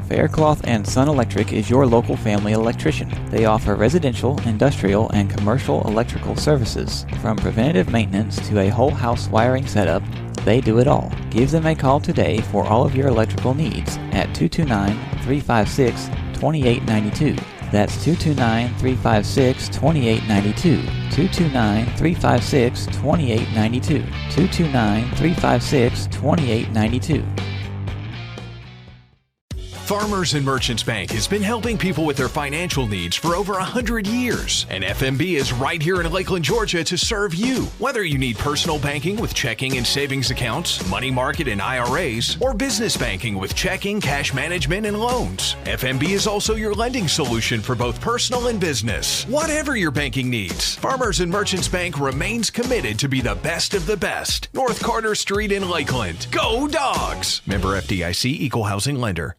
Faircloth and Son Electric is your local family electrician. They offer residential, industrial, and commercial electrical services. From preventative maintenance to a whole house wiring setup, they do it all. Give them a call today for all of your electrical needs at 229-356-2892. That's 229-356-2892. 229-356-2892. 229-356-2892. Farmers and Merchants Bank has been helping people with their financial needs for over 100 years. And FMB is right here in Lakeland, Georgia to serve you. Whether you need personal banking with checking and savings accounts, money market and IRAs, or business banking with checking, cash management, and loans, FMB is also your lending solution for both personal and business. Whatever your banking needs, Farmers and Merchants Bank remains committed to be the best of the best. North Carter Street in Lakeland. Go Dogs! Member FDIC, Equal Housing Lender.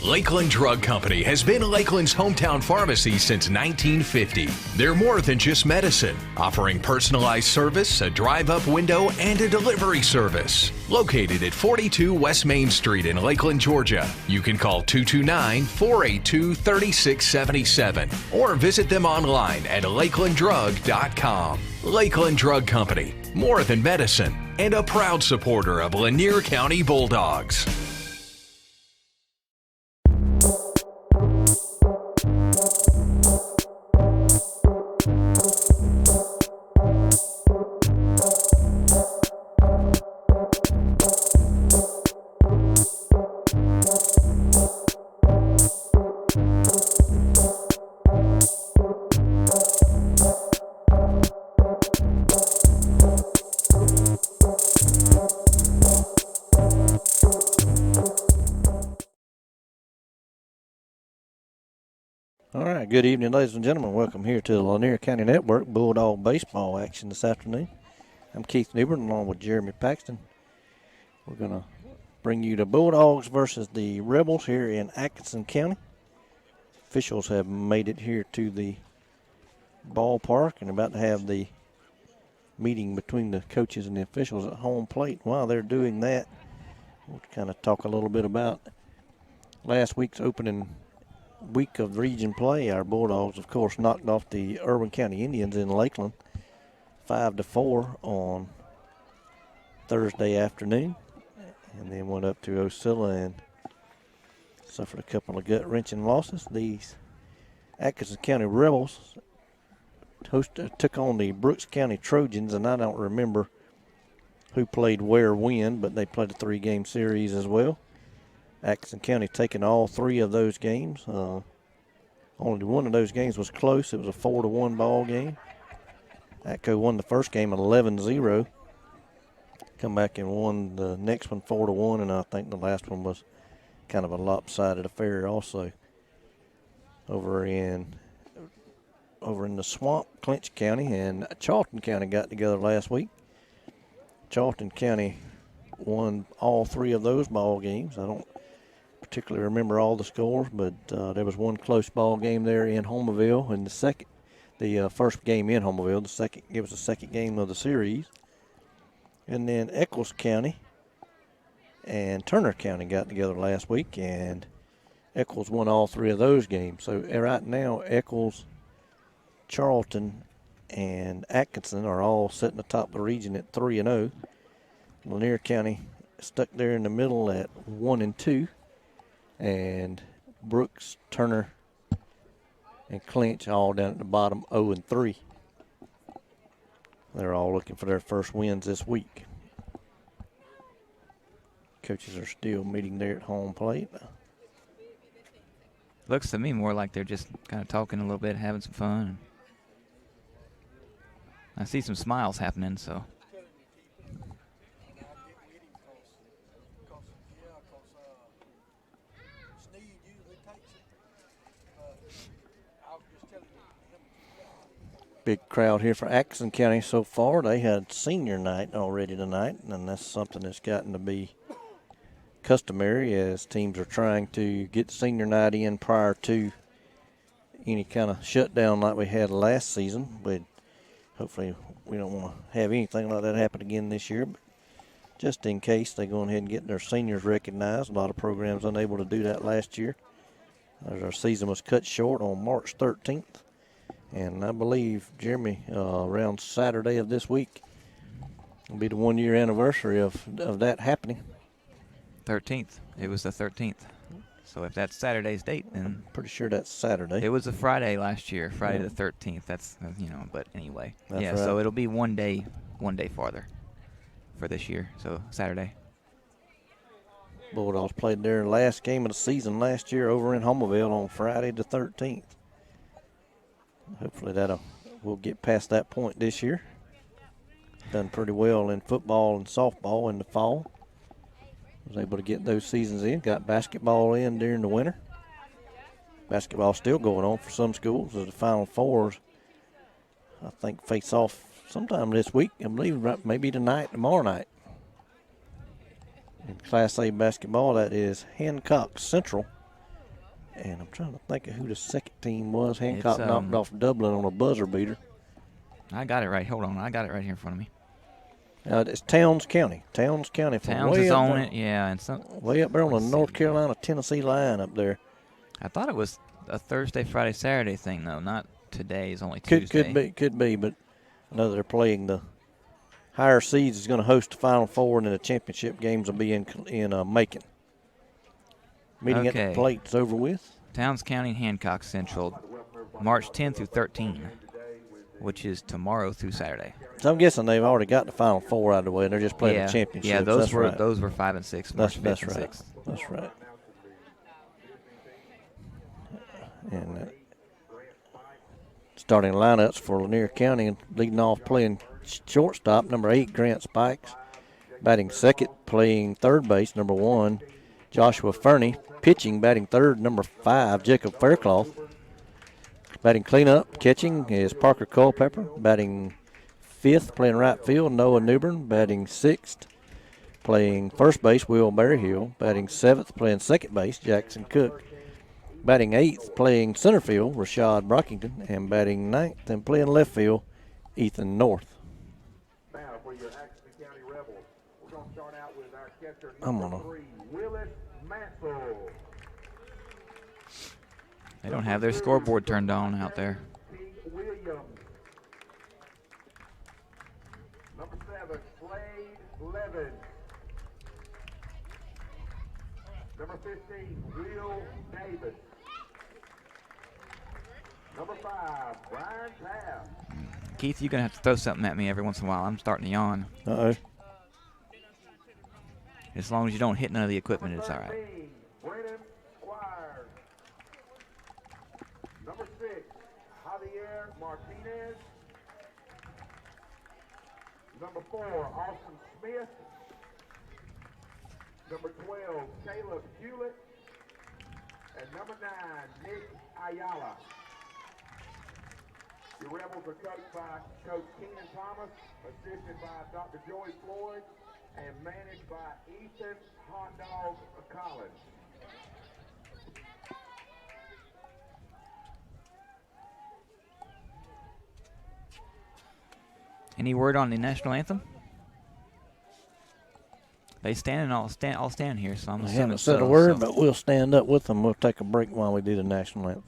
Lakeland Drug Company has been Lakeland's hometown pharmacy since 1950. They're more than just medicine, offering personalized service, a drive-up window, and a delivery service. Located at 42 West Main Street in Lakeland, Georgia, you can call 229-482-3677 or visit them online at lakelanddrug.com. Lakeland Drug Company, more than medicine, and a proud supporter of Lanier County Bulldogs. All right, good evening, ladies and gentlemen. Welcome here to the Lanier County Network Bulldog baseball action this afternoon. I'm Keith Newbern along with Jeremy Paxton. We're going to bring you the Bulldogs versus the Rebels here in Atkinson County. Officials have made it here to the ballpark and about to have the meeting between the coaches and the officials at home plate. While they're doing that, we'll kind of talk a little bit about last week's opening week of region play. Our Bulldogs, of course, knocked off the Irwin County Indians in Lakeland 5-4 on Thursday afternoon, and then went up to Osceola and suffered a couple of gut-wrenching losses. These Atkinson County Rebels took on the Brooks County Trojans, and I don't remember who played where when, but they played a 3-game series as well. Atkinson County taking all 3 of those games. Only one of those games was close. It was a 4-1 ball game. Atco won the first game 11-0. Come back and won the next one 4-1, and I think the last one was kind of a lopsided affair also. Over in the swamp, Clinch County and Charlton County got together last week. Charlton County won all 3 of those ball games. I don't particularly remember all the scores, but there was one close ball game there in Homerville, and the first game in Homerville. It was the second game of the series. And then Eccles County and Turner County got together last week, and Eccles won all 3 of those games. So right now, Eccles, Charlton, and Atkinson are all sitting atop the region at 3-0. Lanier County stuck there in the middle at 1-2. And Brooks, Turner, and Clinch all down at the bottom 0-3. They're all looking for their first wins this week. Coaches are still meeting there at home plate. Looks to me more like they're just kind of talking a little bit, having some fun. I see some smiles happening, so. Big crowd here for Atkinson County so far. They had senior night already tonight, and that's something that's gotten to be customary as teams are trying to get senior night in prior to any kind of shutdown like we had last season. But hopefully we don't want to have anything like that happen again this year. But just in case, they go ahead and get their seniors recognized. A lot of programs unable to do that last year, as our season was cut short on March 13th. And I believe, Jeremy, around Saturday of this week will be the 1 year anniversary of that happening. 13th. It was the 13th. So if that's Saturday's date, then Pretty sure that's Saturday. it was a Friday last year, Friday the 13th. That's but anyway, That's yeah. right. So it'll be one day farther for this year. So Saturday. Bulldogs played their last game of the season last year over in Homerville on Friday the 13th. Hopefully we'll get past that point this year. Done pretty well in football and softball in the fall. Was able to get those seasons in. Got basketball in during the winter. Basketball still going on for some schools as the Final Fours, I think, face off sometime this week. I believe maybe tomorrow night. In Class A basketball, that is Hancock Central. And I'm trying to think of who the second team was. Hancock knocked off Dublin on a buzzer beater. I got it right. Hold on. I got it right here in front of me. It's Towns County. Towns County. From Towns way is up on there, it, yeah. And way up there on the let's North see. Carolina-Tennessee line up there. I thought it was a Thursday, Friday, Saturday thing, though. Not today. It's only Tuesday. Could be, but I know they're playing the higher seeds is going to host the Final Four, and then the championship games will be in Macon. Meeting at the plate's over with. Towns County and Hancock Central, March 10th through 13, which is tomorrow through Saturday. So I'm guessing they've already got the Final Four out of the way. They're just playing the championship. Yeah, those were 5 and 6. March 5th that's and right. 6th. That's right. And starting lineups for Lanier County, and leading off playing shortstop, number 8, Grant Spikes. Batting second, playing third base, number 1, Joshua Fernie. Pitching, batting third, number 5, Jacob Faircloth. Batting cleanup, catching is Parker Culpepper. Batting fifth, playing right field, Noah Newbern. Batting sixth, playing first base, Will Berryhill. Batting seventh, playing second base, Jackson Cook. Batting eighth, playing center field, Rashad Brockington. And batting ninth and playing left field, Ethan North. Now for your Atkinson County Rebels, we're going to start out with our catcher number 3, Willis Mansell. They don't have their scoreboard turned on out there. Williams. Number 7, Slade Levin. Number 15, Will Davis. Number 5, Brian Taft. Keith, you're going to have to throw something at me every once in a while. I'm starting to yawn. Uh-oh. As long as you don't hit none of the equipment, it's all right. Brennan Squires. Number 6, Javier Martinez. Number 4, Austin Smith. Number 12, Caleb Hewlett. And number 9, Nick Ayala. The Rebels are coached by Coach Keenan Thomas, assisted by Dr. Joey Floyd, and managed by Ethan Hot Dog Collins. Any word on the national anthem? They stand and I'll stand here, so I'm I assuming haven't said a word, but we'll stand up with them. We'll take a break while we do the national anthem.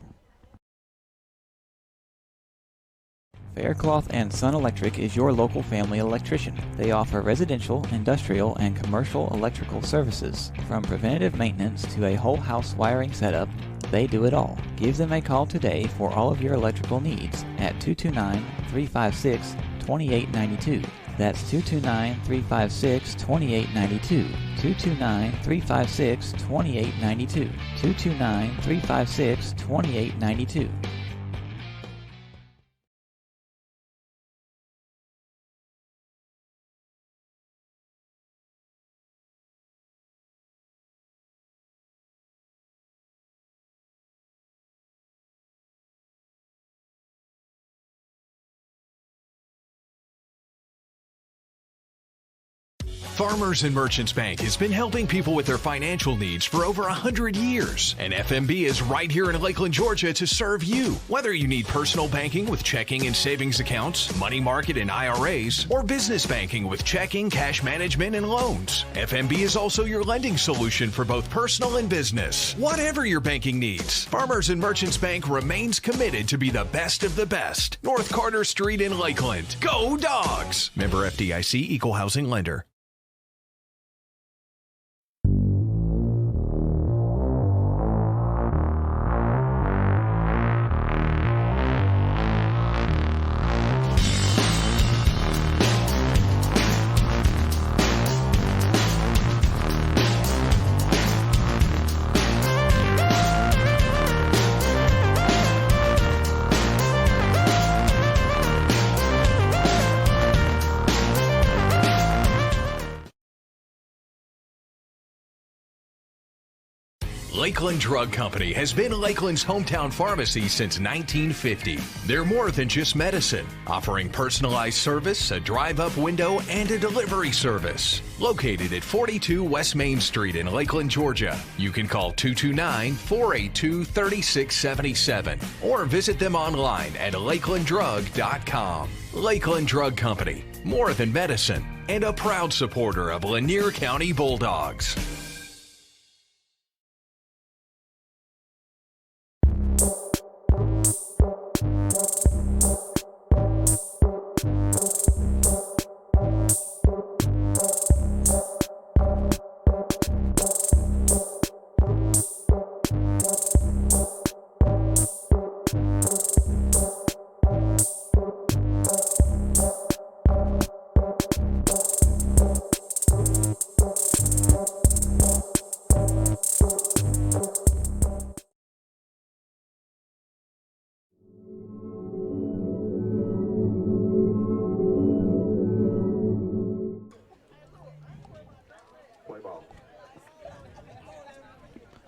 Faircloth and Son Electric is your local family electrician. They offer residential, industrial, and commercial electrical services. From preventative maintenance to a whole house wiring setup, they do it all. Give them a call today for all of your electrical needs at 229-356-2892. That's 229-356-2892. 229-356-2892. 229-356-2892. Farmers and Merchants Bank has been helping people with their financial needs for over 100 years. And FMB is right here in Lakeland, Georgia to serve you. Whether you need personal banking with checking and savings accounts, money market and IRAs, or business banking with checking, cash management, and loans, FMB is also your lending solution for both personal and business. Whatever your banking needs, Farmers and Merchants Bank remains committed to be the best of the best. North Carter Street in Lakeland. Go Dogs! Member FDIC, Equal Housing Lender. Lakeland Drug Company has been Lakeland's hometown pharmacy since 1950. They're more than just medicine, offering personalized service, a drive-up window, and a delivery service. Located at 42 West Main Street in Lakeland, Georgia. You can call 229-482-3677 or visit them online at lakelanddrug.com. Lakeland Drug Company, more than medicine, and a proud supporter of Lanier County Bulldogs.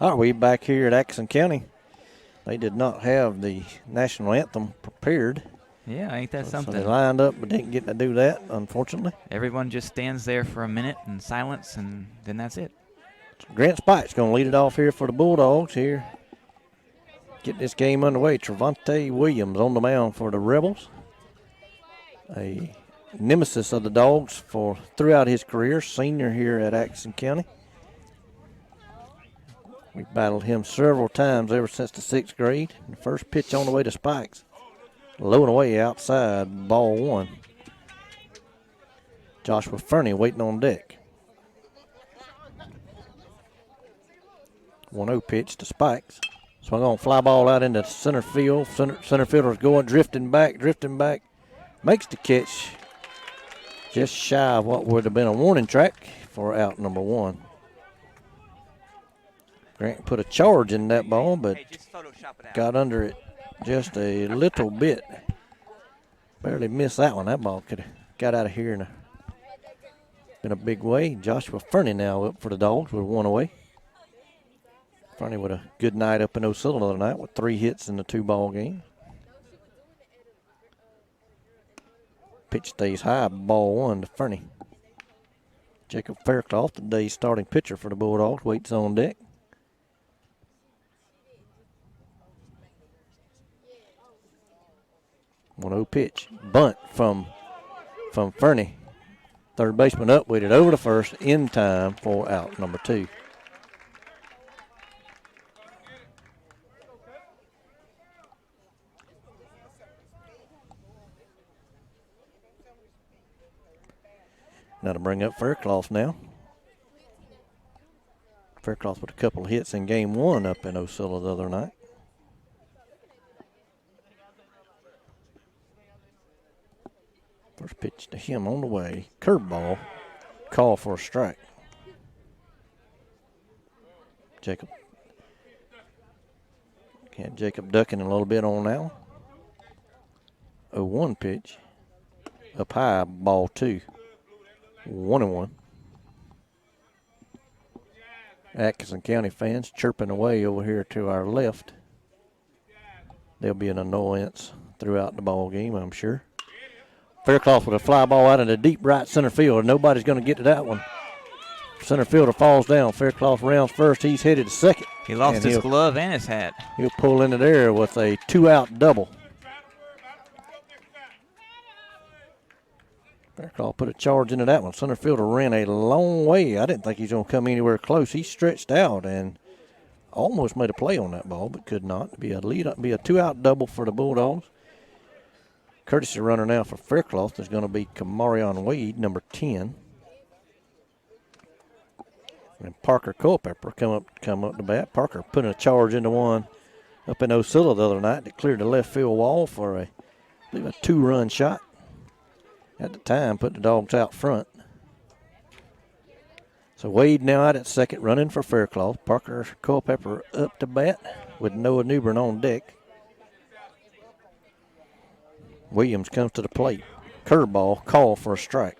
All right, we back here at Atkinson County. They did not have the national anthem prepared. Yeah, ain't that something? So they lined up but didn't get to do that, unfortunately. Everyone just stands there for a minute in silence, and then that's it. So Grant Spike's going to lead it off here for the Bulldogs here. Get this game underway. Trevante Williams on the mound for the Rebels. A nemesis of the Dogs for throughout his career, senior here at Atkinson County. We battled him several times ever since the 6th grade. The first pitch on the way to Spikes. Low and away outside, ball one. Joshua Fernie waiting on deck. 1-0 pitch to Spikes. Swung on fly ball out into center field. Center fielder's going, drifting back. Makes the catch. Just shy of what would have been a warning track for out number one. Grant put a charge in that ball, but got under it just a little bit. Barely missed that one. That ball could have got out of here in a big way. Joshua Fernie now up for the Dogs with one away. Fernie with a good night up in Ocilla the other night with 3 hits in the 2-ball game. Pitch stays high, ball one to Fernie. Jacob Faircloth, the day's starting pitcher for the Bulldogs, waits on deck. 1-0 pitch. Bunt from Fernie. Third baseman up with it over to first in time for out number 2. Now to bring up Faircloth now. Faircloth with a couple of hits in game 1 up in Ocilla the other night. First pitch to him on the way. Curveball. Call for a strike. Jacob ducking a little bit on now. 0-1 pitch. Up high, ball 2. 1-1. Atkinson County fans chirping away over here to our left. There'll be an annoyance throughout the ball game, I'm sure. Faircloth with a fly ball out into deep right center field. Nobody's going to get to that one. Center fielder falls down. Faircloth rounds first. He's headed to second. He lost his glove and his hat. He'll pull into there with a 2-out double. Faircloth put a charge into that one. Center fielder ran a long way. I didn't think he was going to come anywhere close. He stretched out and almost made a play on that ball, but could not. Be a 2-out double for the Bulldogs. Courtesy runner now for Faircloth is going to be Kamarion Wade, number 10. And Parker Culpepper come up to bat. Parker putting a charge into one up in Osceola the other night that cleared the left field wall for I believe a 2-run shot. At the time, put the Dogs out front. So Wade now out at second, running for Faircloth. Parker Culpepper up to bat with Noah Newbern on deck. Williams comes to the plate. Curveball, call for a strike.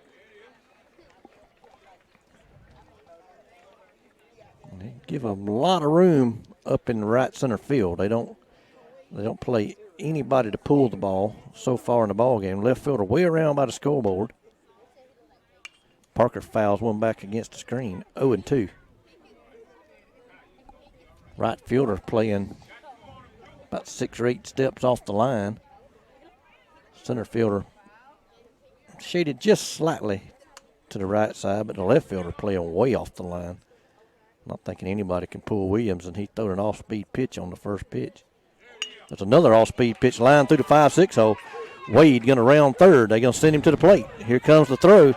And they give a lot of room up in the right center field. They don't play anybody to pull the ball so far in the ball game. Left fielder way around by the scoreboard. Parker fouls one back against the screen. 0-2. Right fielder playing about 6 or 8 steps off the line. Center fielder shaded just slightly to the right side, but the left fielder playing way off the line. Not thinking anybody can pull Williams, and he threw an off-speed pitch on the first pitch. There's another off-speed pitch line through the 5-6 hole. Wade going to round third. They're going to send him to the plate. Here comes the throw,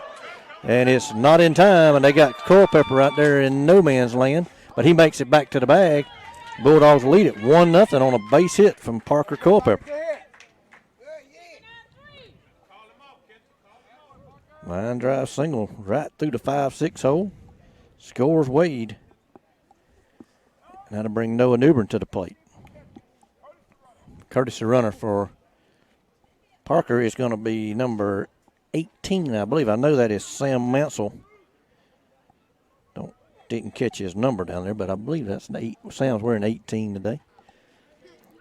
and it's not in time, and they got Culpepper out there in no man's land, but he makes it back to the bag. Bulldogs lead it 1-0 on a base hit from Parker Culpepper. Line drive single right through the 5-6 hole. Scores Wade. Now to bring Noah Newbern to the plate. Courtesy runner for Parker is going to be number 18, I believe. I know that is Sam Mansell. Didn't catch his number down there, but I believe that's 8. Sam's wearing 18 today.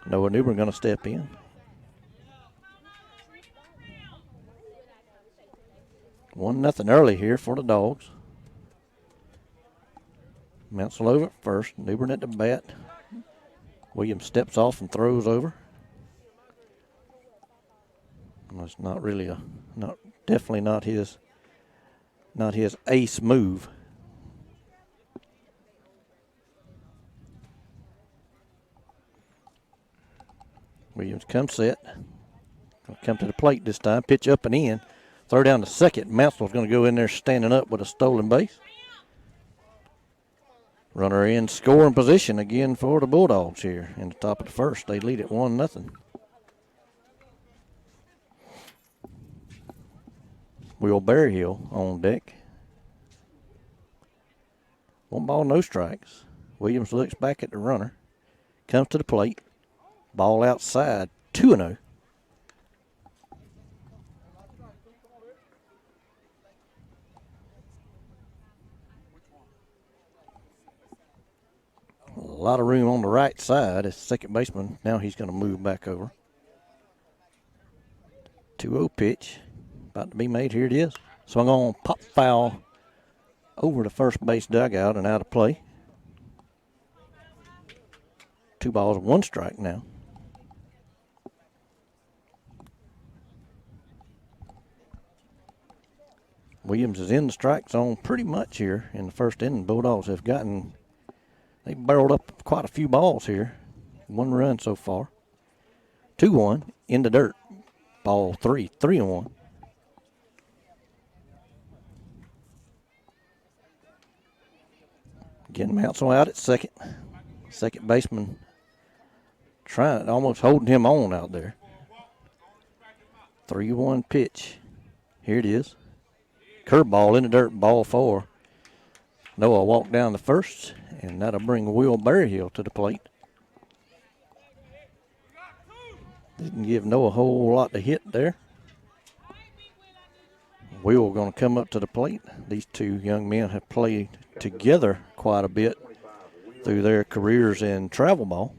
Noah Newbern going to step in. One nothing early here for the Dogs. Mansell over at first. Newbern at the bat. Williams steps off and throws over. That's not really definitely not his ace move. Williams comes set. Come to the plate this time. Pitch up and in. Throw down to second. Mansell's going to go in there standing up with a stolen base. Runner in scoring position again for the Bulldogs here in the top of the first. They lead it 1-0. Will Berryhill on deck. 1 ball, no strikes. Williams looks back at the runner. Comes to the plate. Ball outside. 2-0. A lot of room on the right side as second baseman. Now he's going to move back over. 2-0 pitch. About to be made. Here it is. Swung on, pop foul over the first base dugout and out of play. 2 balls, 1 strike now. Williams is in the strike zone pretty much here in the first inning. Bulldogs have they barreled up quite a few balls here. 1 run so far. 2-1 in the dirt. Ball 3, 3-1. Getting Mansell out at second. Second baseman almost holding him on out there. 3-1 pitch. Here it is. Curveball in the dirt, ball 4. Noah walked down the first, and that'll bring Will Berryhill to the plate. Didn't give Noah a whole lot to hit there. Will going to come up to the plate. These 2 young men have played together quite a bit through their careers in travel ball.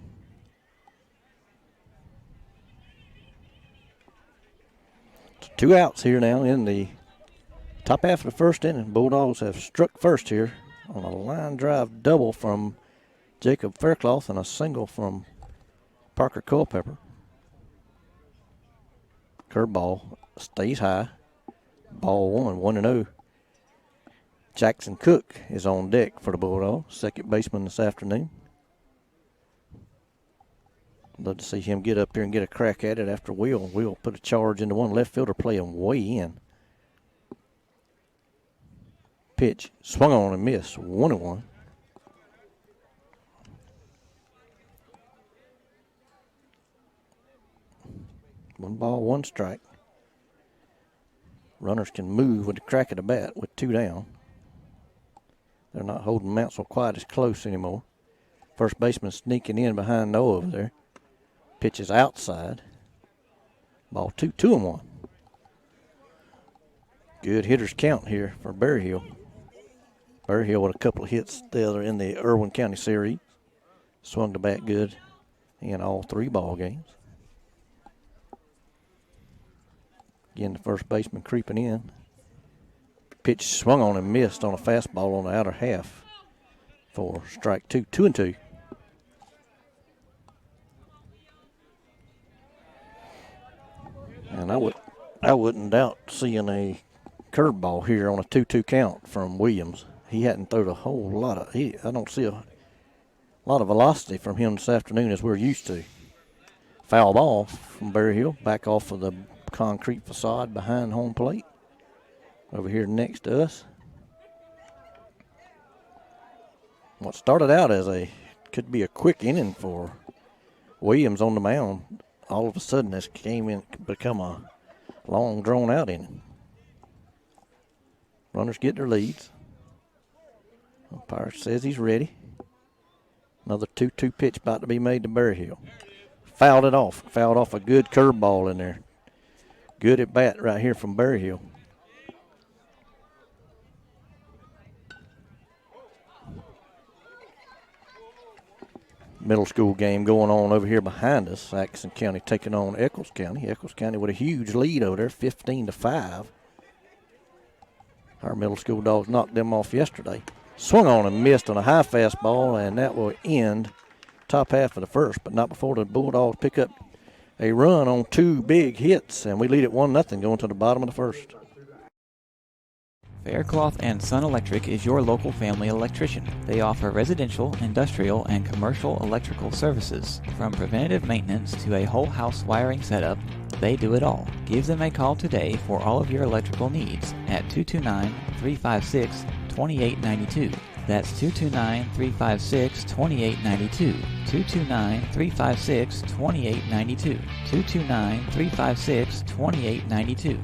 So 2 outs here now in the top half of the first inning. Bulldogs have struck first here on a line drive double from Jacob Faircloth and a single from Parker Culpepper. Curveball stays high. Ball one, 1-0. Jackson Cook is on deck for the Bulldogs, second baseman this afternoon. Love to see him get up here and get a crack at it after Will. Will put a charge into one left fielder playing way in. Pitch swung on and missed, 1-1. One ball, one strike. Runners can move with the crack of the bat with 2 down. They're not holding Mansell quite as close anymore. First baseman sneaking in behind Noah over there. Pitch is outside. Ball 2-1. Good hitters count here for Berryhill. Berryhill with a couple of hits there in the Irwin County Series. Swung the bat good in all 3 ball games. Again, the first baseman creeping in. Pitch swung on and missed on a fastball on the outer half for strike 2. 2-2. And I wouldn't doubt seeing a curveball here on a 2-2 count from Williams. He hadn't thrown a whole lot of. I don't see a lot of velocity from him this afternoon as we're used to. Foul ball from Berryhill, back off of the concrete facade behind home plate. Over here next to us. What started out as could be a quick inning for Williams on the mound, all of a sudden this become a long drawn out inning. Runners get their leads. Umpire says he's ready. Another 2-2 pitch about to be made to Berryhill. Fouled off a good curveball in there. Good at bat right here from Berryhill. Middle school game going on over here behind us. Atkinson County taking on Eccles County. Eccles County with a huge lead over there, 15-5. Our middle school dogs knocked them off yesterday. Swung on and missed on a high fastball, and that will end top half of the first, but not before the Bulldogs pick up a run on 2 big hits, and we lead at 1-0 going to the bottom of the first. Faircloth and Son Electric is your local family electrician. They offer residential, industrial, and commercial electrical services. From preventative maintenance to a whole house wiring setup, they do it all. Give them a call today for all of your electrical needs at 229-356-2892. That's 229-356-2892. 229-356-2892. 229-356-2892.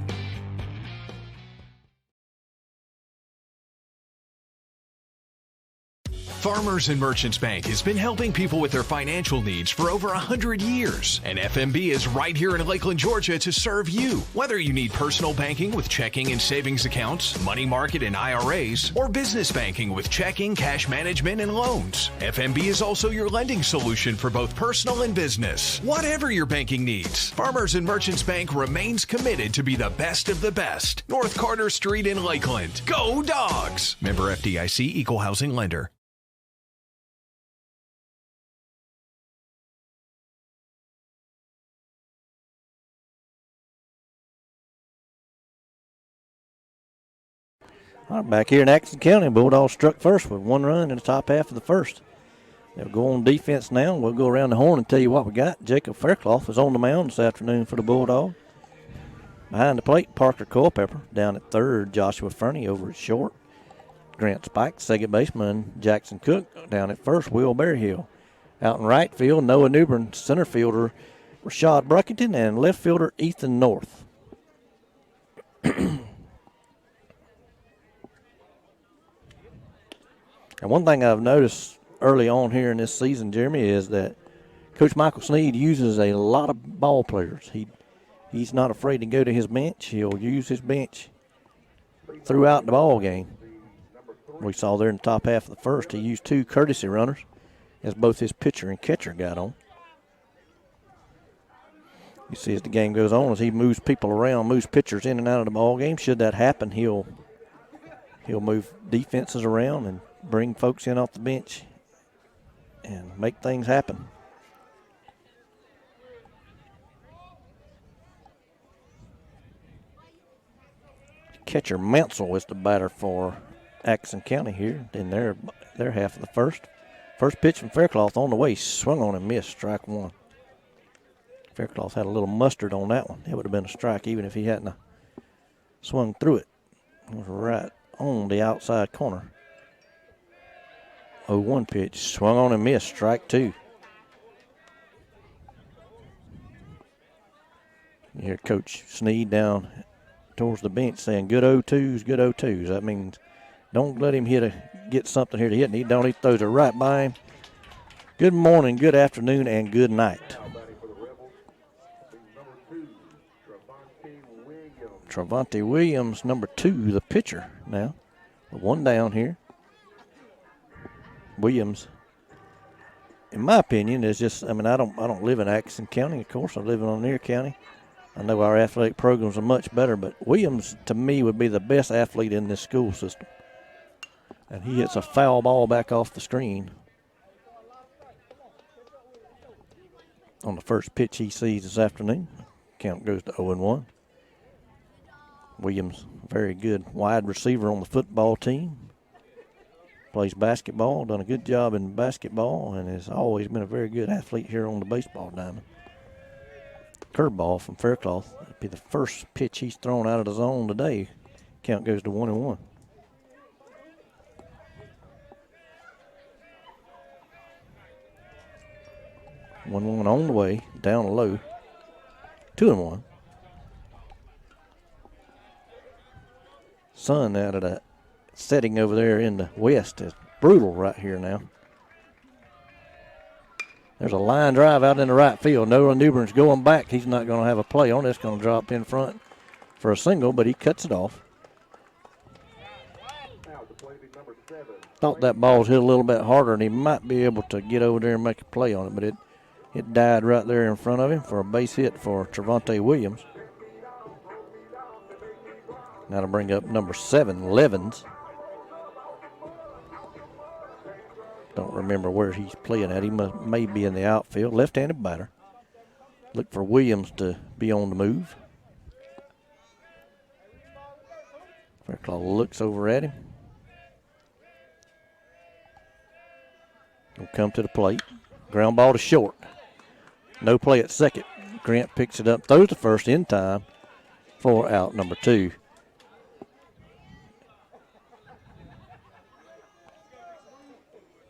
Farmers and Merchants Bank has been helping people with their financial needs for over 100 years. And FMB is right here in Lakeland, Georgia to serve you. Whether you need personal banking with checking and savings accounts, money market and IRAs, or business banking with checking, cash management, and loans, FMB is also your lending solution for both personal and business. Whatever your banking needs, Farmers and Merchants Bank remains committed to be the best of the best. North Carter Street in Lakeland. Go Dogs! Member FDIC, Equal Housing Lender. All right, back here in Atkinson County, Bulldogs struck first with 1 run in the top half of the first. They'll go on defense now. We'll go around the horn and tell you what we got. Jacob Faircloth is on the mound this afternoon for the Bulldogs. Behind the plate, Parker Culpepper. Down at third, Joshua Fernie over at short. Grant Spike, second baseman. Jackson Cook down at first, Will Berryhill. Out in right field, Noah Newbern, center fielder Rashad Bruckington, and left fielder Ethan North. And one thing I've noticed early on here in this season, Jeremy, is that Coach Michael Sneed uses a lot of ball players. He's not afraid to go to his bench. He'll use his bench throughout the ball game. We saw there in the top half of the first, he used 2 courtesy runners as both his pitcher and catcher got on. You see as the game goes on, as he moves people around, moves pitchers in and out of the ball game. Should that happen, he'll move defenses around and bring folks in off the bench and make things happen. Catcher Mansell is the batter for Atkinson County here in their half of the first. First pitch from Faircloth on the way, swung on and missed, strike one. Faircloth had a little mustard on that one. It would have been a strike even if he hadn't swung through it. It was right on the outside corner. 0-1 pitch, swung on and missed, strike two. You hear Coach Sneed down towards the bench saying, good 0-2s, good 0-2s. That means don't let him get something here to hit. He don't. He throws it right by him. Good morning, good afternoon, and good night. Travante Williams, number 2, the pitcher now. One down here. Williams, in my opinion, is just, I don't live in Atkinson County, of course. I live in Lanier County. I know our athletic programs are much better, but Williams, to me, would be the best athlete in this school system. And he hits a foul ball back off the screen on the first pitch he sees this afternoon. Count goes to 0-1. Williams, very good wide receiver on the football team. Plays basketball, done a good job in basketball, and has always been a very good athlete here on the baseball diamond. Curveball from Faircloth. That'd be the first pitch he's thrown out of the zone today. Count goes to 1-1. One on the way, down low. 2-1. Sun out of the setting over there in the west is brutal right here now. There's a line drive out in the right field. Noah Newburn's going back. He's not going to have a play on it. It's going to drop in front for a single, but he cuts it off. Thought that ball's hit a little bit harder, and he might be able to get over there and make a play on it, but it died right there in front of him for a base hit for Travante Williams. Now to bring up number 7, Levens. Don't remember where he's playing at. He may be in the outfield. Left-handed batter. Look for Williams to be on the move. Faircloth looks over at him. He'll come to the plate. Ground ball to short. No play at second. Grant picks it up, throws the first in time for out number 2.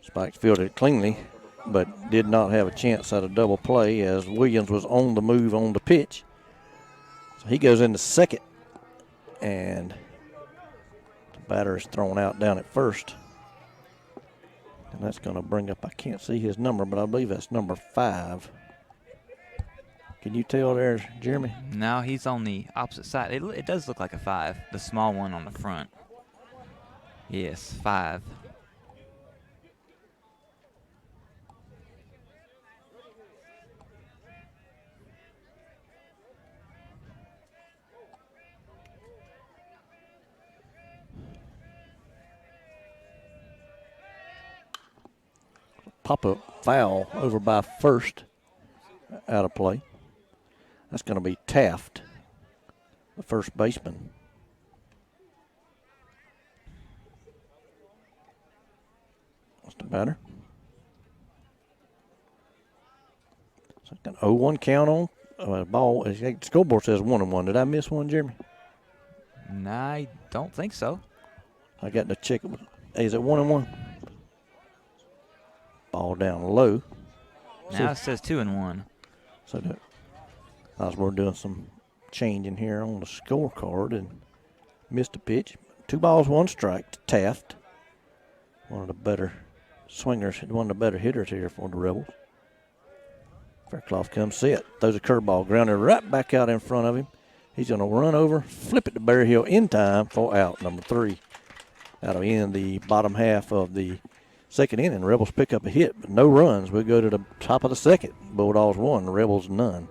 Spikes fielded it cleanly, but did not have a chance at a double play as Williams was on the move on the pitch. So he goes into second, and the batter is thrown out down at first. And that's going to bring up, I can't see his number, but I believe that's number 5. Can you tell there, Jeremy? No, he's on the opposite side. It does look like a 5, the small one on the front. Yes, 5. Pop-up foul over by first, out of play. That's going to be Taft, the first baseman. What's the batter? So an 0-1 count on ball. The scoreboard says 1-1. Did I miss one, Jeremy? No, I don't think so. I got to check. Is it 1-1? Ball down low. Now it says 2-1. So as we're doing some changing here on the scorecard and missed a pitch. 2 balls, 1 strike to Taft. One of the better swingers, one of the better hitters here for the Rebels. Faircloth comes set, throws a curveball, grounded right back out in front of him. He's going to run over, flip it to Berryhill in time for out number 3. That'll end the bottom half of the second inning. Rebels pick up a hit, but no runs. We'll go to the top of the second. Bulldogs 1, Rebels none.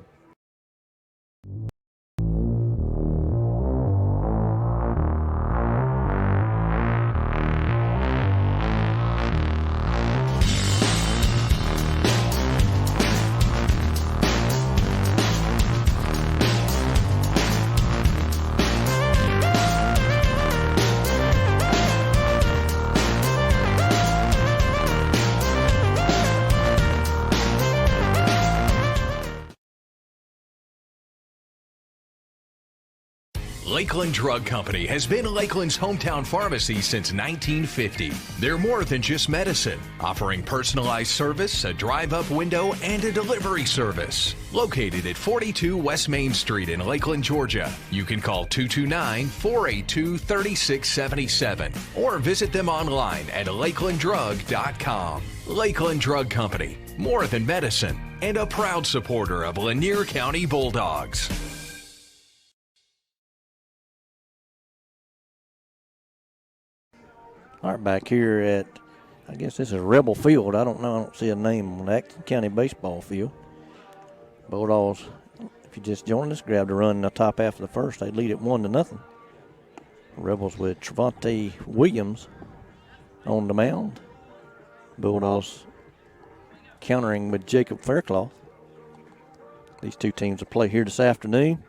Lakeland Drug Company has been Lakeland's hometown pharmacy since 1950. They're more than just medicine, offering personalized service, a drive-up window, and a delivery service. Located at 42 West Main Street in Lakeland, Georgia. You can call 229-482-3677 or visit them online at lakelanddrug.com. Lakeland Drug Company, more than medicine, and a proud supporter of Lanier County Bulldogs. All right, back here at, I guess this is Rebel Field. I don't know. I don't see a name on the Atkinson County baseball field. Bulldogs, if you just joined us, grabbed a run in the top half of the first. They lead it 1-0. Rebels with Trevante Williams on the mound. Bulldogs countering with Jacob Faircloth. These two teams will play here this afternoon.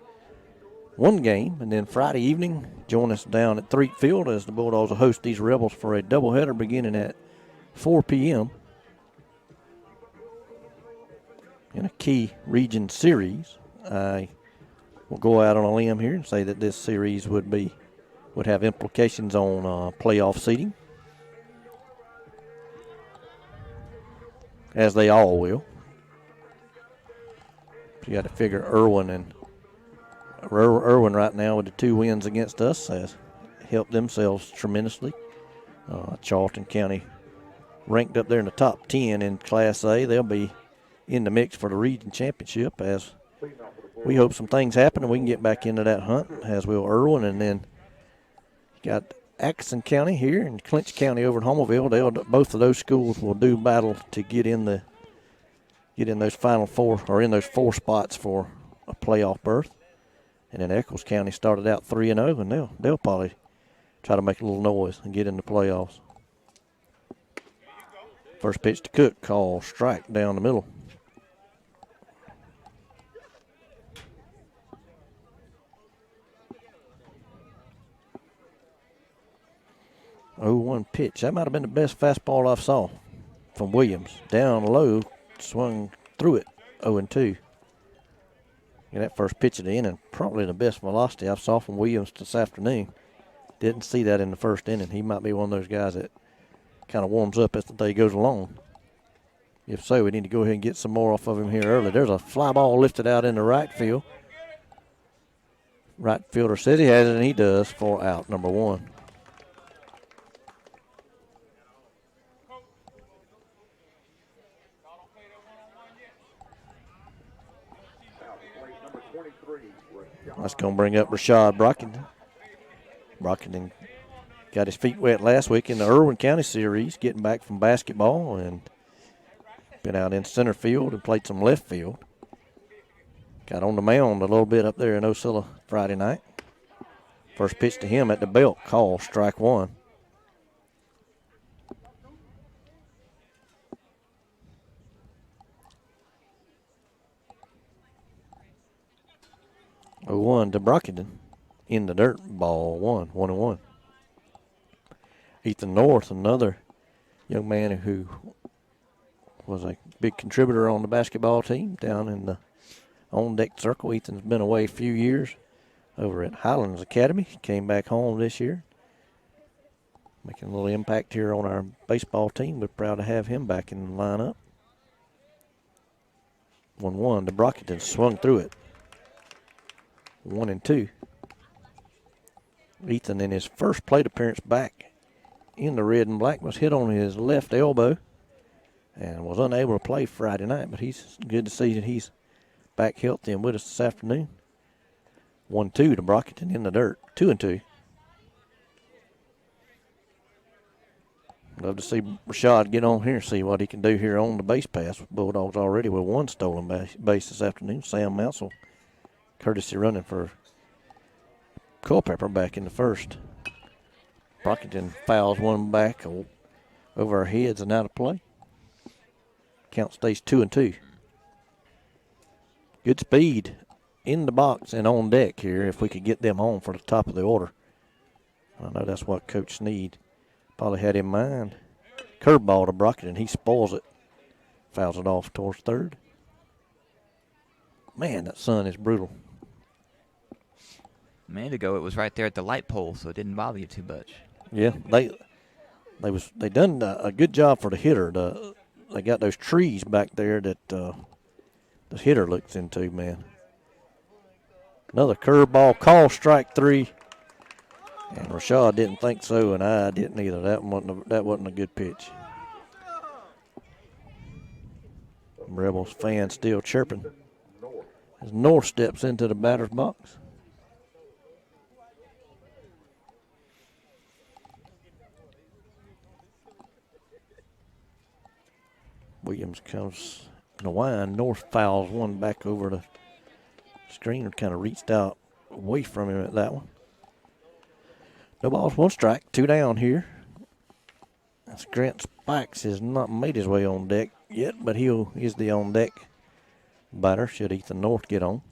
One game, and then Friday evening, join us down at Threet Field as the Bulldogs will host these Rebels for a doubleheader beginning at 4 p.m. in a key region series. I will go out on a limb here and say that this series would have implications on playoff seeding, as they all will. So you got to figure Irwin right now with the 2 wins against us has helped themselves tremendously. Charlton County ranked up there in the top 10 in Class A. They'll be in the mix for the region championship as we hope some things happen and we can get back into that hunt, as will Irwin. And then you got Atkinson County here and Clinch County over in Homerville. Both of those schools will do battle to get in those final 4, or in those 4 spots for a playoff berth. And then Eccles County started out 3-0, and they'll probably try to make a little noise and get in the playoffs. First pitch to Cook, call strike down the middle. Oh, 1 pitch. That might have been the best fastball I saw from Williams. Down low, swung through it, 0-2. Yeah, that first pitch of the inning, probably the best velocity I saw from Williams this afternoon. Didn't see that in the first inning. He might be one of those guys that kind of warms up as the day goes along. If so, we need to go ahead and get some more off of him here early. There's a fly ball lifted out into right field. Right fielder says he has it, and he does, for out number 1. That's going to bring up Rashad Brockington. Brockington got his feet wet last week in the Irwin County series, getting back from basketball, and been out in center field and played some left field. Got on the mound a little bit up there in Ocilla Friday night. First pitch to him at the belt, call strike 1. Oh, 1 to Brockington in the dirt, ball 1, 1-1. Ethan North, another young man who was a big contributor on the basketball team down in the on-deck circle. Ethan's been away a few years over at Highlands Academy. Came back home this year, making a little impact here on our baseball team. We're proud to have him back in the lineup. 1-1 to Brockington, swung through it. 1-2. Ethan, in his first plate appearance back in the red and black, was hit on his left elbow and was unable to play Friday night, but he's good to see that he's back healthy and with us this afternoon. 1-2 to Brockington in the dirt, 2-2. Love to see Rashad get on here and see what he can do here on the base pass with Bulldogs already with 1 stolen base this afternoon. Sam Mansell, courtesy running for Culpepper back in the first. Brockington fouls one back over our heads and out of play. Count stays 2-2. Good speed in the box and on deck here if we could get them home for the top of the order. I know that's what Coach Sneed probably had in mind. Curveball to Brockington. He spoils it. Fouls it off towards third. Man, that sun is brutal. A minute ago, it was right there at the light pole, so it didn't bother you too much. Yeah, they done a good job for the hitter. They got those trees back there that the hitter looks into, man. Another curveball call, strike 3. And Rashad didn't think so, and I didn't either. That wasn't a good pitch. Rebels fans still chirping as North steps into the batter's box. Williams comes in the wind. North fouls one back over the screen. Kind of reached out away from him at that one. No balls, 1 strike, 2 down here. That's Grant Spikes has not made his way on deck yet, but he's the on deck batter should Ethan North get on.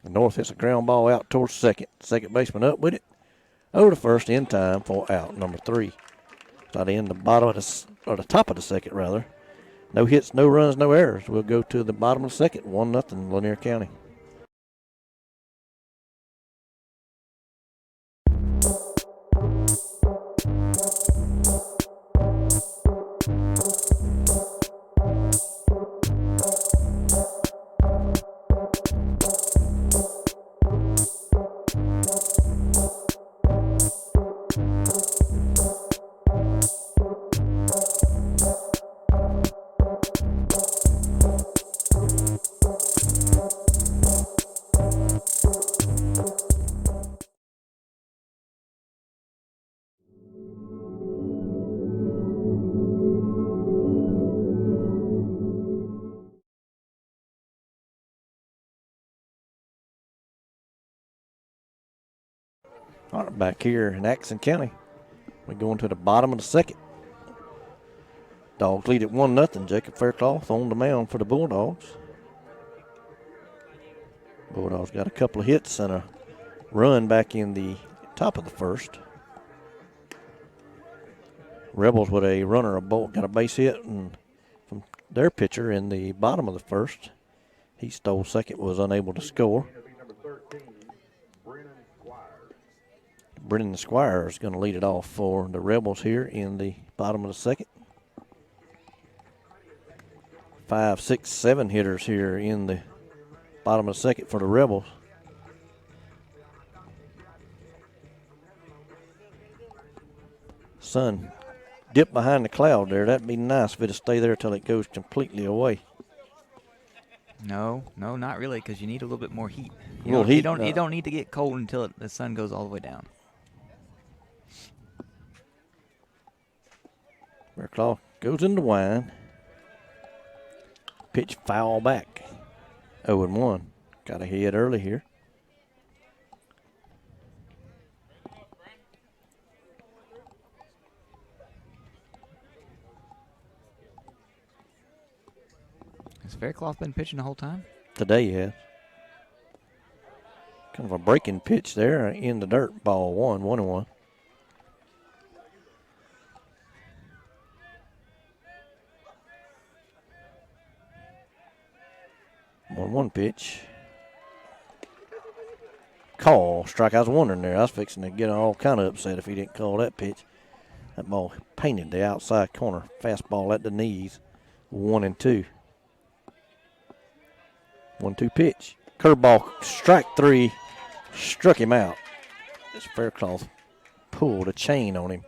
The North hits a ground ball out towards second. Second baseman up with it. Over to first in time for out number 3. Not in the bottom of the top of the second rather. No hits, no runs, no errors. We'll go to the bottom of the second. 1-0 Lanier County. All right, back here in Atkinson County, we're going to the bottom of the second. Dogs lead at 1-0. Jacob Faircloth on the mound for the Bulldogs. Bulldogs got a couple of hits and a run back in the top of the first. Rebels with a runner, got a base hit and from their pitcher in the bottom of the first. He stole second, was unable to score. Brennan Squire is going to lead it off for the Rebels here in the bottom of the second. 5, 6, 7 hitters here in the bottom of the second for the Rebels. Sun dipped behind the cloud there. That'd be nice if it'd stay there till it goes completely away. No, not really, because you need a little bit more heat. You don't need to get cold until the sun goes all the way down. Faircloth goes in the wind. Pitch foul back. 0-1. Got a hit early here. Has Faircloth been pitching the whole time? Today, yeah. Kind of a breaking pitch there in the dirt. Ball 1-1. 1-1 pitch. Call. Strikeout. I was wondering there. I was fixing to get all kind of upset if he didn't call that pitch. That ball painted the outside corner. Fastball at the knees. 1-2. 1-2 pitch. Curveball. Strike 3. Struck him out. This Faircloth pulled a chain on him.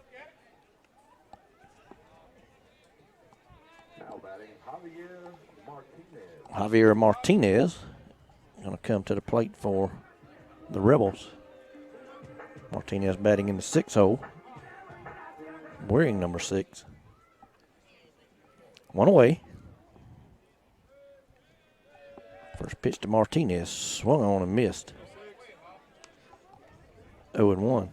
Javier Martinez going to come to the plate for the Rebels. Martinez batting in the 6 hole, wearing number 6. 1 away. First pitch to Martinez, swung on and missed. 0-1.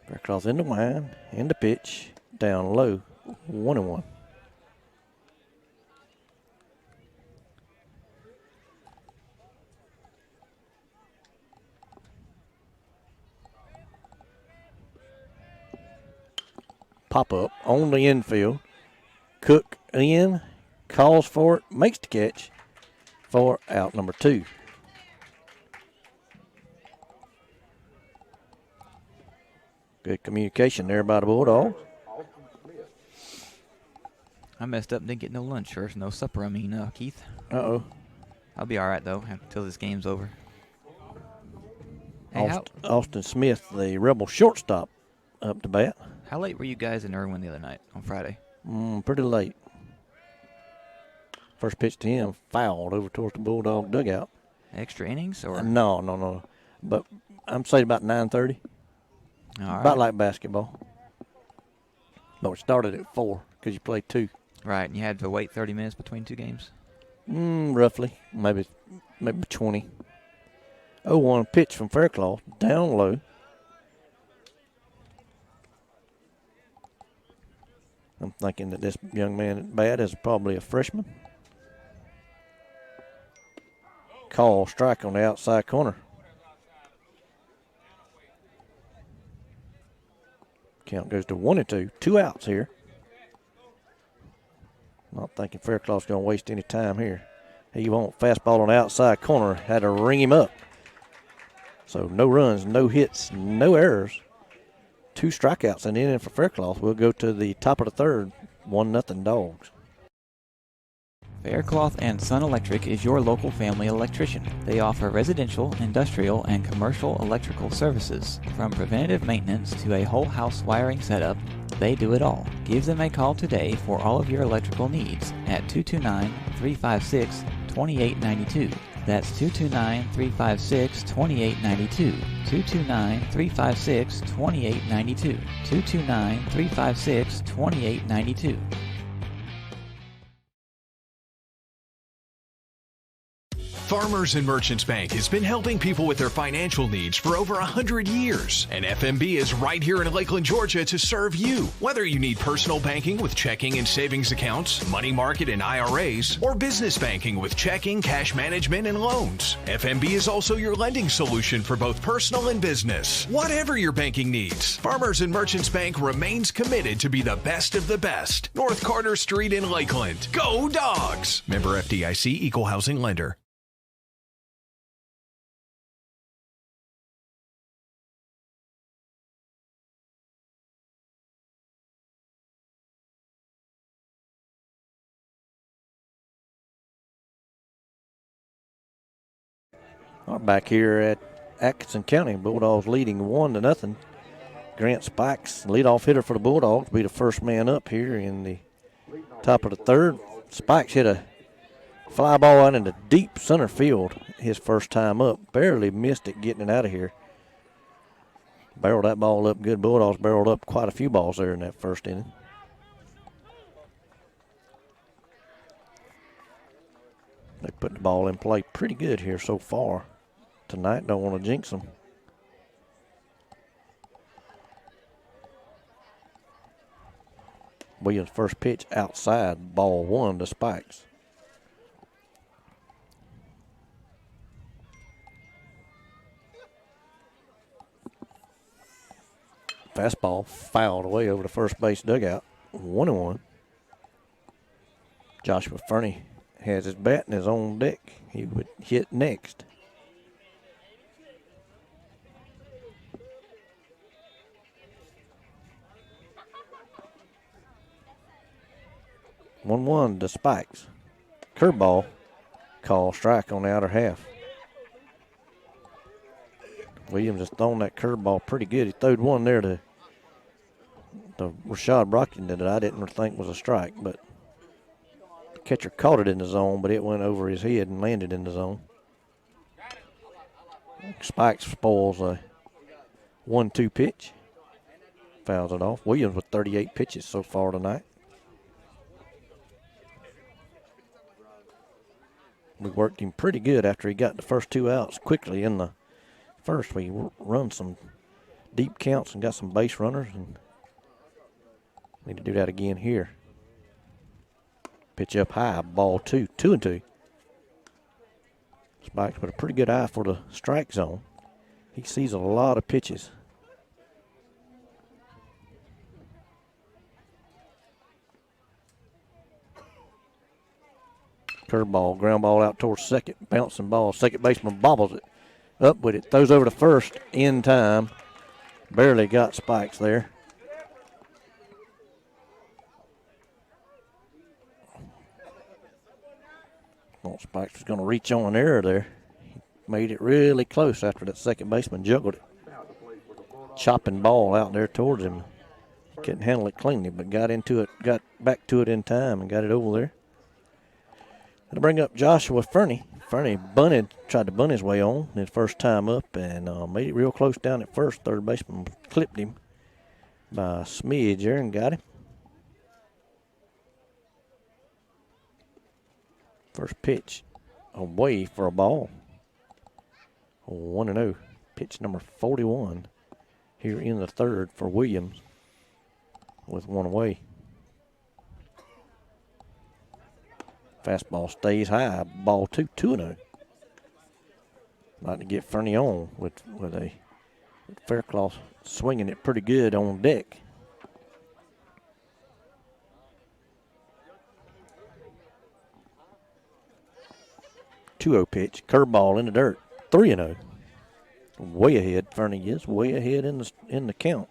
Faircloth in the wind, in the pitch, down low, 1-1. Pop up on the infield. Cook in, calls for it, makes the catch for out number 2. Good communication there by the Bulldogs. I messed up and didn't get no lunch or no supper, Keith. Uh-oh. I'll be all right, though, until this game's over. Hey, Austin Smith, the Rebel shortstop, up to bat. How late were you guys in Irwin the other night on Friday? Pretty late. First pitch to him, fouled over towards the Bulldog dugout. Extra innings? Or No. But I'm saying about 9:30. All right. About like basketball. But we started at 4 because you played 2. Right, and you had to wait 30 minutes between 2 games? Roughly. Maybe 20. 0-1 pitch from Faircloth, down low. I'm thinking that this young man at bat is probably a freshman. Call strike on the outside corner. Count goes to 1-2. 2 outs here. Not thinking Faircloth's going to waste any time here. He won't fastball on the outside corner. Had to ring him up. So no runs, no hits, no errors. 2 strikeouts and in for Faircloth. We'll go to the top of the third. 1-0 Dogs. Faircloth and Sun Electric is your local family electrician. They offer residential, industrial, and commercial electrical services. From preventative maintenance to a whole house wiring setup, they do it all. Give them a call today for all of your electrical needs at 229-356-2892. That's 229-356-2892. 229-356-2892. 229-356-2892. Farmers and Merchants Bank has been helping people with their financial needs for over 100 years. And FMB is right here in Lakeland, Georgia to serve you. Whether you need personal banking with checking and savings accounts, money market and IRAs, or business banking with checking, cash management, and loans, FMB is also your lending solution for both personal and business. Whatever your banking needs, Farmers and Merchants Bank remains committed to be the best of the best. North Carter Street in Lakeland. Go Dogs! Member FDIC, Equal Housing Lender. Back here at Atkinson County, Bulldogs leading 1-0. Grant Spikes, leadoff hitter for the Bulldogs, be the first man up here in the top of the third. Spikes hit a fly ball out into deep center field his first time up. Barely missed it getting it out of here. Barreled that ball up good. Bulldogs barreled up quite a few balls there in that first inning. They put the ball in play pretty good here so far tonight. Don't want to jinx them. Williams' first pitch outside, ball 1 to Spikes. Fastball fouled away over the first base dugout. 1-1. Joshua Fernie has his bat in his own deck. He would hit next. One to Spikes. Curveball. Call strike on the outer half. Williams has thrown that curveball pretty good. He throwed one there to Rashad Brockton that I didn't think was a strike, but the catcher caught it in the zone, but it went over his head and landed in the zone. Spikes spoils a 1-2 pitch. Fouls it off. Williams with 38 pitches so far tonight. We worked him pretty good after he got the first 2 outs quickly in the first. We run some deep counts and got some base runners, and need to do that again here. Pitch up high, ball 2, 2-2. Spikes with a pretty good eye for the strike zone. He sees a lot of pitches. Curveball, ground ball out towards second. Bouncing ball. Second baseman bobbles it up with it. Throws over to first in time. Barely got Spikes there. Thought Spikes was going to reach on an error there. He made it really close after that second baseman juggled it. Chopping ball out there towards him. Couldn't handle it cleanly, but got back to it in time and got it over there. Going to bring up Joshua Fernie. Fernie tried to bunt his way on his first time up and made it real close down at first. Third baseman clipped him by a smidge there and got him. First pitch away for a ball. 1-0. Pitch number 41 here in the third for Williams with one away. Fastball stays high. Ball 2-0. Like to get Fernie on with a Faircloth swinging it pretty good on deck. Two-0 pitch. Curveball in the dirt. 3-0. Way ahead. Fernie is way ahead in the count.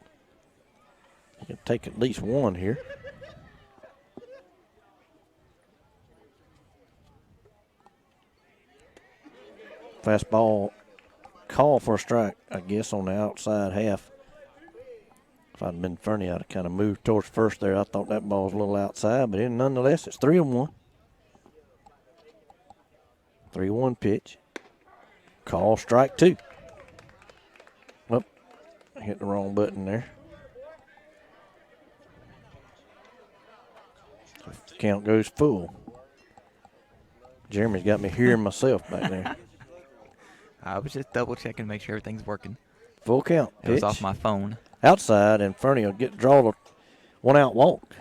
He can take at least one here. Fastball call for a strike, I guess, on the outside half. If I'd been Fernie, I'd have kind of moved towards first there. I thought that ball was a little outside, but nonetheless, it's 3-1. 3-1 pitch. Call strike two. Whoop, hit the wrong button there. The count goes full. Jeremy's got me hearing myself back there. I was just double checking, make sure everything's working. Full count. It was off my phone. Outside, and Fernie will draw the one out walk.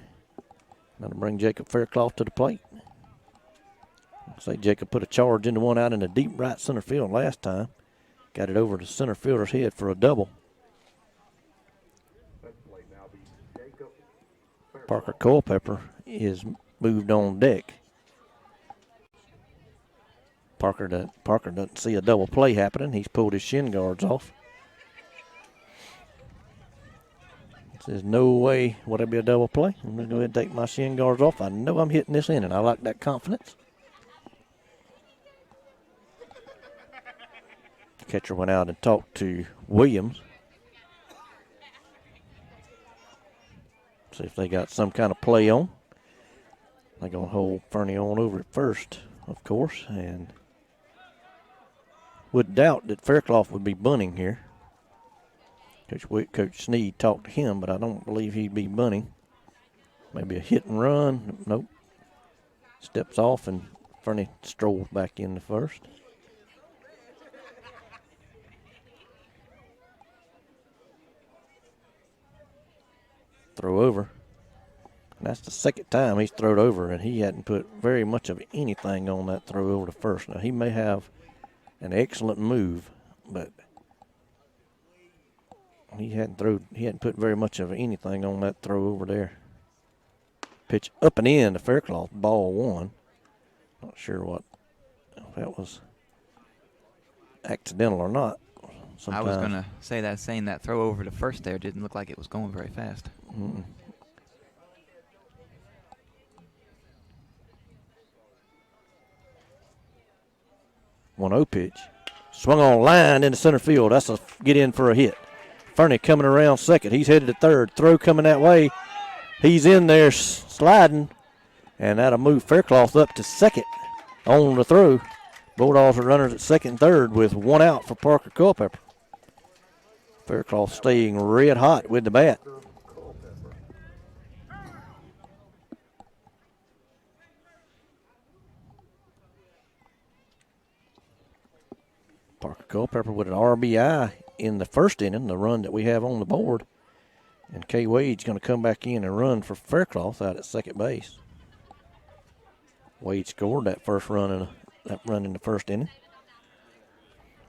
That'll bring Jacob Faircloth to the plate. Say Jacob put a charge into one out in the deep right center field last time. Got it over to center fielder's head for a double. Parker Culpepper is moved on deck. Parker doesn't see a double play happening. He's pulled his shin guards off. Says no way would it be a double play. I'm going to go ahead and take my shin guards off. I know I'm hitting this in, and I like that confidence. The catcher went out and talked to Williams. See if they got some kind of play on. They're going to hold Fernie on over at first, of course, and would doubt that Faircloth would be bunting here. Coach Sneed talked to him, but I don't believe he'd be bunting. Maybe a hit and run. Nope. Steps off, and Fernie strolls back in the first. Throw over. And that's the second time he's thrown over, and he hadn't put very much of anything on that throw over to first. Now, he may have an excellent move, but he hadn't put very much of anything on that throw over there. Pitch up and in to Faircloth, ball one. Not sure if that was accidental or not. Sometimes. I was going to say saying that throw over to first there didn't look like it was going very fast. 1-0 pitch. Swung on line into center field. That's a get in for a hit. Fernie coming around second. He's headed to third. Throw coming that way. He's in there sliding, and that'll move Faircloth up to second on the throw. Bulldogs are runners at second and third with one out for Parker Culpepper. Faircloth staying red hot with the bat. Parker Culpepper with an RBI in the first inning, the run that we have on the board. And Kay Wade's going to come back in and run for Faircloth out at second base. Wade scored that run in the first inning.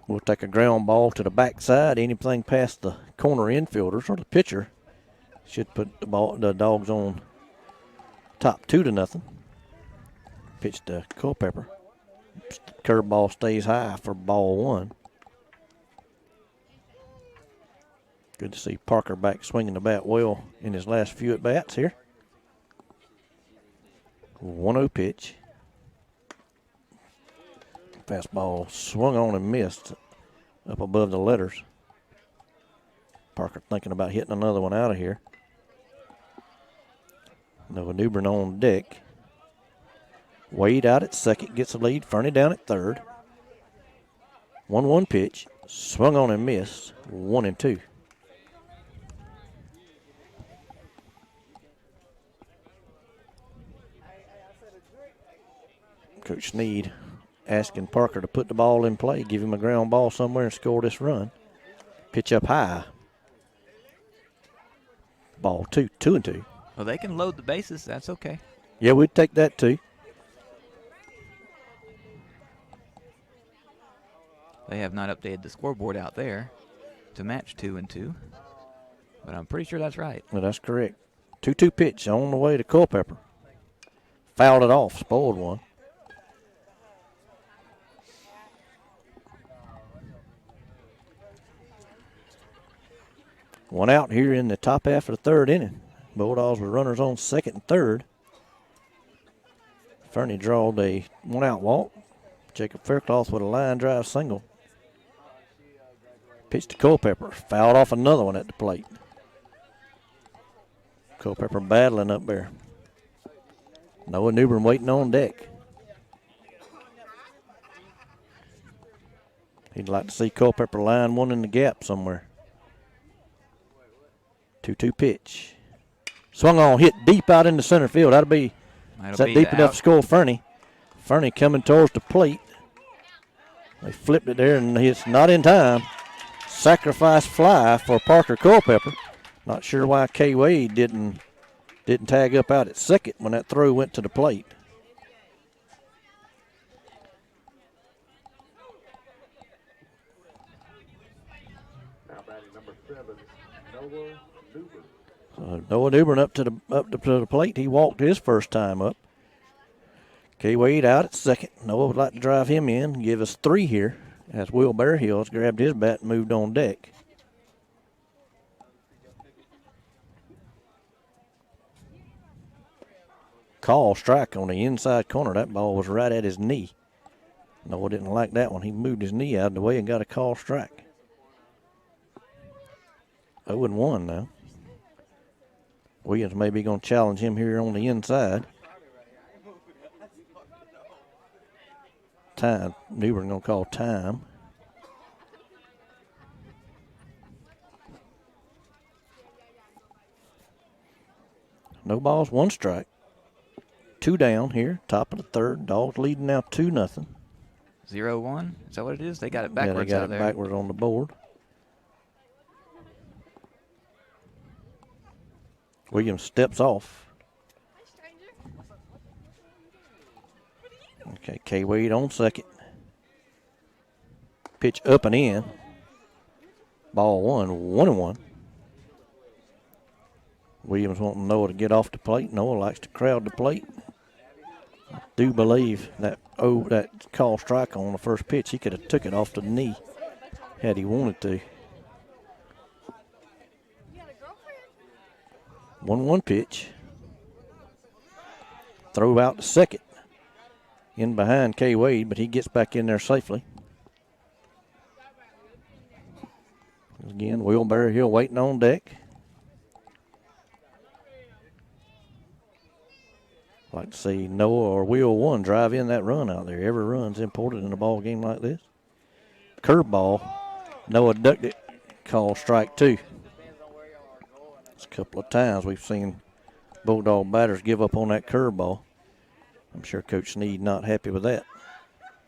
We'll take a ground ball to the backside. Anything past the corner infielders or the pitcher should put the Dogs on top 2-0. Pitch to Culpepper. Curveball stays high for ball one. Good to see Parker back swinging the bat well in his last few at-bats here. 1-0 pitch. Fastball swung on and missed up above the letters. Parker thinking about hitting another one out of here. Noah Newbern on deck. Wade out at second, gets the lead. Fernie down at third. 1-1 pitch. Swung on and missed. 1-2. Coach Sneed asking Parker to put the ball in play, give him a ground ball somewhere and score this run. Pitch up high. Ball 2-2. Well, they can load the bases. That's okay. Yeah, we'd take that too. They have not updated the scoreboard out there to match 2-2, but I'm pretty sure that's right. Well, that's correct. 2-2 pitch on the way to Culpepper. Fouled it off, spoiled one. One out here in the top half of the third inning. Bulldogs with runners on second and third. Fernie drawed a one-out walk. Jacob Faircloth with a line drive single. Pitch to Culpepper. Fouled off another one at the plate. Culpepper battling up there. Noah Newbern waiting on deck. He'd like to see Culpepper line one in the gap somewhere. 2-2 pitch. Swung on, hit deep out into center field. That'll be deep enough to score Fernie. Fernie coming towards the plate. They flipped it there, and it's not in time. Sacrifice fly for Parker Culpepper. Not sure why K. Wade didn't tag up out at second when that throw went to the plate. Now batting number 7, Noah Newbern. Noah Newbern up to the plate. He walked his first time up. K. Wade out at second. Noah would like to drive him in, give us 3 here as Will Bearhills grabbed his bat and moved on deck. Call strike on the inside corner. That ball was right at his knee. Noah didn't like that one. He moved his knee out of the way and got a call strike. 0-1 now. Williams may be going to challenge him here on the inside. Time. Newbern going to call time. No balls, 1 strike. 2 down here, top of the third. Dogs leading now 2-0. 0-1. Is that what it is? They got it backwards. Yeah, they got out it there. backwards on the board. Williams steps off. Okay, K. Wade on second. Pitch up and in. Ball 1-1. Williams wanting Noah to get off the plate. Noah likes to crowd the plate. I do believe that call strike on the first pitch, he could have took it off the knee had he wanted to. 1-1 pitch. Throw out to second. In behind K. Wade, but he gets back in there safely. Again, Will Bearhill waiting on deck. Like to see Noah or Will one drive in that run out there. Every run's important in a ball game like this. Curveball. Noah ducked it. Call strike 2. It's a couple of times we've seen Bulldog batters give up on that curveball. I'm sure Coach Sneed not happy with that.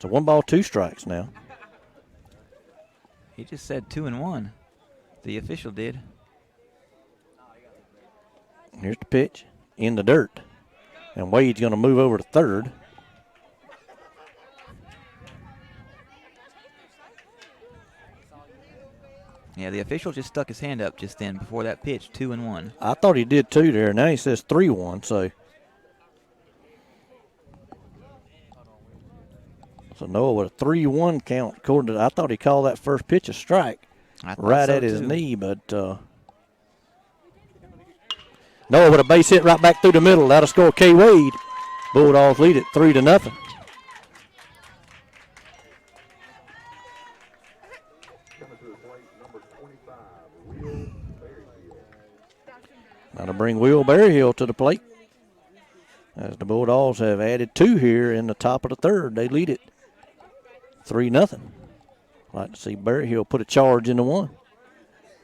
So 1 ball, 2 strikes now. He just said 2-1. The official did. Here's the pitch. In the dirt. And Wade's going to move over to third. Yeah, the official just stuck his hand up just then before that pitch, 2-1. I thought he did too there. Now he says 3-1, so So Noah with a 3-1 count. According to, I thought he called that first pitch a strike right at his knee, but Noah with a base hit right back through the middle. That'll score K. Wade. Bulldogs lead it 3-0. Now to bring Will Berryhill to the plate, as the Bulldogs have added 2 here in the top of the third. They lead it 3-0. Like to see Berryhill put a charge into one.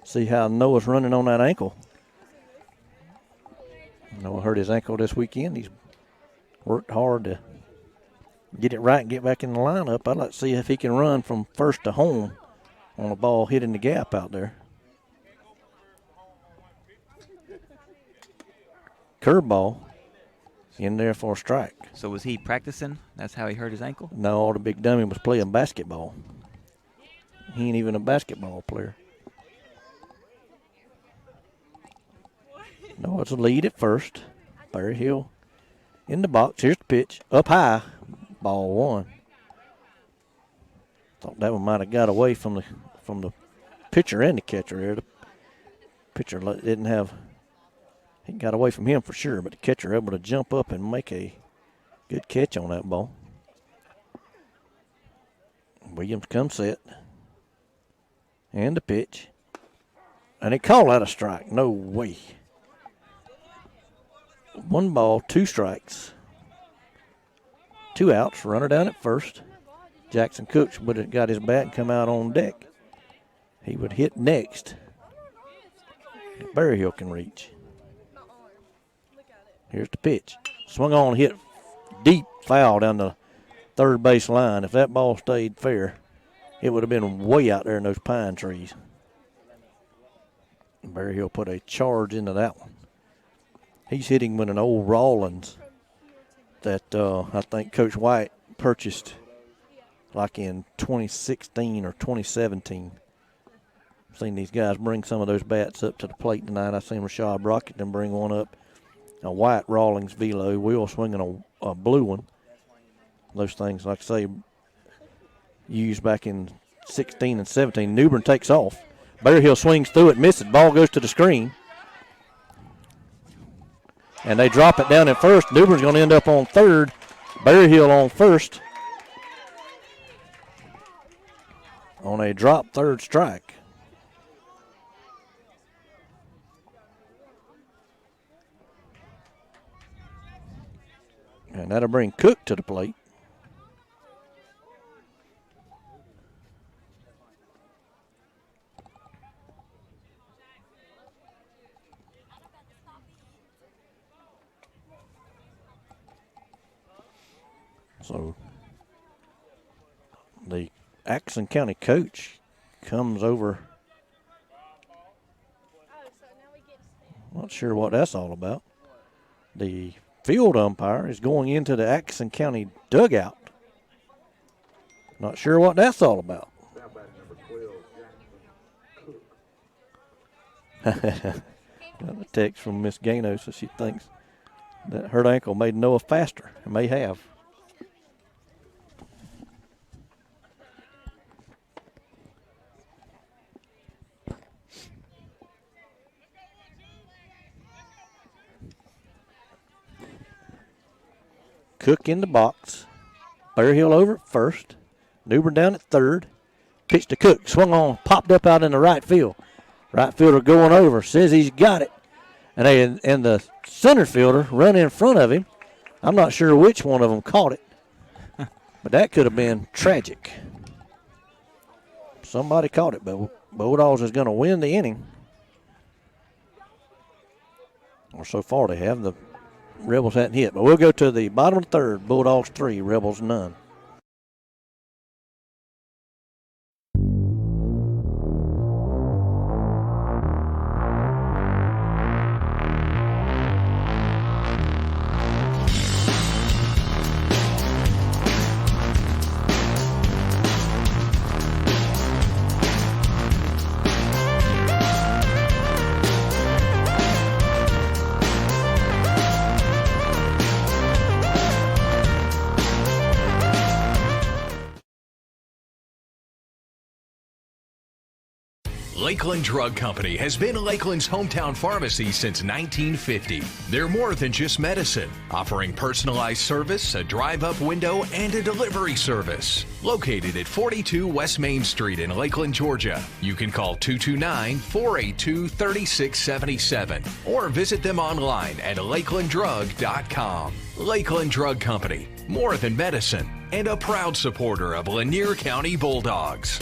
See how Noah's running on that ankle. Noah hurt his ankle this weekend. He's worked hard to get it right and get back in the lineup. I'd like to see if he can run from first to home on a ball hitting the gap out there. Curveball in there for a strike. So was he practicing? That's how he hurt his ankle? No, the big dummy was playing basketball. He ain't even a basketball player. No, it's a lead at first. Berryhill in the box. Here's the pitch. Up high. Ball 1. Thought that one might have got away from the pitcher and the catcher there. The pitcher didn't have. He got away from him for sure, but the catcher able to jump up and make a good catch on that ball. Williams comes set. And the pitch. And they call that a strike. No way. 1 ball, 2 strikes. 2 outs. Runner down at first. Jackson Cooks would have got his bat and come out on deck. He would hit next. Berryhill can reach. Here's the pitch. Swung on, hit deep foul down the third base line. If that ball stayed fair, it would have been way out there in those pine trees. Berryhill put a charge into that one. He's hitting with an old Rawlins that I think Coach White purchased like in 2016 or 2017. I've seen these guys bring some of those bats up to the plate tonight. I've seen Rashad Brockington bring one up. A white Rawlings velo, Will swinging a blue one. Those things, like I say, used back in 16 and 17. Newbern takes off. Berryhill swings through it, misses. Ball goes to the screen. And they drop it down at first. Newbern's going to end up on third. Berryhill on first. On a drop third strike. And that'll bring Cook to the plate. So the Atkinson County coach comes over. Not sure what that's all about. The field umpire is going into the Atkinson County dugout. Not sure what that's all about. Got a text from Miss Gano, so she thinks that her ankle made Noah faster. It may have. Cook in the box. Berryhill over at first. Newbern down at third. Pitch to Cook. Swung on. Popped up out in the right field. Right fielder going over. Says he's got it. And the center fielder run in front of him. I'm not sure which one of them caught it. But that could have been tragic. Somebody caught it, but Bulldogs is going to win the inning. Or so far they have. The Rebels hadn't hit, but we'll go to the bottom of the third. Bulldogs 3, Rebels none. Lakeland Drug Company has been Lakeland's hometown pharmacy since 1950. They're more than just medicine, offering personalized service, a drive-up window, and a delivery service. Located at 42 West Main Street in Lakeland, Georgia. You can call 229-482-3677 or visit them online at lakelanddrug.com. Lakeland Drug Company, more than medicine, and a proud supporter of Lanier County Bulldogs.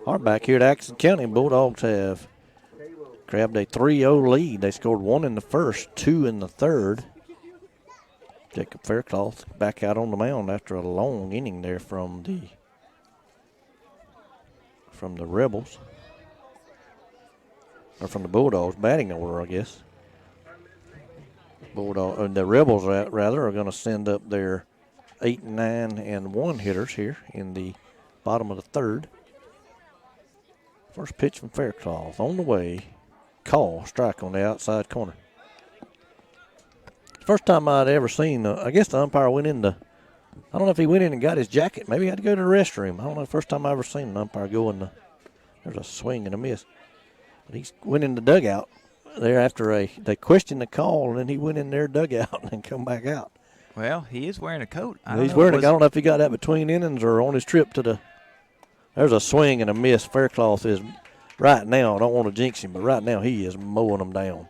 All right, back here at Atkinson County, Bulldogs have grabbed a 3-0 lead. They scored 1 in the first, 2 in the third. Jacob Faircloth back out on the mound after a long inning there from the Rebels. Or from the Bulldogs batting order, I guess. The Rebels, rather, are going to send up their 8, 9, and 1 hitters here in the bottom of the third. First pitch from Faircloth on the way. Call, strike on the outside corner. First time I'd ever seen, I guess the umpire went in I don't know if he went in and got his jacket. Maybe he had to go to the restroom. I don't know, first time I ever seen an umpire go in there's a swing and a miss. But he went in the dugout there after they questioned the call, and then he went in their dugout and come back out. Well, he is wearing a coat. I don't know if he got that between innings or on his trip to there's a swing and a miss. Faircloth is right now, I don't want to jinx him, but right now he is mowing them down.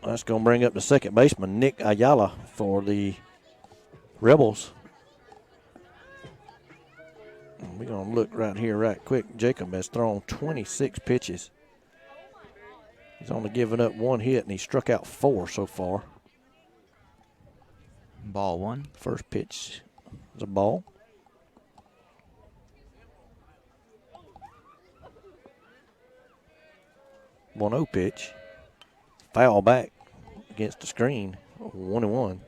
That's going to bring up the second baseman, Nick Ayala, for the Rebels. And we're going to look right here right quick. Jacob has thrown 26 pitches. He's only given up 1 hit, and he struck out 4 so far. Ball 1. First pitch is a ball. One 0 pitch. Foul back against the screen. 1-1.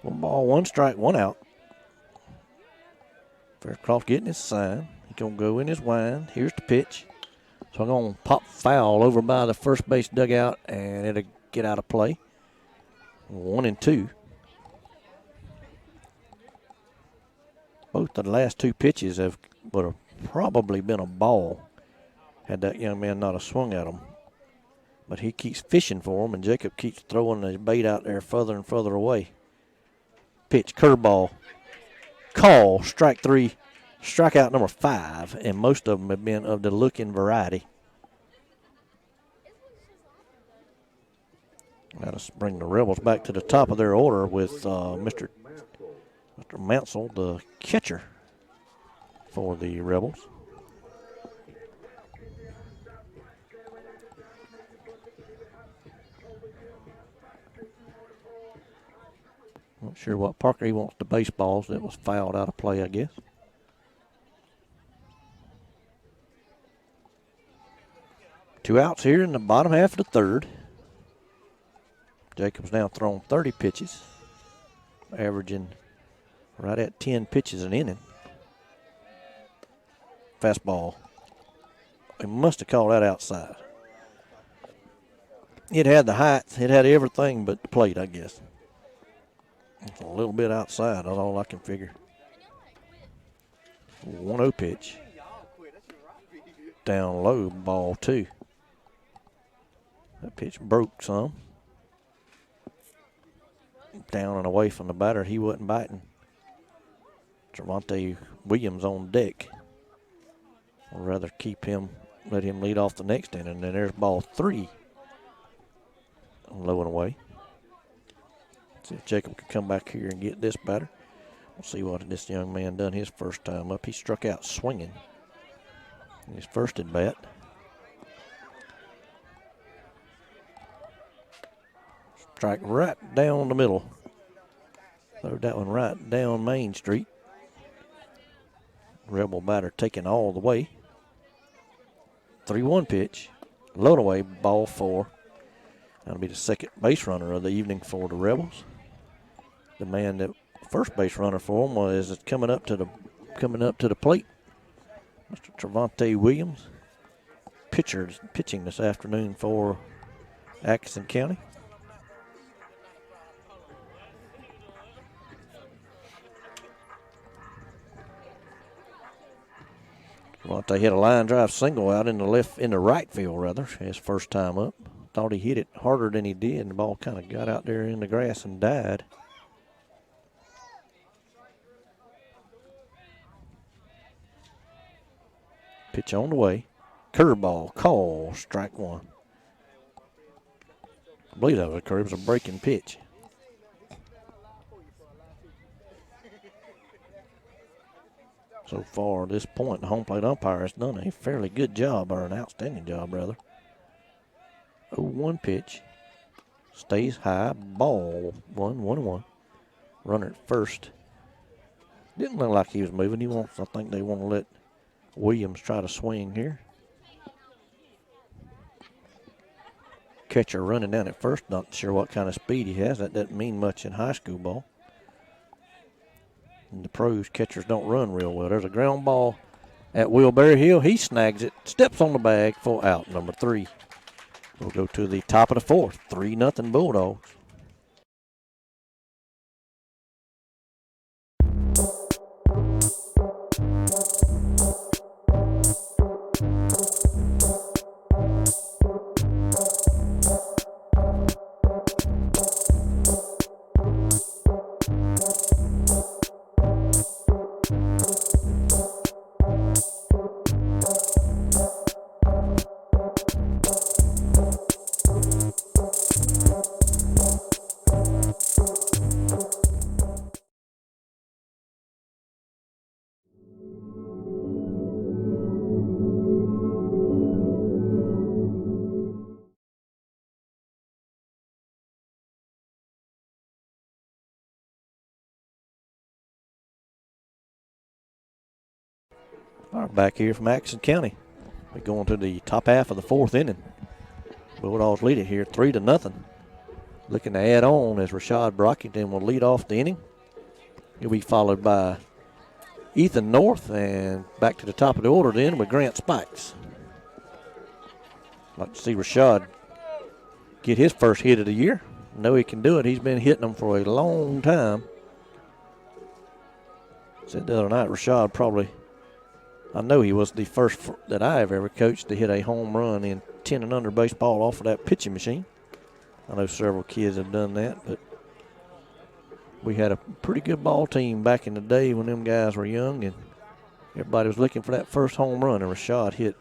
One ball, 1 strike, 1 out. Faircloth getting his sign. He's going to go in his wind. Here's the pitch. So I'm going to pop foul over by the first base dugout, and it'll get out of play. 1-2. Both of the last 2 pitches would have probably been a ball had that young man not have swung at them. But he keeps fishing for them, and Jacob keeps throwing his bait out there further and further away. Pitch, curveball, call, strike 3, strikeout number 5, and most of them have been of the looking variety. Let us bring the Rebels back to the top of their order with Mr. Mansell, the catcher for the Rebels. Not sure what Parker, he wants the baseballs that was fouled out of play, I guess. Two outs here in the bottom half of the third. Jacob's now thrown 30 pitches, averaging right at 10 pitches an inning. Fastball. They must have called that outside. It had the height. It had everything but the plate, I guess. It's a little bit outside. That's all I can figure. 1-0 pitch. Down low, ball 2. That pitch broke some. Down and away from the batter. He wasn't biting. Trevante Williams on deck. I'd rather keep him, let him lead off the next inning. And then there's ball 3. Low and away. See if Jacob can come back here and get this batter. We'll see what this young man done his first time up. He struck out swinging in his first at bat. Strike right down the middle. Throw that one right down Main Street. Rebel batter taking all the way. 3-1 pitch. Low and away, ball 4. That'll be the second base runner of the evening for the Rebels. The man that first base runner for them is coming up to the plate. Mr. Trevante Williams, pitching this afternoon for Atkinson County. Trevante hit a line drive single out in the right field rather, his first time up. Thought he hit it harder than he did, and the ball kind of got out there in the grass and died. Pitch on the way. Curveball, call, strike one. I believe that was a curve. It was a breaking pitch. So far at this point, the home plate umpire has done a fairly good job, or an outstanding job, rather. 0-1 pitch. Stays high. Ball. 1-1. Runner at first. Didn't look like he was moving. I think they want to let Williams try to swing here. Catcher running down at first. Not sure what kind of speed he has. That doesn't mean much in high school ball. And the pros, catchers don't run real well. There's a ground ball at Will Berryhill. He snags it, steps on the bag for out number 3. We'll go to the top of the 4th. 3-0 Bulldogs. All right, back here from Atkinson County. We're going to the top half of the 4th inning. Bulldogs lead it here 3-0. Looking to add on as Rashad Brockington will lead off the inning. He'll be followed by Ethan North, and back to the top of the order then with Grant Spikes. Like to see Rashad get his first hit of the year. Know he can do it. He's been hitting them for a long time. Said the other night, Rashad probably, I know he was the first that I have ever coached to hit a home run in 10 and under baseball off of that pitching machine. I know several kids have done that, but we had a pretty good ball team back in the day when them guys were young, and everybody was looking for that first home run, and Rashad hit.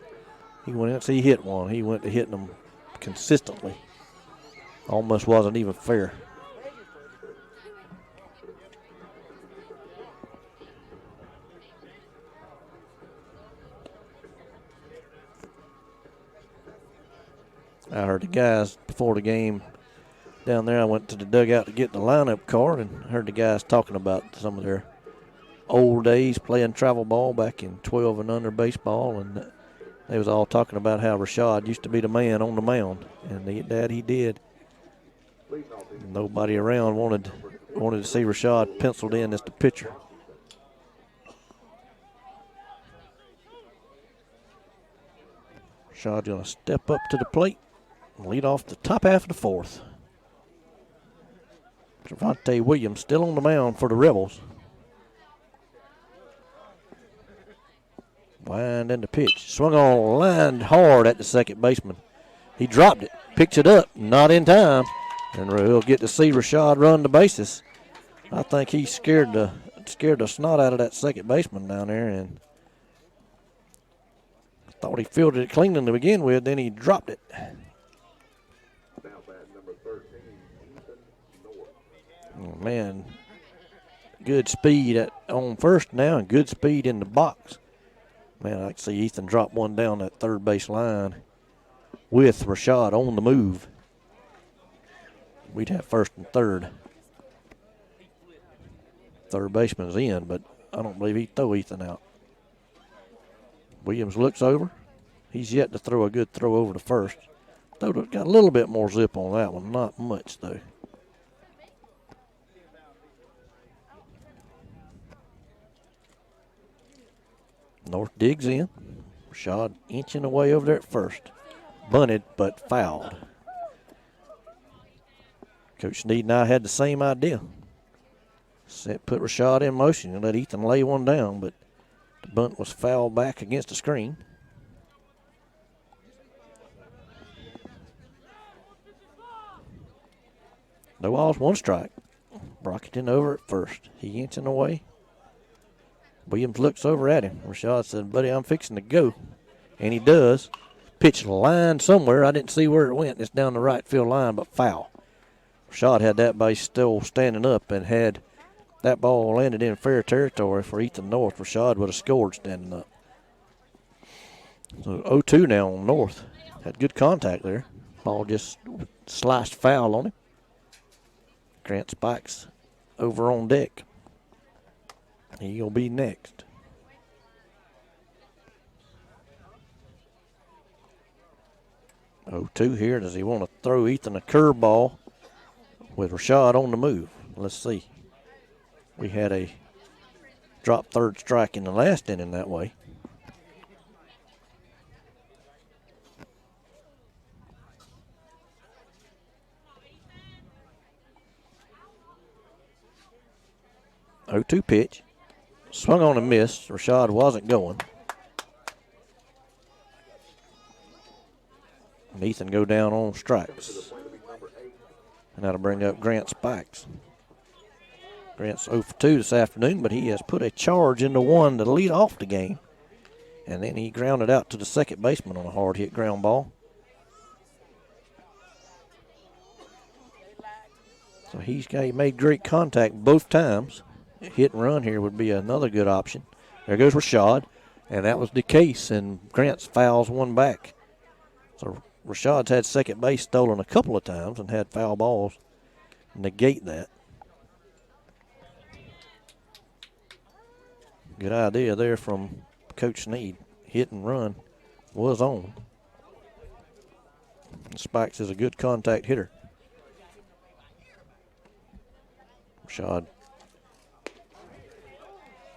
He went out, he hit one. He went to hitting them consistently. Almost wasn't even fair. I heard the guys before the game down there. I went to the dugout to get the lineup card and heard the guys talking about some of their old days playing travel ball back in 12 and under baseball, and they was all talking about how Rashad used to be the man on the mound, and he did. Nobody around wanted to see Rashad penciled in as the pitcher. Rashad's going to step up to the plate and lead off the top half of the 4th. Trevante Williams still on the mound for the Rebels. Wind in the pitch. Swung on, lined hard at the second baseman. He dropped it, picks it up, not in time. And we'll get to see Rashad run the bases. I think he scared the snot out of that second baseman down there, and thought he fielded it clean to begin with, then he dropped it. Oh, man, good speed on first now and good speed in the box. Man, I can see Ethan drop one down that third base line with Rashad on the move. We'd have first and third. Third baseman's in, but I don't believe he'd throw Ethan out. Williams looks over. He's yet to throw a good throw over to first. Got a little bit more zip on that one, not much though. North digs in. Rashad inching away over there at first. Bunted, but fouled. Coach Sneed and I had the same idea. Put Rashad in motion and let Ethan lay one down, but the bunt was fouled back against the screen. No balls, one strike. Brockington over at first. He inching away. Williams looks over at him. Rashad said, buddy, I'm fixing to go. And he does. Pitch the line somewhere. I didn't see where it went. It's down the right field line, but foul. Rashad had that base still standing up, and had that ball landed in fair territory for Ethan North, Rashad would have scored standing up. So 0-2 now on North. Had good contact there. Ball just sliced foul on him. Grant Spikes over on deck. He'll be next. Oh, 2 here. Does he want to throw Ethan a curveball with Rashad on the move? Let's see. We had a drop third strike in the last inning that way. Oh, 2 pitch. Swung on and missed. Rashad wasn't going. And Ethan go down on strikes. And that'll bring up Grant Spikes. Grant's 0 for 2 this afternoon, but he has put a charge into one to lead off the game. And then he grounded out to the second baseman on a hard hit ground ball. So he made great contact both times. Hit and run here would be another good option. There goes Rashad, and that was the case, and Grant's fouls one back. So Rashad's had second base stolen a couple of times and had foul balls negate that. Good idea there from Coach Sneed. Hit and run was on. Spikes is a good contact hitter. Rashad.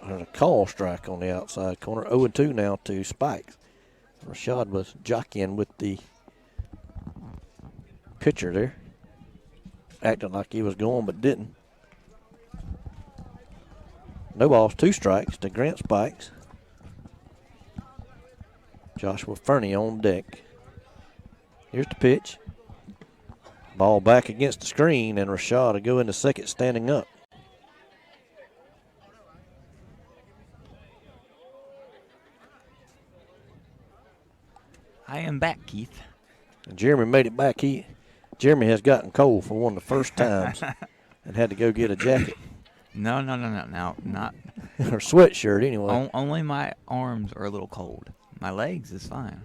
There's a call strike on the outside corner. 0-2 now to Spikes. Rashad was jockeying with the pitcher there. Acting like he was going but didn't. No balls, 2 strikes to Grant Spikes. Joshua Fernie on deck. Here's the pitch. Ball back against the screen, and Rashad will go into second standing up. I am back, Keith. And Jeremy made it back. Jeremy has gotten cold for one of the first times and had to go get a jacket. No, not. Or sweatshirt, anyway. Only my arms are a little cold. My legs is fine.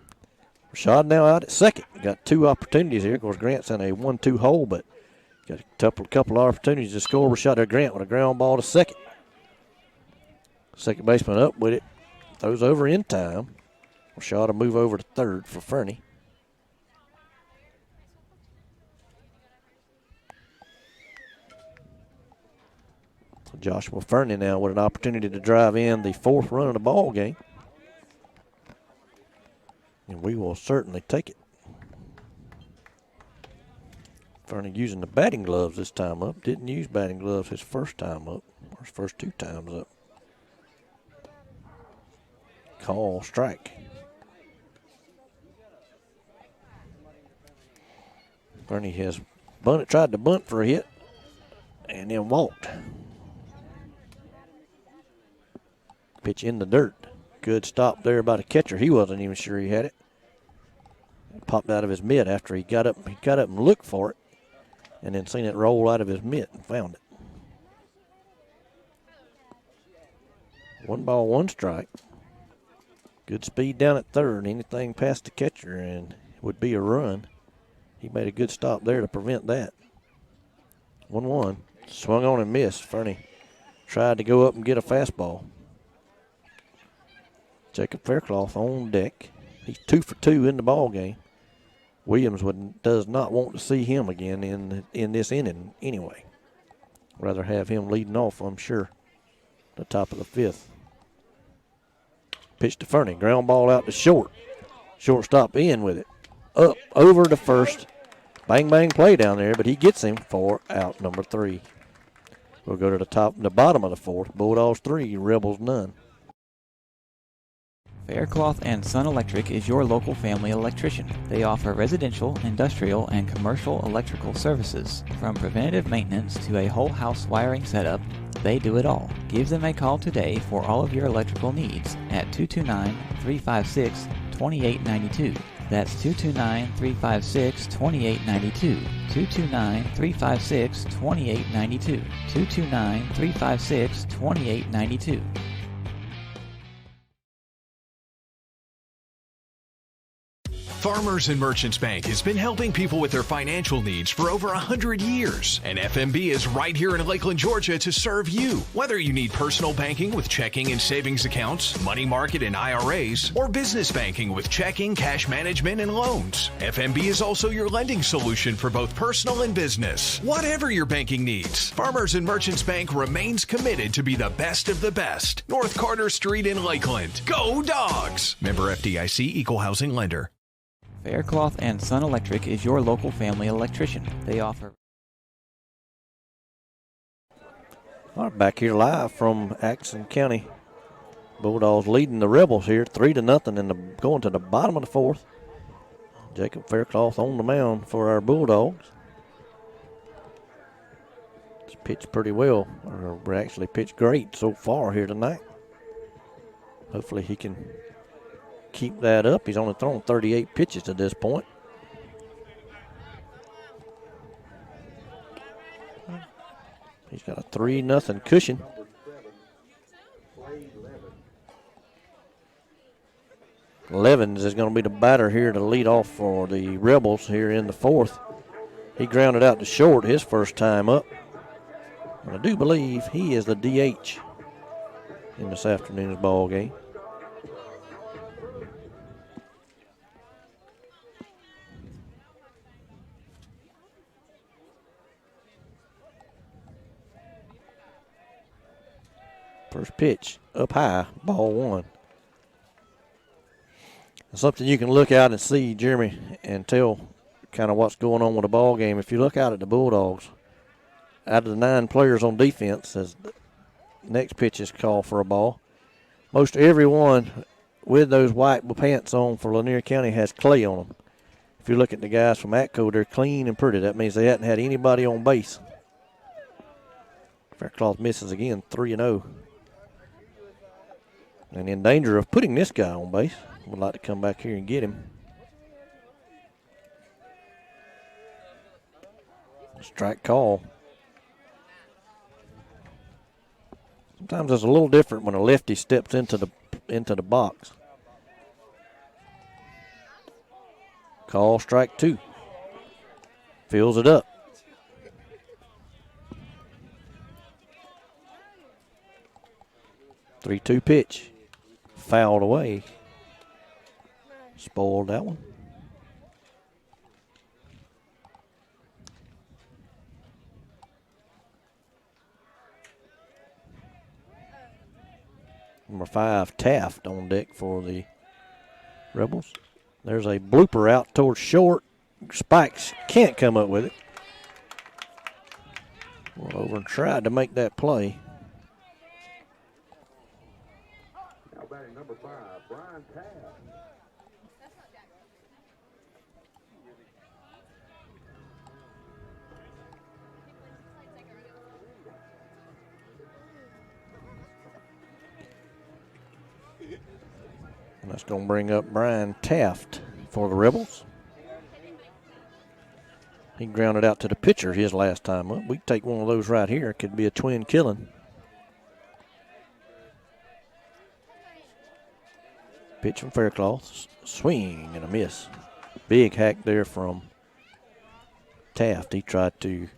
Rashad now out at second. Got 2 opportunities here. Of course, Grant's in a 1-2 hole, but got a couple of opportunities to score. Rashad there, Grant with a ground ball to second. Second baseman up with it. Throws over in time. Rashad will move over to third for Fernie. So Joshua Fernie now with an opportunity to drive in the 4th run of the ball game. And we will certainly take it. Fernie using the batting gloves this time up. Didn't use batting gloves his first time up, or his first 2 times up. Call strike. Fernie has tried to bunt for a hit and then walked. Pitch in the dirt. Good stop there by the catcher. He wasn't even sure he had it. It popped out of his mitt after he got up and looked for it, and then seen it roll out of his mitt and found it. 1 ball, 1 strike. Good speed down at third. Anything past the catcher and it would be a run. He made a good stop there to prevent that. 1-1. Swung on and missed. Fernie tried to go up and get a fastball. Jacob Faircloth on deck. He's 2 for 2 in the ball game. Williams does not want to see him again in this inning anyway. Rather have him leading off, I'm sure, the top of the 5th. Pitch to Fernie. Ground ball out to short. Shortstop in with it. Up over to first. Bang, bang play down there, but he gets him for out number 3. We'll go to the bottom of the 4th. Bulldogs 3, Rebels none. Faircloth and Son Electric is your local family electrician. They offer residential, industrial, and commercial electrical services. From preventative maintenance to a whole house wiring setup, they do it all. Give them a call today for all of your electrical needs at 229-356-2892. That's 229-356-2892. 229-356-2892. 229-356-2892. Farmers and Merchants Bank has been helping people with their financial needs for over 100 years. And FMB is right here in Lakeland, Georgia to serve you. Whether you need personal banking with checking and savings accounts, money market and IRAs, or business banking with checking, cash management, and loans, FMB is also your lending solution for both personal and business. Whatever your banking needs, Farmers and Merchants Bank remains committed to be the best of the best. North Carter Street in Lakeland. Go Dogs! Member FDIC, Equal Housing Lender. Faircloth and Son Electric is your local family electrician. They offer... All right, back here live from Atkinson County. Bulldogs leading the Rebels here 3-0 and going to the bottom of the 4th. Jacob Faircloth on the mound for our Bulldogs. It's pitched pretty well, or actually pitched great so far here tonight. Hopefully he can keep that up. He's only thrown 38 pitches to this point. He's got a 3-0 cushion. Levens is going to be the batter here to lead off for the Rebels here in the 4th. He grounded out to short his first time up. And I do believe he is the DH in this afternoon's ball game. First pitch, up high, ball 1. Something you can look out and see, Jeremy, and tell kind of what's going on with the ball game. If you look out at the Bulldogs, out of the 9 players on defense, as the next pitch is called for a ball, most everyone with those white pants on for Lanier County has clay on them. If you look at the guys from Atco, they're clean and pretty. That means they hadn't had anybody on base. Faircloth misses again, 3-0. And in danger of putting this guy on base. Would like to come back here and get him. Strike call. Sometimes it's a little different when a lefty steps into the box. Call strike 2. Fills it up. Three-two pitch. Fouled away. Spoiled that one. Number 5, Taft, on deck for the Rebels. There's a blooper out towards short. Spikes can't come up with it. Went over and tried to make that play. Number 5, Brian Taft. And that's going to bring up Brian Taft for the Rebels. He grounded out to the pitcher his last time up. We can take one of those right here. It could be a twin killing. Pitch from Faircloth. Swing and a miss. Big hack there from Taft. He tried to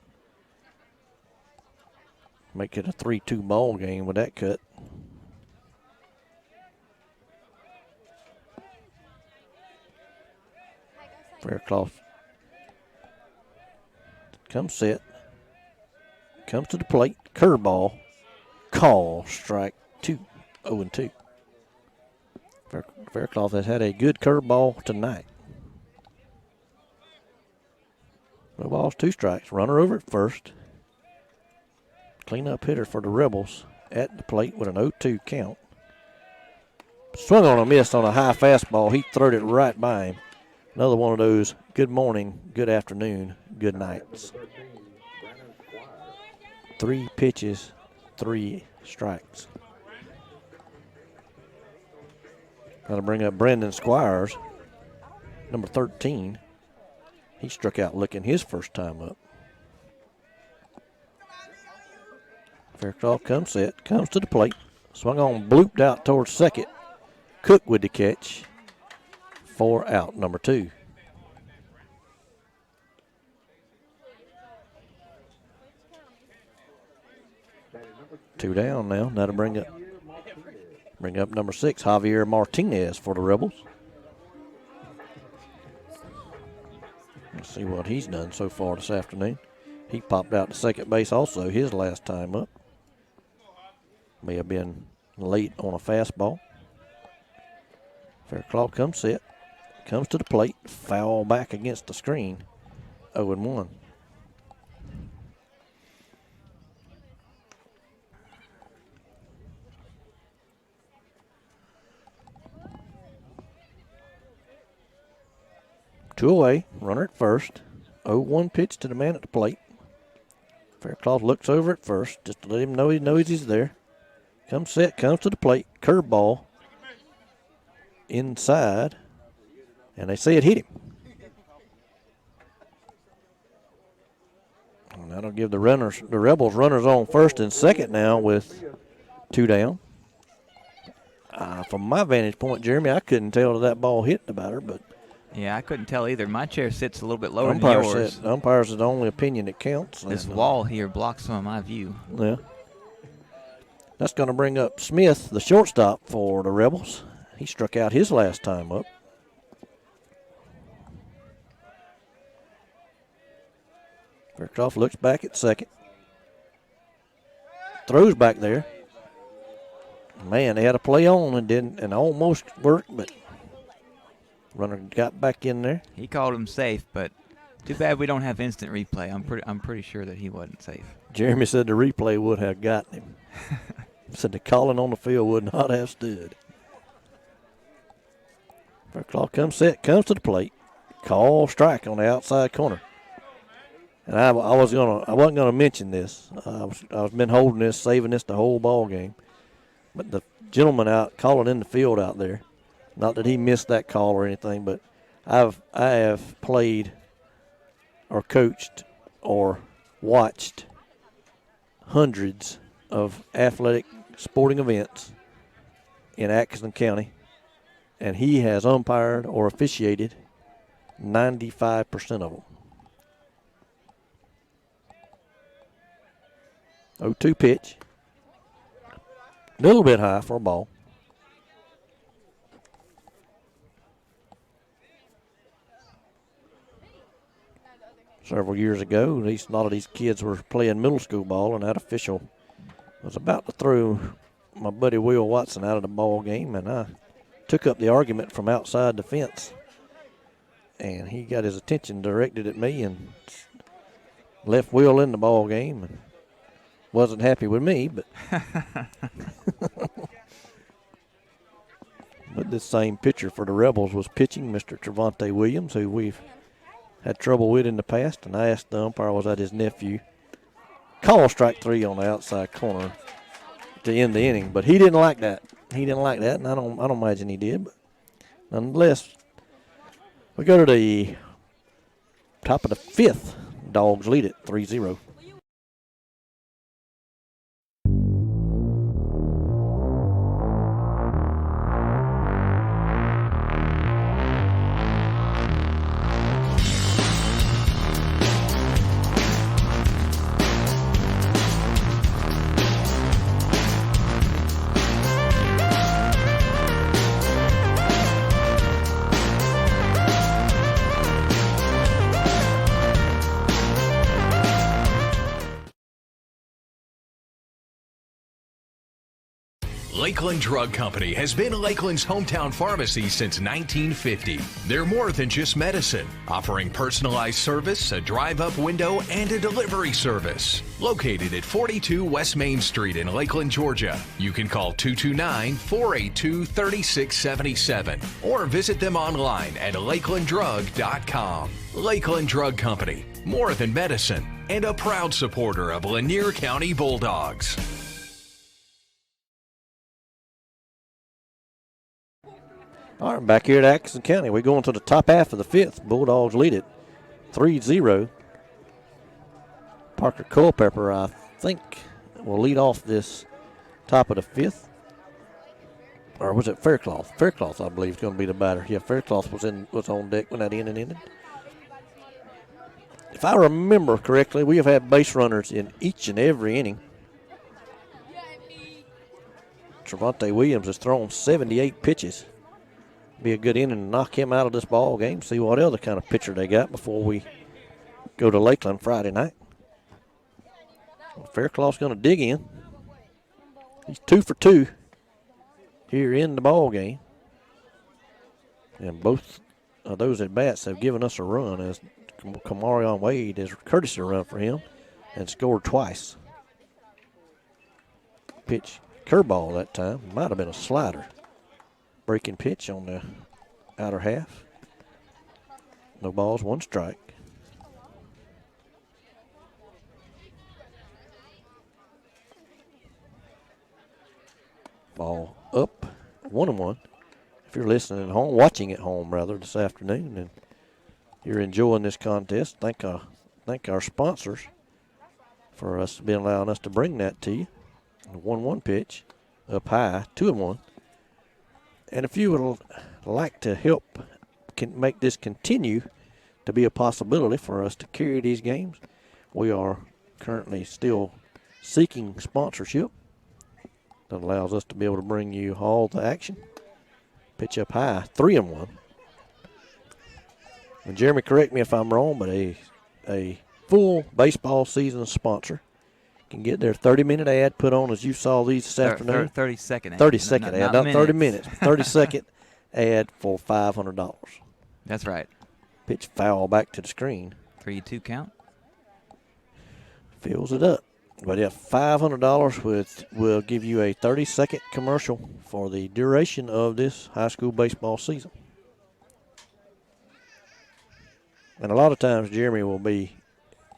make it a 3-2 ball game with that cut. Faircloth comes set. Comes to the plate. Curveball. Call. Strike 2. 0-2. Faircloth has had a good curveball tonight. No balls, 2 strikes. Runner over at first. Cleanup hitter for the Rebels at the plate with an 0-2 count. Swung on a miss on a high fastball. He throwed it right by him. Another one of those good morning, good afternoon, good nights. 3 pitches, 3 strikes. Got to bring up Brandon Squires, number 13. He struck out looking his first time up. Faircloth comes set, comes to the plate. Swung on, blooped out towards second. Cook with the catch. 4 out, number 2. Two down now. Now to bring up number 6, Javier Martinez for the Rebels. Let's see what he's done so far this afternoon. He popped out to second base also his last time up. May have been late on a fastball. Faircloth comes set. Comes to the plate. Foul back against the screen. 0-1. Two away, runner at first. 0-1 pitch to the man at the plate. Faircloth looks over at first just to let him know he knows he's there. Comes set, comes to the plate. Curveball inside, and they say it hit him. And that'll give the Rebels runners on first and second now with 2 down. From my vantage point, Jeremy, I couldn't tell that ball hit the batter, but Yeah, I couldn't tell either. My chair sits a little bit lower than yours. Umpires are the only opinion that counts. This wall here blocks some of my view. Yeah. That's going to bring up Smith, the shortstop for the Rebels. He struck out his last time up. Faircloth looks back at second. Throws back there. Man, they had a play on and almost worked, but runner got back in there. He called him safe, but too bad we don't have instant replay. I'm pretty sure that he wasn't safe. Jeremy said the replay would have gotten him. Said the calling on the field would not have stood. Faircloth comes set, comes to the plate. Call strike on the outside corner. And I wasn't gonna mention this. I've been holding this, saving this the whole ball game. But the gentleman out calling in the field out there, not that he missed that call or anything, but I have played or coached or watched hundreds of athletic sporting events in Atkinson County, and he has umpired or officiated 95% of them. 0-2 pitch. A little bit high for a ball. Several years ago, a lot of these kids were playing middle school ball, and that official was about to throw my buddy Will Watson out of the ball game, and I took up the argument from outside the fence, and he got his attention directed at me and left Will in the ball game, and wasn't happy with me, but but this same pitcher for the Rebels was pitching, Mr. Trevante Williams, who we've had trouble with in the past, and I asked the umpire, was that his nephew? Call strike 3 on the outside corner to end the inning, but he didn't like that. He didn't like that, and I don't imagine he did. But nonetheless, we go to the top of the 5th. Dogs lead it 3-0. Lakeland Drug Company has been Lakeland's hometown pharmacy since 1950. They're more than just medicine, offering personalized service, a drive-up window, and a delivery service. Located at 42 West Main Street in Lakeland, Georgia. You can call 229-482-3677 or visit them online at lakelanddrug.com. Lakeland Drug Company, more than medicine, and a proud supporter of Lanier County Bulldogs. All right, back here at Atkinson County, we go into the top half of the fifth. Bulldogs lead it 3-0. Parker Culpepper, I think, will lead off this top of the fifth. Or was it Faircloth? Faircloth, I believe, is going to be the batter. Yeah, Faircloth was on deck when that inning ended. If I remember correctly, we have had base runners in each and every inning. Trevante Williams has thrown 78 pitches. Be a good inning to knock him out of this ball game. See what other kind of pitcher they got before we go to Lakeland Friday night. Well, Faircloth's going to dig in. He's 2 for 2 here in the ball game, and both of those at bats have given us a run, as Kamarion Wade has courtesy run for him and scored twice. Pitch curveball that time, might have been a slider. Breaking pitch on the outer half. No balls, 1 strike. Ball up, 1-1. If you're listening at home, watching at home rather, this afternoon, and you're enjoying this contest, thank our sponsors for us being allowing us to bring that to you. A 1-1 pitch, up high, 2-1. And if you would like to help make this continue to be a possibility for us to carry these games, we are currently still seeking sponsorship that allows us to be able to bring you all the action. Pitch up high, 3-1. And Jeremy, correct me if I'm wrong, but a full baseball season sponsor can get their 30-minute ad put on as you saw these this afternoon. 30-second ad. 30-second ad, not 30 minutes. 30-second ad for $500. That's right. Pitch foul back to the screen. 3-2 count. Fills it up. But yeah, $500 will give you a 30-second commercial for the duration of this high school baseball season. And a lot of times Jeremy will be,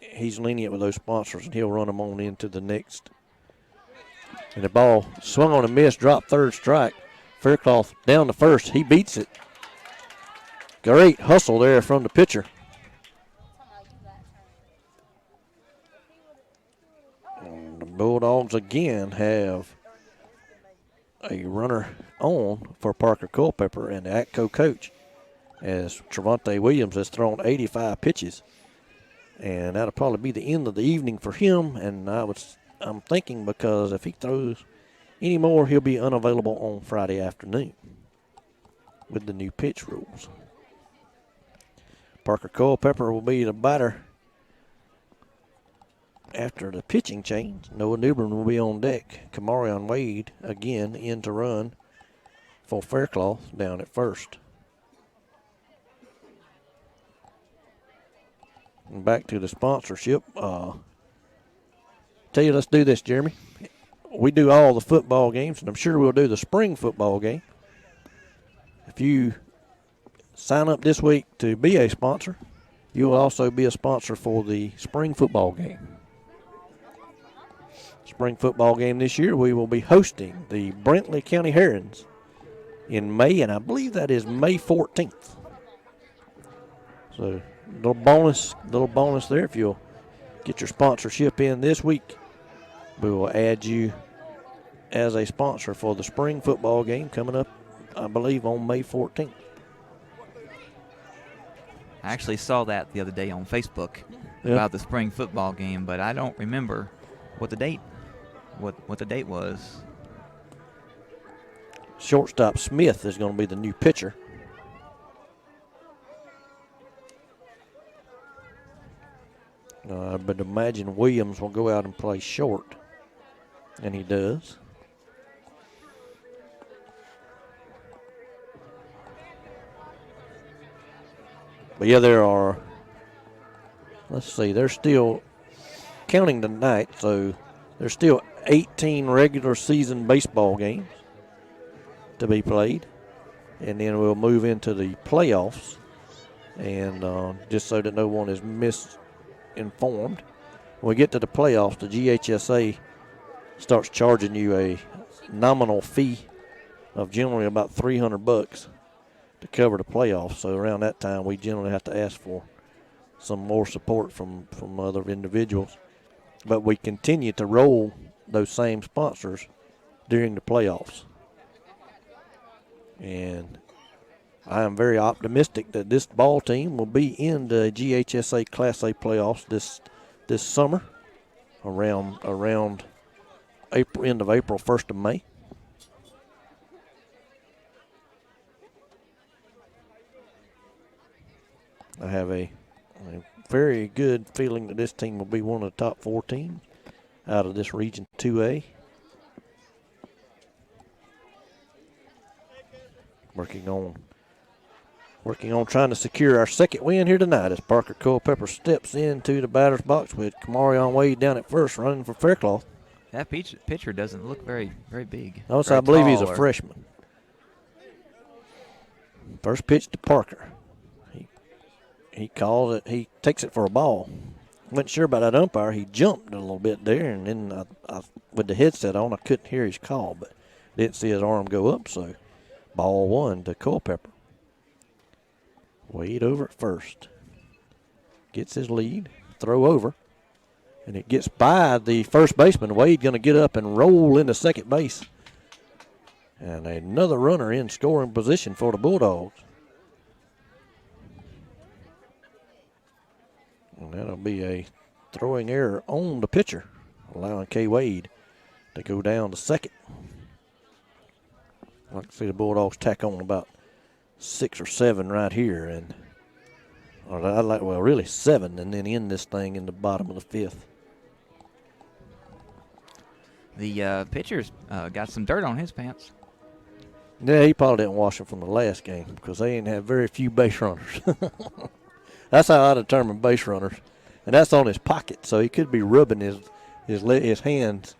he's lenient with those sponsors, and he'll run them on into the next. And the ball swung on a miss, dropped third strike. Faircloth down to first. He beats it. Great hustle there from the pitcher. And the Bulldogs again have a runner on for Parker Culpepper and the ATCO coach, as Trevante Williams has thrown 85 pitches. And that'll probably be the end of the evening for him. And I'm thinking, because if he throws any more, he'll be unavailable on Friday afternoon with the new pitch rules. Parker Culpepper will be the batter after the pitching change. Noah Newbern will be on deck. Kamarion Wade again in to run for Faircloth down at first. And back to the sponsorship. Tell you, let's do this, Jeremy. We do all the football games, and I'm sure we'll do the spring football game. If you sign up this week to be a sponsor, you will also be a sponsor for the spring football game. Spring football game this year, we will be hosting the Brantley County Herons in May, and I believe that is May 14th. So little bonus there. If you'll get your sponsorship in this week, we will add you as a sponsor for the spring football game coming up, I believe, on May 14th. I actually saw that the other day on Facebook about the spring football game, but I don't remember what the date was. Shortstop Smith is going to be the new pitcher. But imagine Williams will go out and play short, and he does. But yeah, there are, let's see, they're still counting tonight, so there's still 18 regular season baseball games to be played. And then we'll move into the playoffs. And just so that no one is misinformed, when we get to the playoffs, the GHSA starts charging you a nominal fee of generally about $300 to cover the playoffs. So around that time, we generally have to ask for some more support from other individuals. But we continue to roll those same sponsors during the playoffs. And I am very optimistic that this ball team will be in the GHSA Class A playoffs this summer, around April, end of April, 1st of May. I have a very good feeling that this team will be one of the top 4 teams out of this Region 2A. Working on trying to secure our second win here tonight as Parker Culpepper steps into the batter's box with Kamarion Wade down at first running for Faircloth. That pitcher doesn't look very, very big. Notice very I believe he's a tall or- freshman. First pitch to Parker. He calls it. He takes it for a ball. Wasn't sure about that umpire. He jumped a little bit there, and then I with the headset on, I couldn't hear his call, but didn't see his arm go up, so ball 1 to Culpepper. Wade over at first. Gets his lead. Throw over. And it gets by the first baseman. Wade going to get up and roll into second base. And another runner in scoring position for the Bulldogs. And that'll be a throwing error on the pitcher, allowing K. Wade to go down to second. I can see the Bulldogs tack on about 6 or 7 right here, and really 7, and then end this thing in the bottom of the 5th. The pitcher's got some dirt on his pants. Yeah, he probably didn't wash them from the last game because they didn't have very few base runners. That's how I determine base runners, and that's on his pocket, so he could be rubbing his hands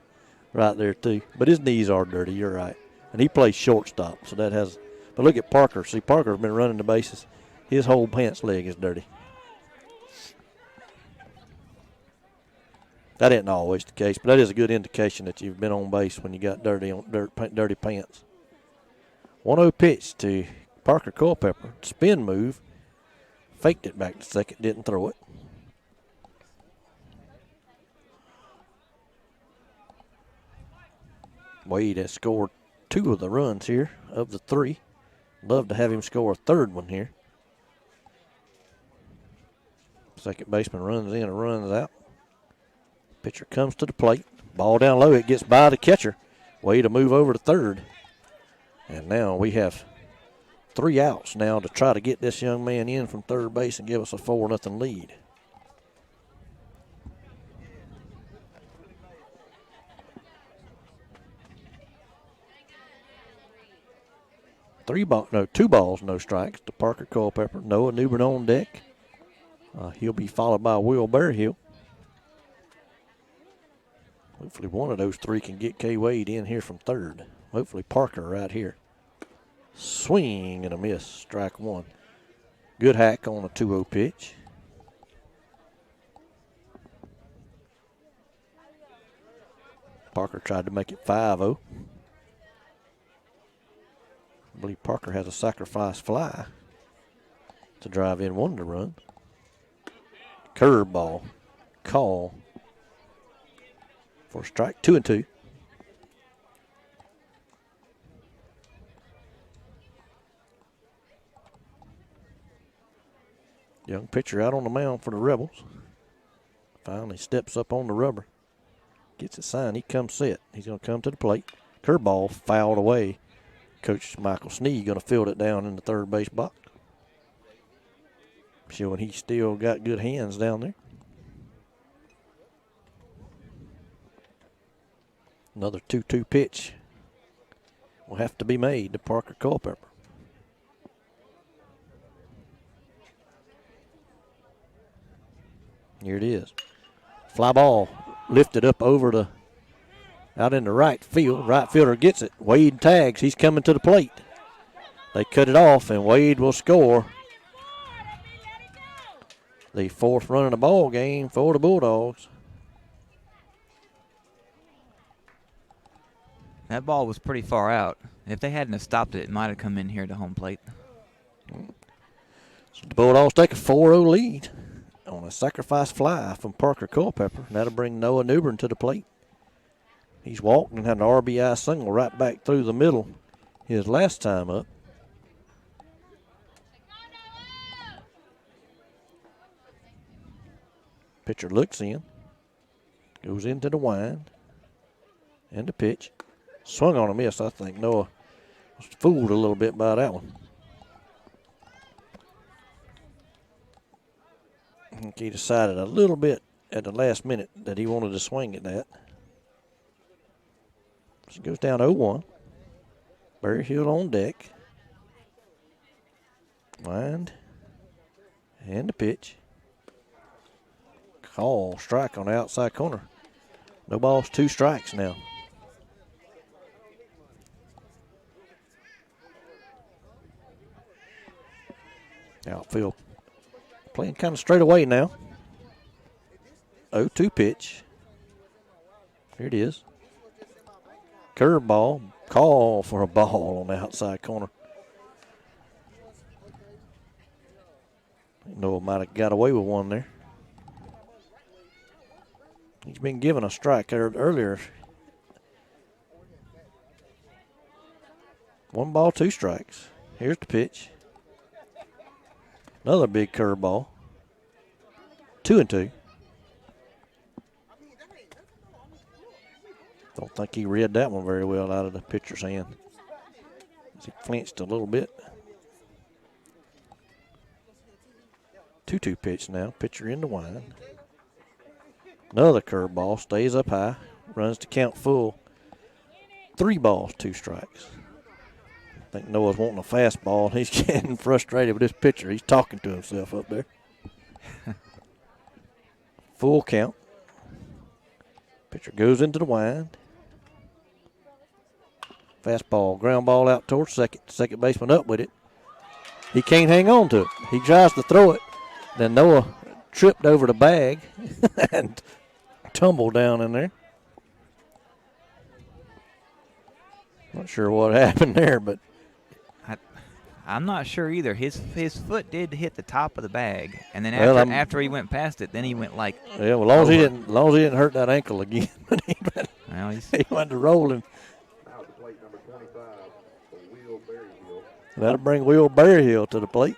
right there too. But his knees are dirty. You're right, and he plays shortstop, so that has. But look at Parker. See, Parker's been running the bases. His whole pants leg is dirty. That isn't always the case, but that is a good indication that you've been on base when you got dirty pants. 1-0 pitch to Parker Culpepper. Spin move. Faked it back to second. Didn't throw it. Wade has scored 2 of the runs here of the 3. Love to have him score a 3rd one here. Second baseman runs in and runs out. Pitcher comes to the plate. Ball down low. It gets by the catcher. Way to move over to third. And now we have 3 outs now to try to get this young man in from third base and give us a 4-0 lead. Two balls, no strikes to Parker Culpepper. Noah Newbern on deck. He'll be followed by Will Bearhill. Hopefully one of those 3 can get K. Wade in here from third. Hopefully Parker right here. Swing and a miss, strike 1. Good hack on a 2-0 pitch. Parker tried to make it 5-0. I believe Parker has a sacrifice fly to drive in one of the runs. Curveball, call for strike 2-2. Young pitcher out on the mound for the Rebels. Finally steps up on the rubber. Gets it signed. He comes set. He's going to come to the plate. Curveball fouled away. Coach Michael Sneed going to field it down in the third base box. Showing he still got good hands down there. Another 2-2 pitch will have to be made to Parker Culpepper. Here it is. Fly ball lifted up out in the right field. Right fielder gets it. Wade tags. He's coming to the plate. They cut it off, and Wade will score the 4th run of the ball game for the Bulldogs. That ball was pretty far out. If they hadn't have stopped it, it might have come in here to home plate. So the Bulldogs take a 4-0 lead on a sacrifice fly from Parker Culpepper. That'll bring Noah Newbern to the plate. He's walked and had an RBI single right back through the middle his last time up. Pitcher looks in, goes into the wind, and the pitch. Swung on a miss. I think Noah was fooled a little bit by that one. I think he decided a little bit at the last minute that he wanted to swing at that. So it goes down 0-1. Berryhill on deck. Wind. And the pitch. Call, strike on the outside corner. No balls, 2 strikes now. Outfield playing kind of straight away now. 0-2 pitch. Here it is. Curveball. Call for a ball on the outside corner. Noah might have got away with one there. He's been given a strike earlier. 1 ball, 2 strikes. Here's the pitch. Another big curveball. 2-2. Don't think he read that one very well out of the pitcher's hand. He flinched a little bit. 2-2 pitch now. Pitcher in the wind. Another curveball. Stays up high. Runs to count full. 3 balls, 2 strikes. I think Noah's wanting a fastball, and he's getting frustrated with this pitcher. He's talking to himself up there. Full count. Pitcher goes into the wind. Fastball, ground ball out towards second. Second baseman up with it. He can't hang on to it. He tries to throw it. Then Noah tripped over the bag and tumbled down in there. Not sure what happened there, but I'm not sure either. His foot did hit the top of the bag, and then after he went past it, then he went like. Yeah, well, as long as he didn't hurt that ankle again. Well, he went to rolling. Now to plate number 25, Will Berryhill. That'll bring Will Berryhill to the plate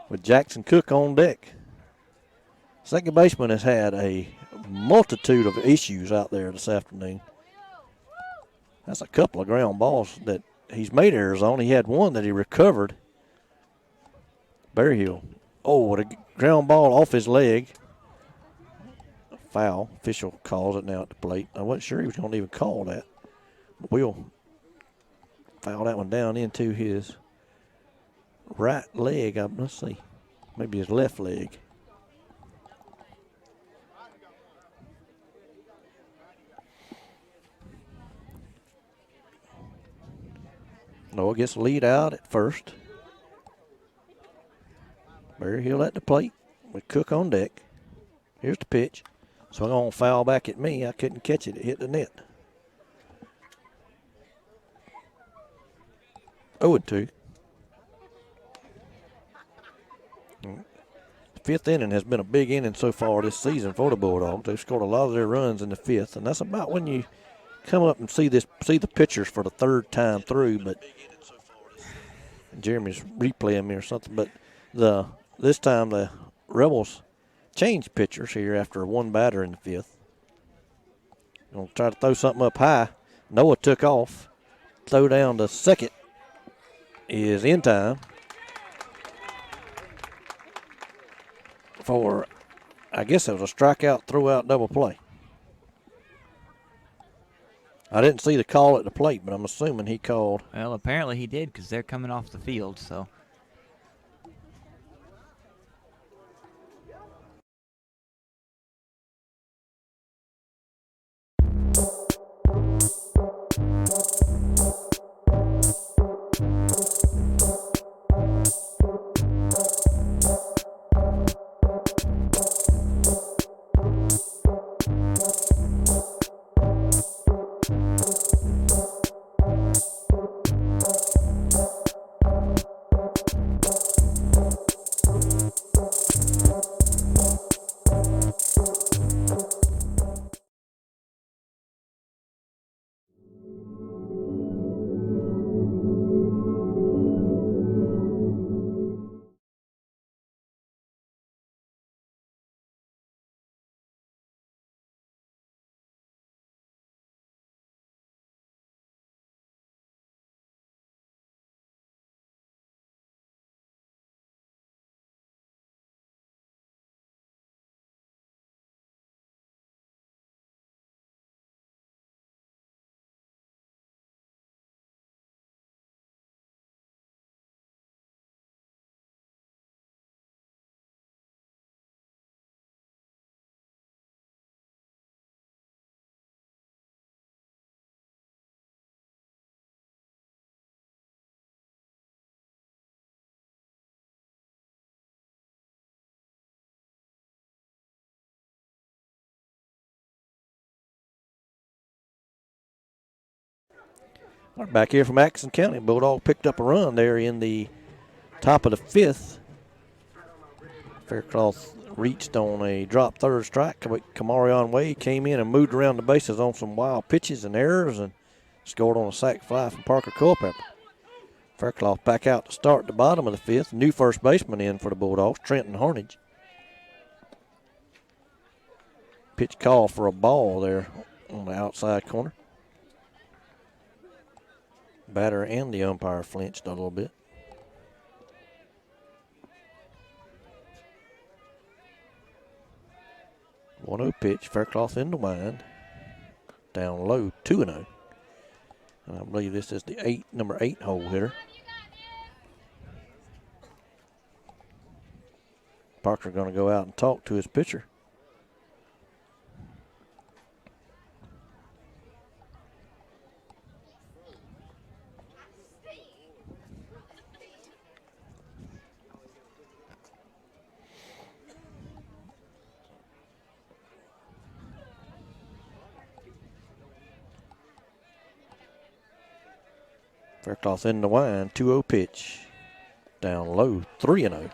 with Jackson Cook on deck. Second baseman has had a multitude of issues out there this afternoon. That's a couple of ground balls that he's made errors on. He had one that he recovered. Berryhill. Oh, what a ground ball off his leg. Foul. Official calls it now at the plate. I wasn't sure he was going to even call that. But Will foul that one down into his right leg. Let's see. Maybe his left leg. Noah gets the lead out at first. Berryhill at the plate with Cook on deck. Here's the pitch. Swung on, foul back at me. I couldn't catch it. It hit the net. 0-2. Fifth inning has been a big inning so far this season for the Bulldogs. They've scored a lot of their runs in the fifth, and that's about when you come up and see the pitchers for the third time through. But Jeremy's replaying me or something. But this time the Rebels changed pitchers here after one batter in the fifth. Gonna try to throw something up high. Noah took off. Throw down to second is in time for, I guess it was a strikeout, throw-out double play. I didn't see the call at the plate, but I'm assuming he called. Well, apparently he did because they're coming off the field, so. We're back here from Atkinson County. Bulldog picked up a run there in the top of the 5th. Faircloth reached on a drop third strike. Kamarion Wade came in and moved around the bases on some wild pitches and errors and scored on a sac fly from Parker Culpepper. Faircloth back out to start the bottom of the 5th. New first baseman in for the Bulldogs, Trenton Harnage. Pitch call for a ball there on the outside corner. Batter and the umpire flinched a little bit. One-0 pitch, Faircloth in the wind. Down low, 2-0. And I believe this is the number 8 hole hitter. Parker going to go out and talk to his pitcher. Faircloth in the wind, 2-0 pitch. Down low, 3-0.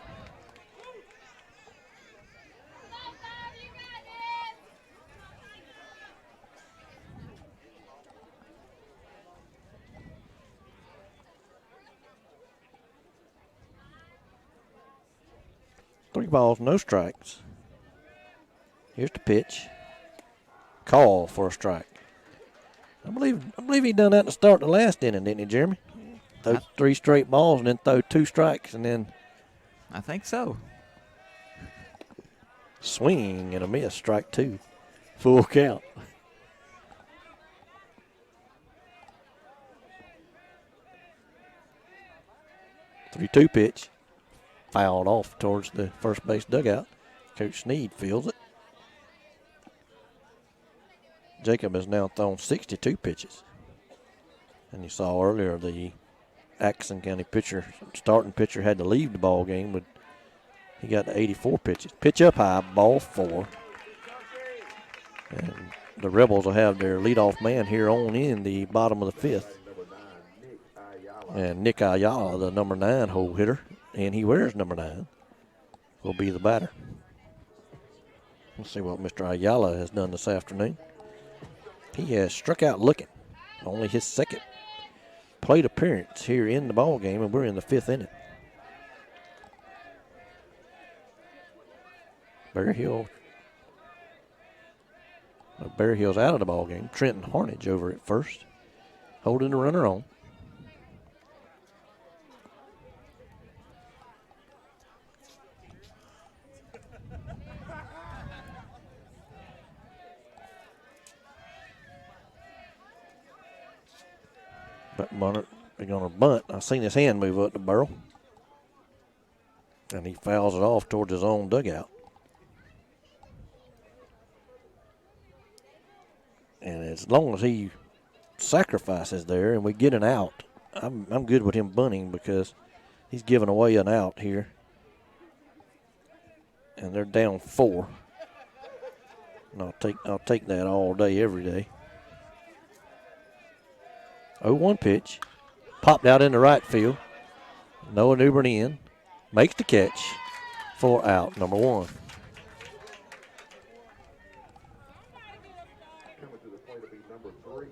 Three balls, no strikes. Here's the pitch. Call for a strike. I believe he done that to start the last inning, didn't he, Jeremy? Throw 3 straight balls and then throw 2 strikes and then I think so. swing and a miss, strike 2. Full count. Three-two pitch. Fouled off towards the first base dugout. Coach Sneed fields it. Jacob has now thrown 62 pitches. And you saw earlier the Atkinson County starting pitcher had to leave the ball game. He got to 84 pitches. Pitch up high, ball 4. And the Rebels will have their leadoff man here on in the bottom of the 5th. And Nick Ayala, the number 9 hole hitter, and he wears number 9, will be the batter. Let's see what Mr. Ayala has done this afternoon. He has struck out looking. Only his second plate appearance here in the ball game, and we're in the 5th inning. Bear Hill's out of the ball game. Trenton Harnage over at first, holding the runner on. They're going to bunt. I seen his hand move up the barrel. And he fouls it off towards his own dugout. And as long as he sacrifices there and we get an out, I'm good with him bunting because he's giving away an out here. And they're down 4. And I'll take that all day, every day. 0-1 pitch. Popped out into right field. Noah Newbern in. Makes the catch for out number 1. Coming to the plate will be number 3.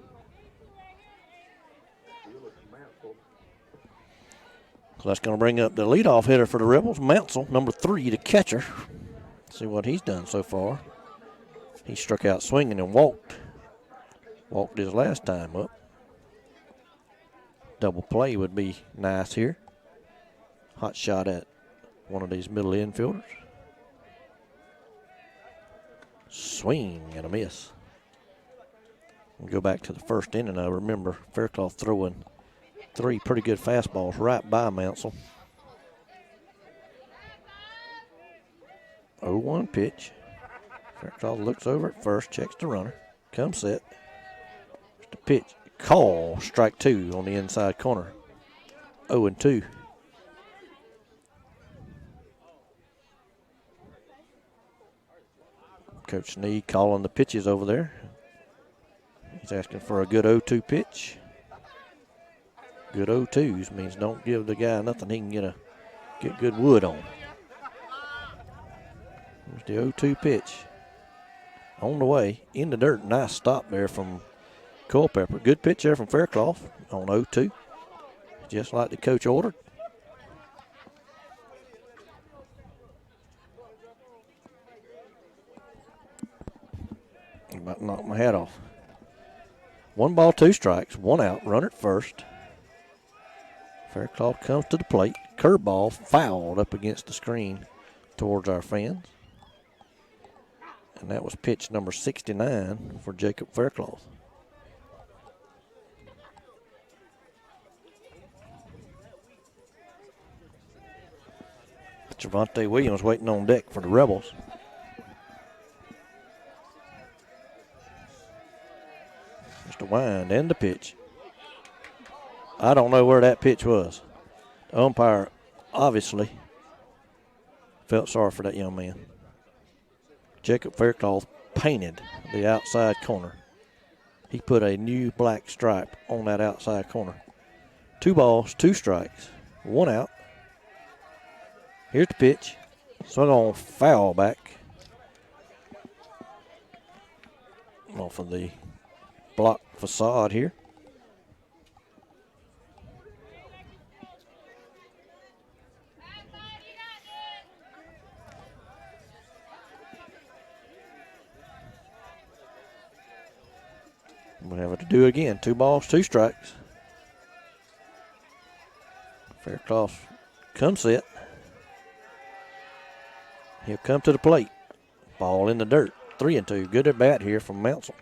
So that's going to bring up the leadoff hitter for the Rebels, Mansell, number 3, the catcher. See what he's done so far. He struck out swinging and walked. Walked his last time up. Double play would be nice here. Hot shot at one of these middle infielders. Swing and a miss. We'll go back to the first inning. I remember Faircloth throwing 3 pretty good fastballs right by Mansell. 0-1 pitch. Faircloth looks over at first, checks the runner. Comes set. Just a pitch. Call, strike 2 on the inside corner. 0-2. Coach Sneed calling the pitches over there. He's asking for a good 0-2 pitch. Good 0-2s means don't give the guy nothing he can get good wood on. Here's the 0-2 pitch. On the way, in the dirt. Nice stop there from Culpepper. Good pitch there from Faircloth on 0-2. Just like the coach ordered. I'm about to knock my hat off. 1 ball, 2 strikes, 1 out, runner at first. Faircloth comes to the plate. Curveball fouled up against the screen towards our fans. And that was pitch number 69 for Jacob Faircloth. Javante Williams waiting on deck for the Rebels. Just a wind and the pitch. I don't know where that pitch was. The umpire obviously felt sorry for that young man. Jacob Faircloth painted the outside corner. He put a new black stripe on that outside corner. 2 balls, 2 strikes, 1 out. Here's the pitch. Swung on foul back off of the block facade here. We'll have it to do again. 2 balls, 2 strikes. Faircloth comes set. He'll come to the plate. Ball in the dirt. 3-2. Good at bat here from Mounsell.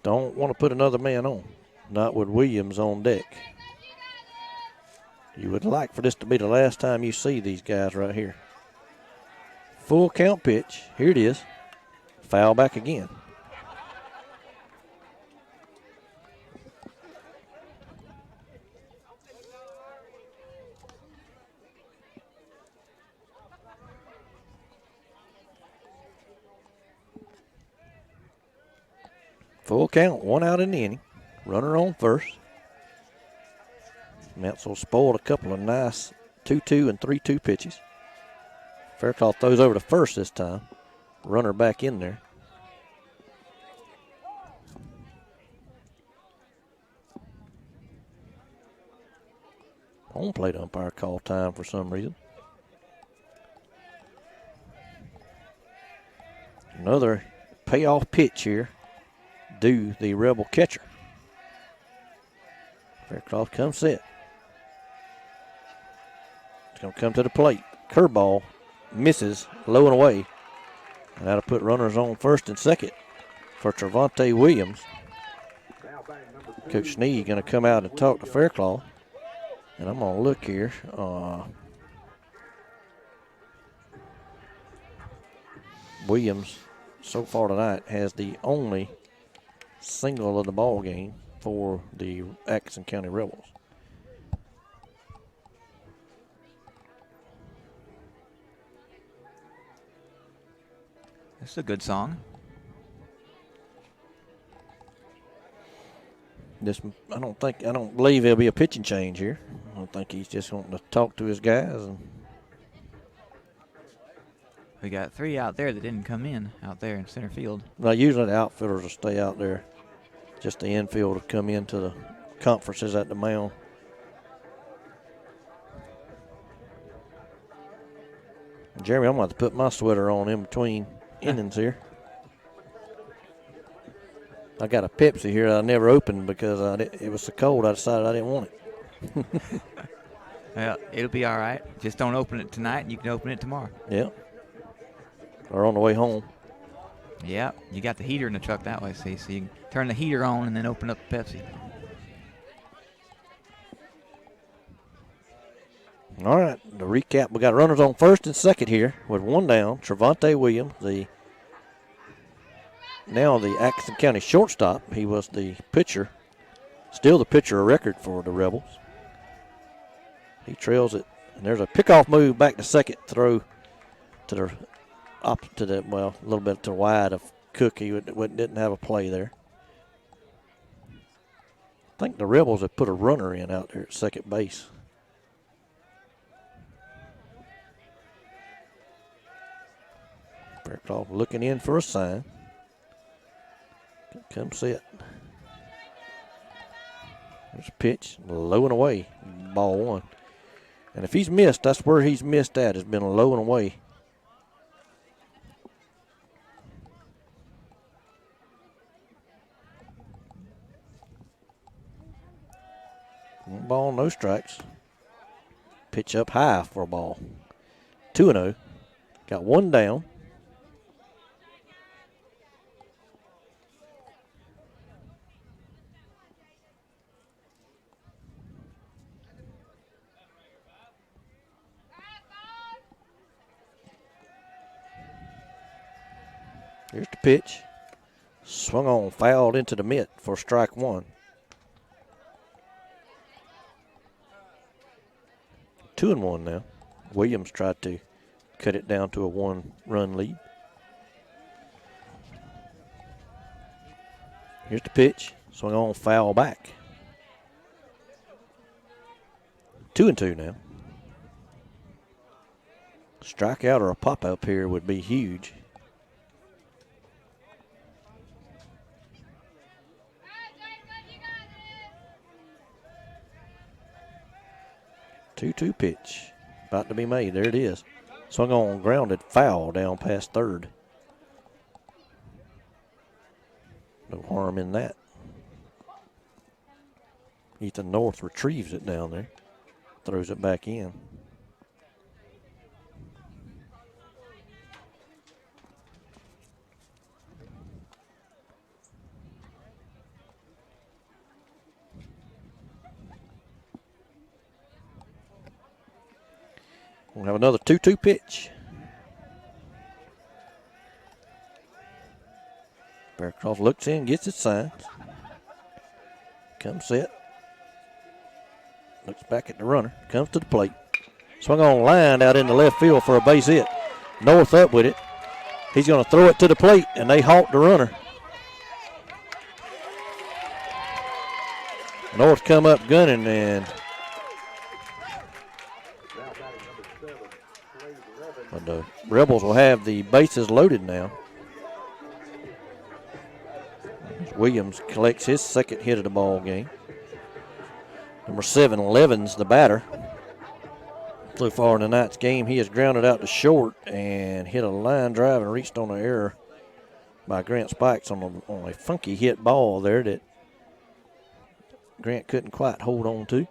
Don't want to put another man on. Not with Williams on deck. You would like for this to be the last time you see these guys right here. Full count pitch. Here it is. Foul back again. Full count, 1 out in the inning. Runner on first. Mounsell spoiled a couple of nice 2-2 and 3-2 pitches. Faircloth throws over to first this time. Runner back in there. Home plate umpire called time for some reason. Another payoff pitch here. Do the Rebel catcher. Faircloth comes set. It's going to come to the plate. Curveball misses, low and away. And that'll put runners on first and second for Trevante Williams. Coach Sneed going to come out and talk to Faircloth. And I'm going to look here. Williams, so far tonight, has the only single of the ball game for the Atkinson County Rebels. That's a good song. I don't believe there'll be a pitching change here. I don't think he's just wanting to talk to his guys. And We got 3 out there that didn't come in out there in center field. now, usually the outfielders will stay out there. Just the infield will come into the conferences at the mound. Jeremy, I'm going to have to put my sweater on in between innings here. I got a Pepsi here I never opened because it was so cold I decided I didn't want it. Well, it'll be all right. Just don't open it tonight, and you can open it tomorrow. Yeah. Or on the way home. Yeah, you got the heater in the truck that way, see, so you can turn the heater on and then open up the Pepsi. All right, the recap. We got runners on first and second here with 1 down. Trevante Williams, now the Atkinson County shortstop. He was the pitcher, still the pitcher of record for the Rebels. He trails it, and there's a pickoff move back to second, throw to the a little bit to the wide of Cook. He didn't have a play there. think the Rebels have put a runner in out there at second base. Faircloth looking in for a sign. Come set. There's a pitch, low and away, ball one. And if he's missed, that's where he's missed at, has been low and away. One ball, no strikes. Pitch up high for a ball. 2-0. Got one down. Here's the pitch. Swung on, fouled into the mitt for strike one. 2-1 now. Williams tried to cut it down to a one-run lead. Here's the pitch. Swung on, foul back. 2-2 now. Strikeout or a pop-up here would be huge. Two-two pitch. About to be made. There it is. Swung on, grounded, foul down past third. No harm in that. Ethan North retrieves it down there. Throws it back in. We'll have another 2-2 pitch. Faircroft looks in, gets it signed. Comes set. Looks back at the runner. Comes to the plate. Swung on line out in the left field for a base hit. North up with it. He's going to throw it to the plate, and they halt the runner. North come up gunning, and but the Rebels will have the bases loaded now. Williams collects his second hit of the ball game. Number 7, Levin's the batter. So far in tonight's game, he has grounded out to short and hit a line drive and reached on an error by Grant Spikes on a funky hit ball there that Grant couldn't quite hold on to.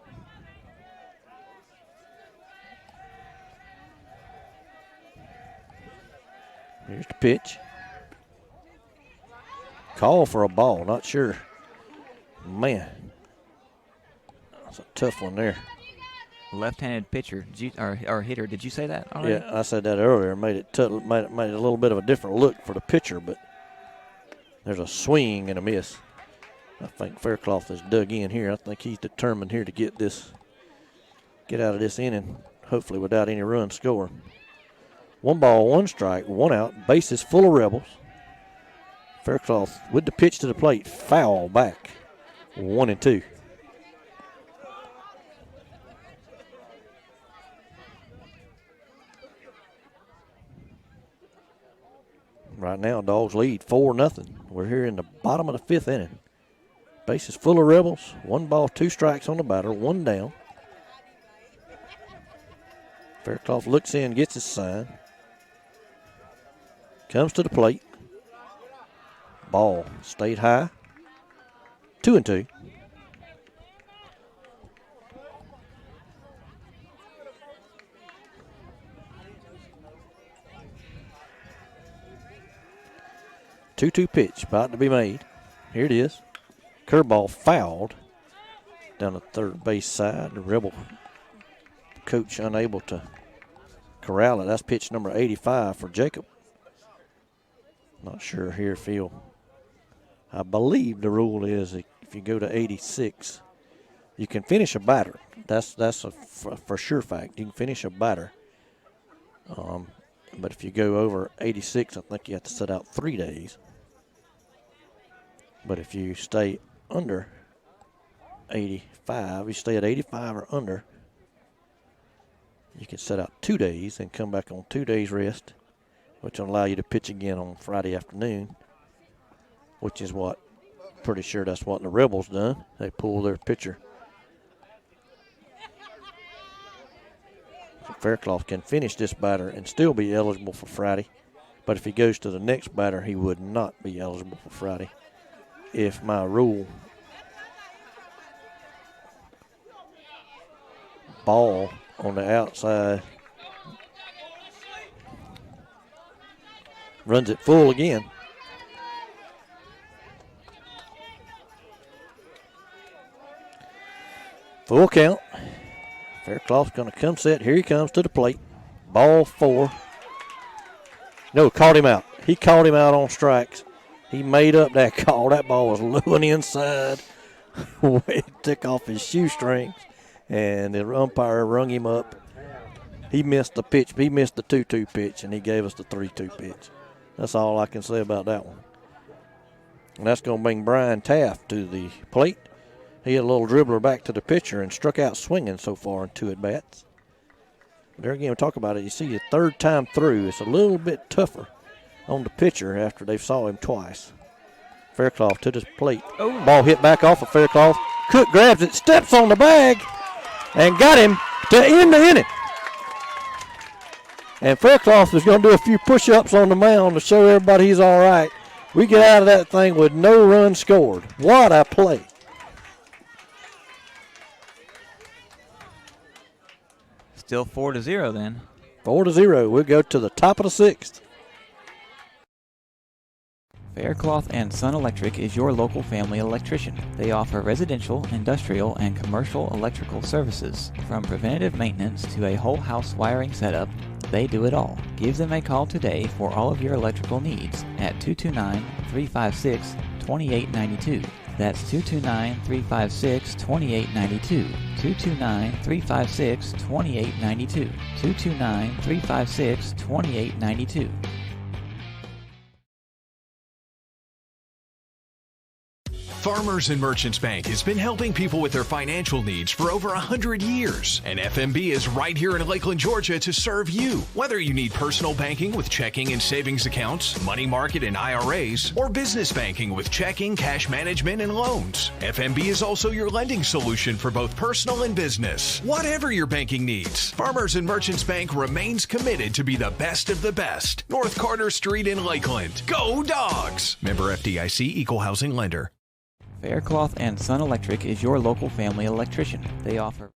Here's the pitch. Call for a ball, not sure. Man, that's a tough one there. Left-handed pitcher, or hitter. Did you say that already? Yeah, I said that earlier. Made it a little bit of a different look for the pitcher, but there's a swing and a miss. I think Faircloth has dug in here. I think he's determined here to get out of this inning, hopefully without any runs scored. 1 ball, 1 strike, 1 out. Bases full of Rebels. Faircloth with the pitch to the plate, foul back. 1-2. Right now, Dogs lead 4-0. We're here in the bottom of the 5th inning. Bases full of Rebels. 1 ball, 2 strikes on the batter, 1 down. Faircloth looks in, gets his sign. Comes to the plate. Ball stayed high. 2-2. Two-two pitch about to be made. Here it is. Curveball fouled down the third base side. The Rebel coach unable to corral it. That's pitch number 85 for Jacob. Not sure here, Phil. I believe the rule is if you go to 86, you can finish a batter. That's a for sure fact. You can finish a batter. But if you go over 86, I think you have to sit out 3 days. But if you stay under 85. You stay at 85 or under, you can set out 2 days and come back on 2 days rest, which will allow you to pitch again on Friday afternoon, which is what, pretty sure that's what the Rebels done. They pulled their pitcher. So Faircloth can finish this batter and still be eligible for Friday, but if he goes to the next batter, he would not be eligible for Friday if my rule ball on the outside runs it full again. Full count. Faircloth's going to come set. Here he comes to the plate. Ball 4. No, caught him out. He caught him out on strikes. He made up that call. That ball was low on the inside. It took off his shoestrings, and the umpire rung him up. He missed the pitch. He missed the 2-2 pitch, and he gave us the 3-2 pitch. That's all I can say about that one. And that's going to bring Brian Taft to the plate. He had a little dribbler back to the pitcher and struck out swinging so far in 2 at-bats. There again, we talk about it. You see the 3rd time through, it's a little bit tougher on the pitcher after they saw him twice. Faircloth to the plate. Oh. Ball hit back off of Faircloth. Cook grabs it, steps on the bag, and got him to end the inning. And Faircloth was going to do a few push-ups on the mound to show everybody he's all right. We get out of that thing with no run scored. What a play. Still 4-0 then. 4-0. We'll go to the top of the 6th. Faircloth and Son Electric is your local family electrician. They offer residential, industrial, and commercial electrical services. From preventative maintenance to a whole house wiring setup, they do it all. Give them a call today for all of your electrical needs at 229-356-2892. That's 229-356-2892. 229-356-2892. 229-356-2892. Farmers and Merchants Bank has been helping people with their financial needs for over 100 years. And FMB is right here in Lakeland, Georgia to serve you. Whether you need personal banking with checking and savings accounts, money market and IRAs, or business banking with checking, cash management, and loans, FMB is also your lending solution for both personal and business. Whatever your banking needs, Farmers and Merchants Bank remains committed to be the best of the best. North Carter Street in Lakeland. Go Dogs! Member FDIC, Equal Housing Lender. Faircloth and Son Electric is your local family electrician. They offer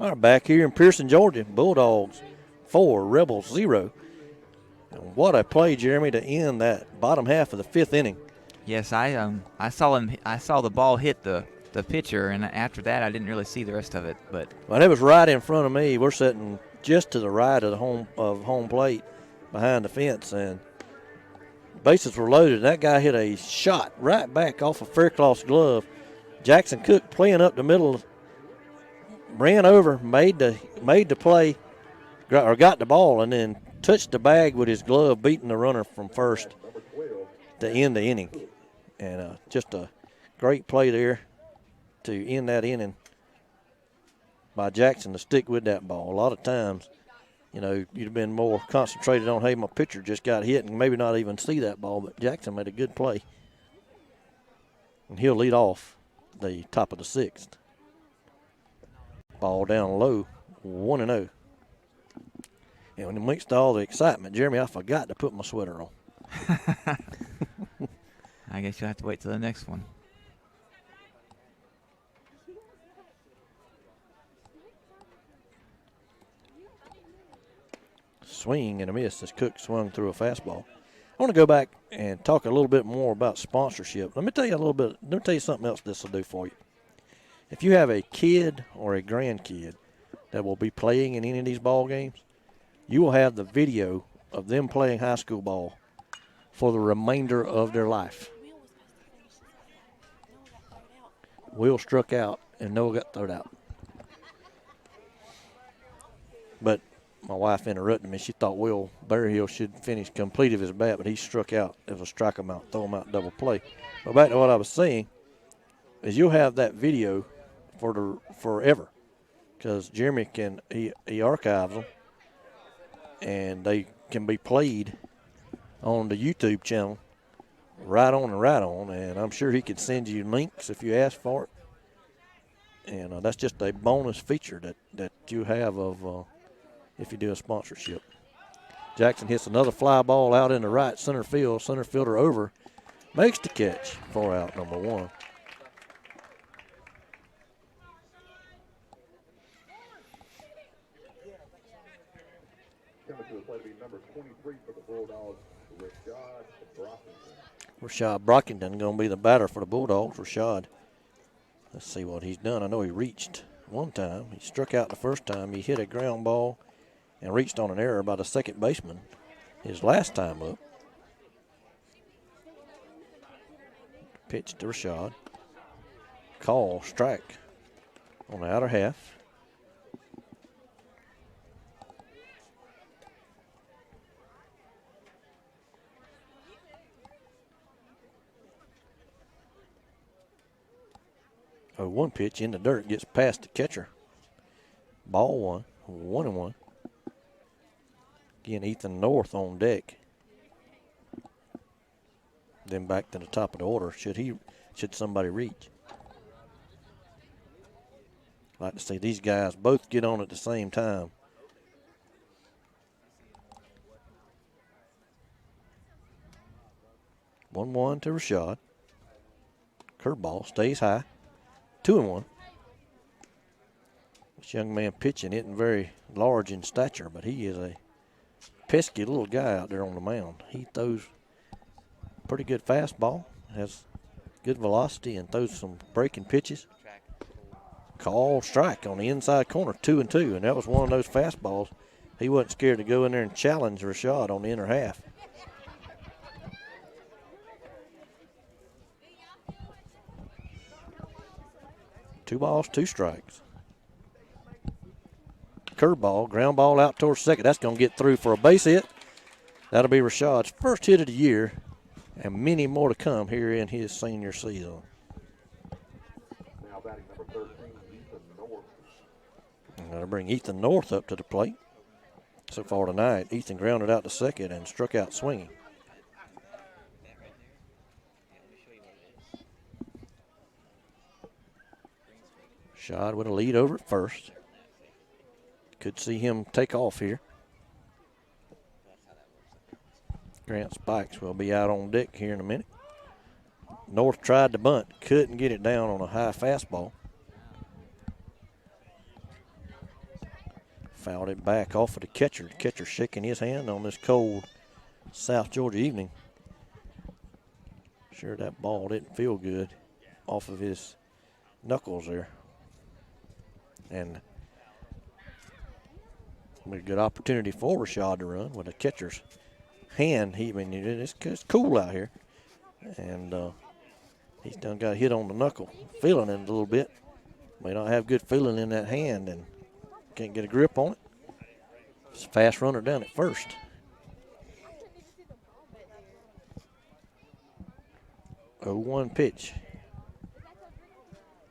All right, back here in Pearson, Georgia, Bulldogs 4, Rebels 0. And what a play, Jeremy, to end that bottom half of the 5th inning. Yes, I saw the ball hit the pitcher, and after that I didn't really see the rest of it. But well, it was right in front of me. We're sitting just to the right of the home plate behind the fence, and bases were loaded. That guy hit a shot right back off of Faircloth's glove. Jackson Cook playing up the middle, ran over, made the play, or got the ball, and then touched the bag with his glove, beating the runner from first to end the inning. And just a great play there to end that inning by Jackson to stick with that ball. A lot of times, you know, you'd have been more concentrated on, hey, my pitcher just got hit, and maybe not even see that ball, but Jackson made a good play. And he'll lead off the top of the 6th. Ball down low, 1-0. And when amidst all the excitement, Jeremy, I forgot to put my sweater on. I guess you'll have to wait till the next one. Swing and a miss as Cook swung through a fastball. I want to go back and talk a little bit more about sponsorship. Let me tell you something else this will do for you. If you have a kid or a grandkid that will be playing in any of these ball games, you will have the video of them playing high school ball for the remainder of their life. Will struck out and Noah got thrown out. But my wife interrupted me. She thought Will Berryhill should finish complete of his bat, but he struck out. It was a strike him out, throw him out, double play. But back to what I was saying is you'll have that video for forever because Jeremy he archives them and they can be played on the YouTube channel right on and right on, and I'm sure he could send you links if you ask for it. And that's just a bonus feature that you have of if you do a sponsorship. Jackson hits another fly ball out in the right center field. Center fielder over makes the catch. 4 out, number 1. Coming to the plate will be number 23 for the Bulldogs, Rashad Brockington. Rashad Brockington going to be the batter for the Bulldogs. Rashad, let's see what he's done. I know he reached one time. He struck out the first time. He hit a ground ball and reached on an error by the second baseman his last time up. Pitch to Rashad. Call, strike on the outer half. Oh, 1 pitch in the dirt, gets past the catcher. Ball 1, 1-1. Again, Ethan North on deck. Then back to the top of the order. Should somebody reach? Like to see these guys both get on at the same time. One to Rashad. Curveball stays high. 2-1. This young man pitching isn't very large in stature, but he is a pesky little guy out there on the mound. He throws pretty good fastball, has good velocity, and throws some breaking pitches. Call, strike on the inside corner, 2-2, and that was one of those fastballs. He wasn't scared to go in there and challenge Rashad on the inner half. Two balls, 2 strikes. Curveball, ground ball out towards second. That's going to get through for a base hit. That'll be Rashad's first hit of the year, and many more to come here in his senior season. Now batting number 13, Ethan North. I'm going to bring Ethan North up to the plate. So far tonight, Ethan grounded out to second and struck out swinging. Rashad with a lead over at first. Could see him take off here. Grant Spikes will be out on deck here in a minute. North tried to bunt, couldn't get it down on a high fastball. Fouled it back off of the catcher. The catcher shaking his hand on this cold South Georgia evening. Sure that ball didn't feel good off of his knuckles there. And a good opportunity for Rashad to run with a catcher's hand. It's cool out here. And he's done got hit on the knuckle, feeling it a little bit. May not have good feeling in that hand and can't get a grip on it. It's a fast runner down at first. Oh, 1 pitch.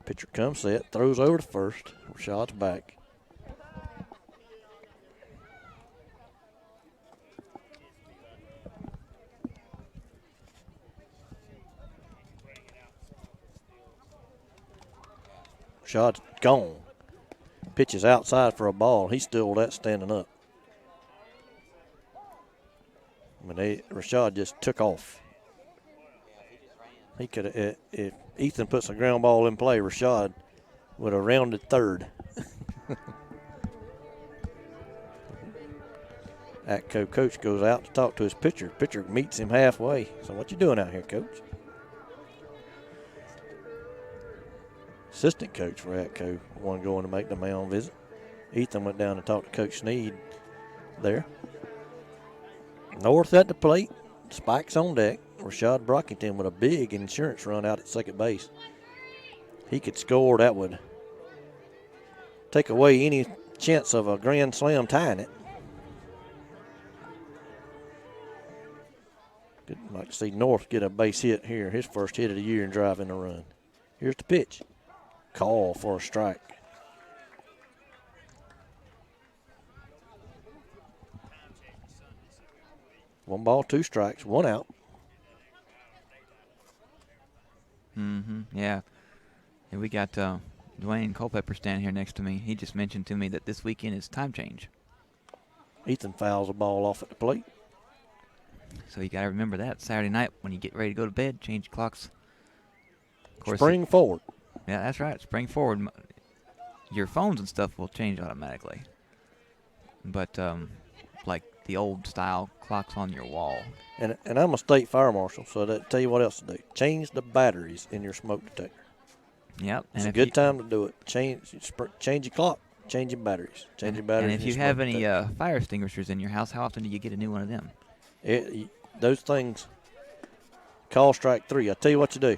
Pitcher comes set, throws over to first. Rashad's back. Rashad's gone. Pitches outside for a ball. He stole that standing up. Rashad just took off. He could have, if Ethan puts a ground ball in play, Rashad would have rounded third. Atco coach goes out to talk to his pitcher. Pitcher meets him halfway. So what you doing out here, coach? Assistant coach for Atco, one going to make the mound visit. Ethan went down and talked to Coach Sneed there. North at the plate. Spikes on deck. Rashad Brockington with a big insurance run out at second base. He could score. That would take away any chance of a grand slam tying it. Good, like to see North get a base hit here, his first hit of the year and drive in a run. Here's the pitch. Call for a strike. One ball, two strikes, one out. Yeah. And we got Dwayne Culpepper standing here next to me. He just mentioned to me that this weekend is time change. Ethan fouls a ball off at the plate. So you got to remember that Saturday night when you get ready to go to bed, change clocks. Of course, Spring forward. Yeah, that's right. Spring forward. Your phones and stuff will change automatically. But like the old style clocks on your wall. And I'm a state fire marshal, so that tell you what else to do. Change the batteries in your smoke detector. Yep. It's a good time to do it. Change your clock, change your batteries. Change your batteries. And if you have any fire extinguishers in your house, how often do you get a new one of them? Those things, call strike 3. I tell you what you do.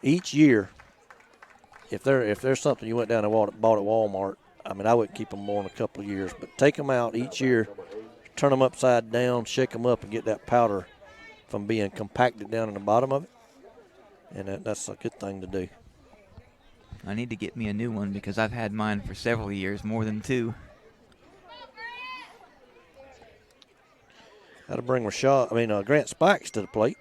Each year, if there's something you went down and bought at Walmart, I mean, I wouldn't keep them more than a couple of years, but take them out each year, turn them upside down, shake them up, and get that powder from being compacted down in the bottom of it. And that's a good thing to do. I need to get me a new one because I've had mine for several years, more than 2. That'll bring Grant Spikes to the plate.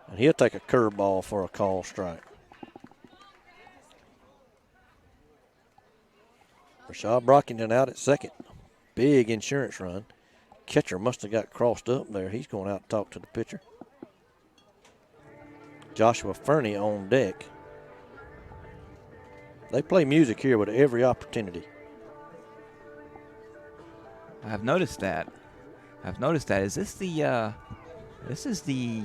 And he'll take a curveball for a call strike. Rashad Brockington out at second. Big insurance run. Catcher must have got crossed up there. He's going out to talk to the pitcher. Joshua Fernie on deck. They play music here with every opportunity. I've noticed that. Is this the this is the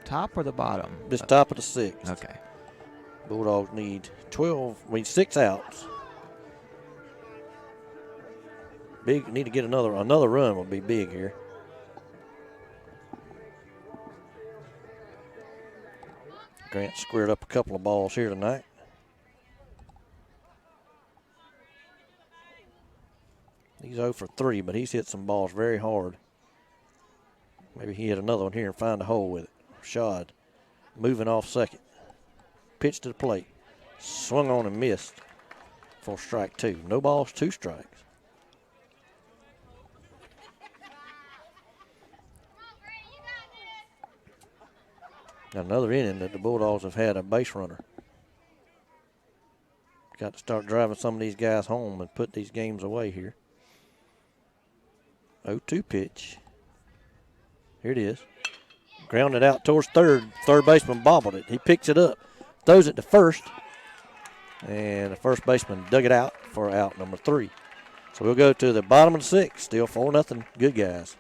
top or the bottom? This top of the 6th. Okay. Bulldogs need 6 outs. Need to get another run will be big here. Grant squared up a couple of balls here tonight. He's 0 for 3, but he's hit some balls very hard. Maybe he hit another one here and find a hole with it. Rashad moving off second. Pitch to the plate. Swung on and missed for strike 2. No balls, 2 strikes. Another inning that the Bulldogs have had a base runner. Got to start driving some of these guys home and put these games away here. 0-2 pitch. Here it is. Grounded out towards third. Third baseman bobbled it. He picks it up, throws it to first, and the first baseman dug it out for out number 3. So we'll go to the bottom of the 6th. Still 4-0. Good guys.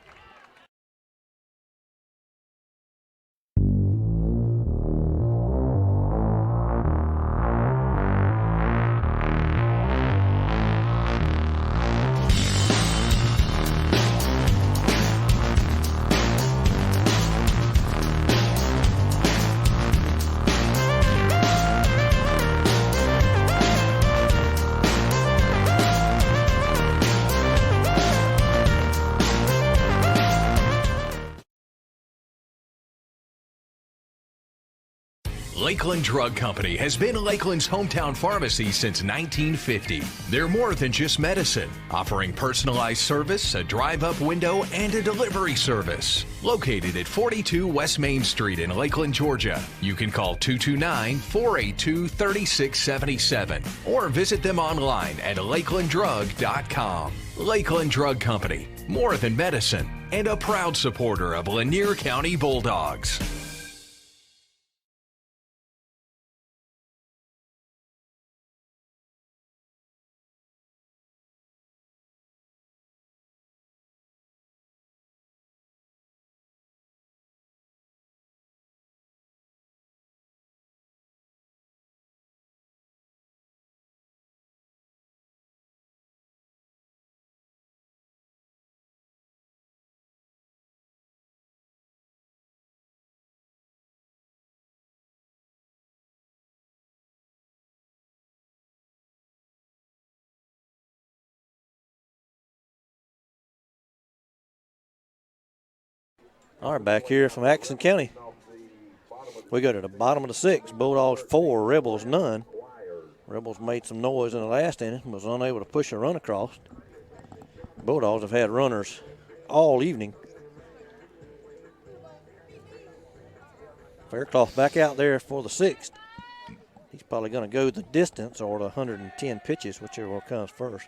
Lakeland Drug Company has been Lakeland's hometown pharmacy since 1950. They're more than just medicine, offering personalized service, a drive-up window, and a delivery service. Located at 42 West Main Street in Lakeland, Georgia. You can call 229-482-3677 or visit them online at lakelanddrug.com. Lakeland Drug Company, more than medicine, and a proud supporter of Lanier County Bulldogs. All right, back here from Atkinson County. We go to the bottom of the 6th. Bulldogs 4, Rebels none. Rebels made some noise in the last inning, was unable to push a run across. Bulldogs have had runners all evening. Faircloth back out there for the 6th. He's probably going to go the distance or the 110 pitches, whichever one comes first.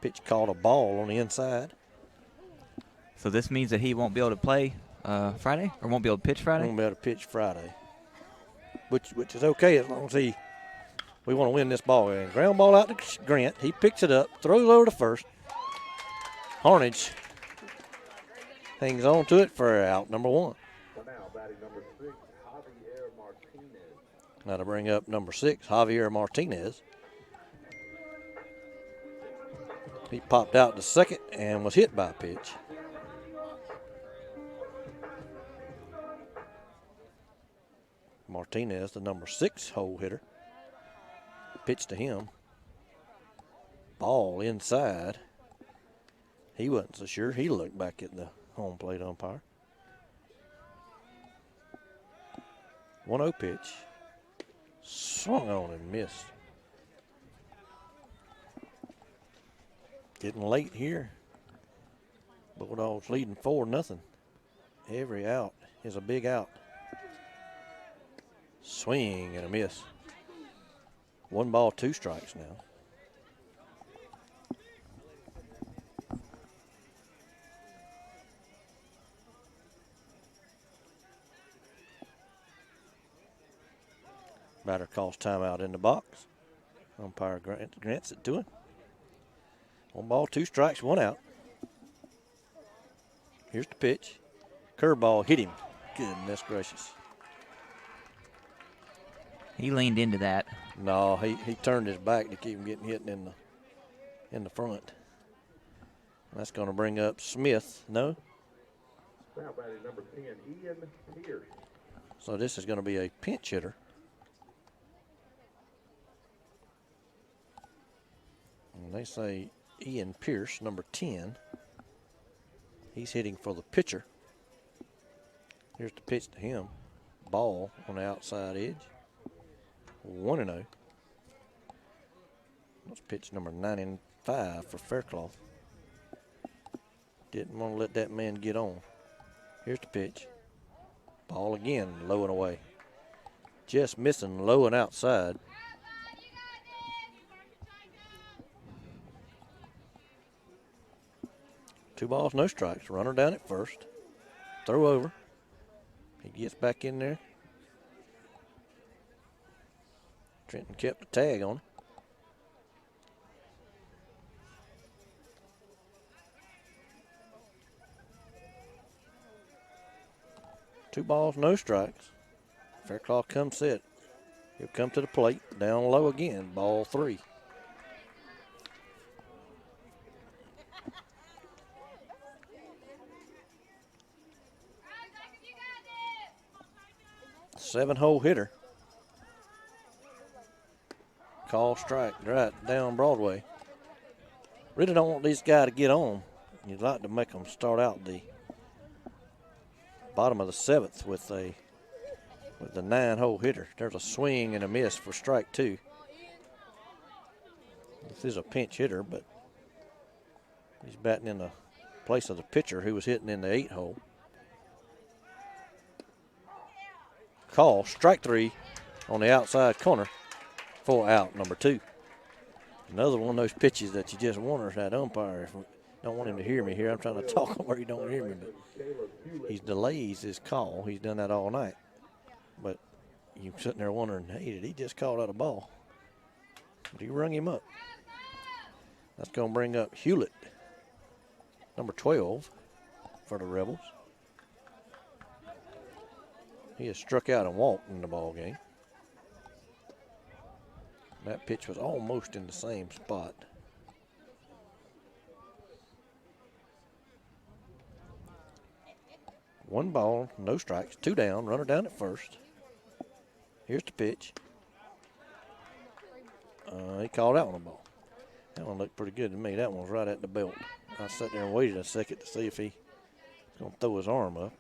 Pitch called a ball on the inside. So this means that he won't be able to play Friday, or won't be able to pitch Friday? Won't be able to pitch Friday, which is okay as long as we want to win this ball game. Ground ball out to Grant. He picks it up, throws over to first. Harnage hangs on to it for out number 1. Now to bring up number 6, Javier Martinez. He popped out to second and was hit by a pitch. Martinez, the number 6 hole hitter. Pitch to him. Ball inside. He wasn't so sure. He looked back at the home plate umpire. 1-0 pitch. Swung on and missed. Getting late here. Bulldogs leading 4-0. Every out is a big out. Swing and a miss. 1 ball, 2 strikes now. Batter calls timeout in the box. Umpire grants it to him. 1 ball, 2 strikes, 1 out. Here's the pitch. Curveball hit him. Goodness gracious. He leaned into that. No, he turned his back to keep him getting hit in the front. That's going to bring up Smith. No? Now batting number 10, Ian Pierce. So this is going to be a pinch hitter. And they say Ian Pierce, number 10. He's hitting for the pitcher. Here's the pitch to him. Ball on the outside edge. 1-0. That's pitch number 95 for Faircloth. Didn't want to let that man get on. Here's the pitch. Ball again, low and away. Just missing low and outside. Two balls, no strikes. Runner down at first. Throw over. He gets back in there. Trenton kept the tag on him. Two balls, no strikes. Faircloth comes set. He'll come to the plate. Down low again. Ball 3. Seven-hole hitter. Call strike right down Broadway. Really don't want these guys to get on. You'd like to make them start out the bottom of the 7th with the 9-hole hitter. There's a swing and a miss for strike 2. This is a pinch hitter, but he's batting in the place of the pitcher who was hitting in the 8-hole. Call, strike 3 on the outside corner for out number 2. Another one of those pitches that you just wonder if that umpire, don't want him to hear me here. I'm trying to talk where he don't hear me, but he delays his call. He's done that all night. But you're sitting there wondering, hey, did he just call out a ball? But he rung him up. That's going to bring up Hewlett, number 12 for the Rebels. He has struck out and walked in the ball game. That pitch was almost in the same spot. One ball, no strikes, 2 down, runner down at first. Here's the pitch. He called out on the ball. That one looked pretty good to me. That one was right at the belt. I sat there and waited a second to see if he Going to throw his arm up.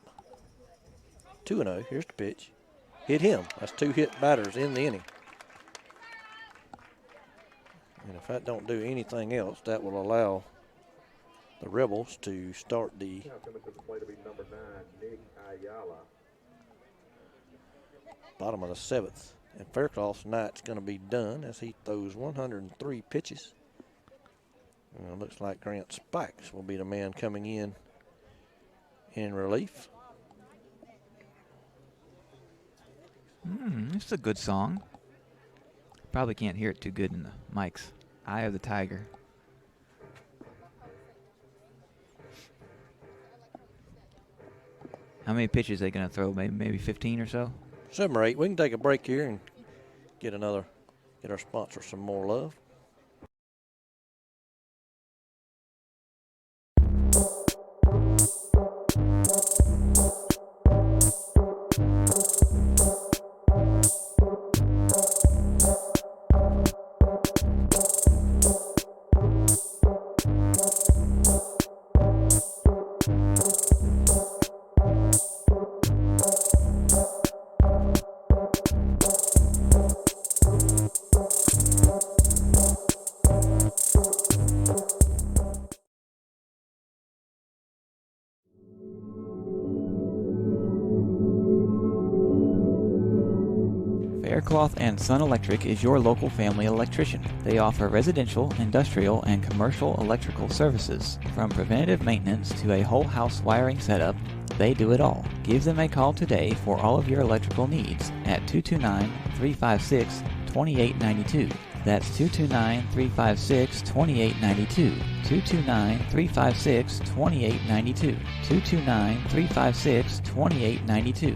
2-0. Here's the pitch. Hit him. That's 2 hit batters in the inning. And if that don't do anything else, that will allow the Rebels to start the Coming to the plate will be number 9, Nick Ayala. bottom of the 7th. And Faircloth's night's going to be done as he throws 103 pitches. And it looks like Grant Spikes will be the man coming in relief. It's a good song. Probably can't hear it too good in the mics. Eye of the Tiger. How many pitches are they going to throw? Maybe 15 or so? 7 or 8. We can take a break here and get our sponsor some more love. Faircloth and Son Electric is your local family electrician. They offer residential, industrial, and commercial electrical services. From preventative maintenance to a whole house wiring setup, they do it all. Give them a call today for all of your electrical needs at 229-356-2892. That's 229-356-2892. 229-356-2892. 229-356-2892.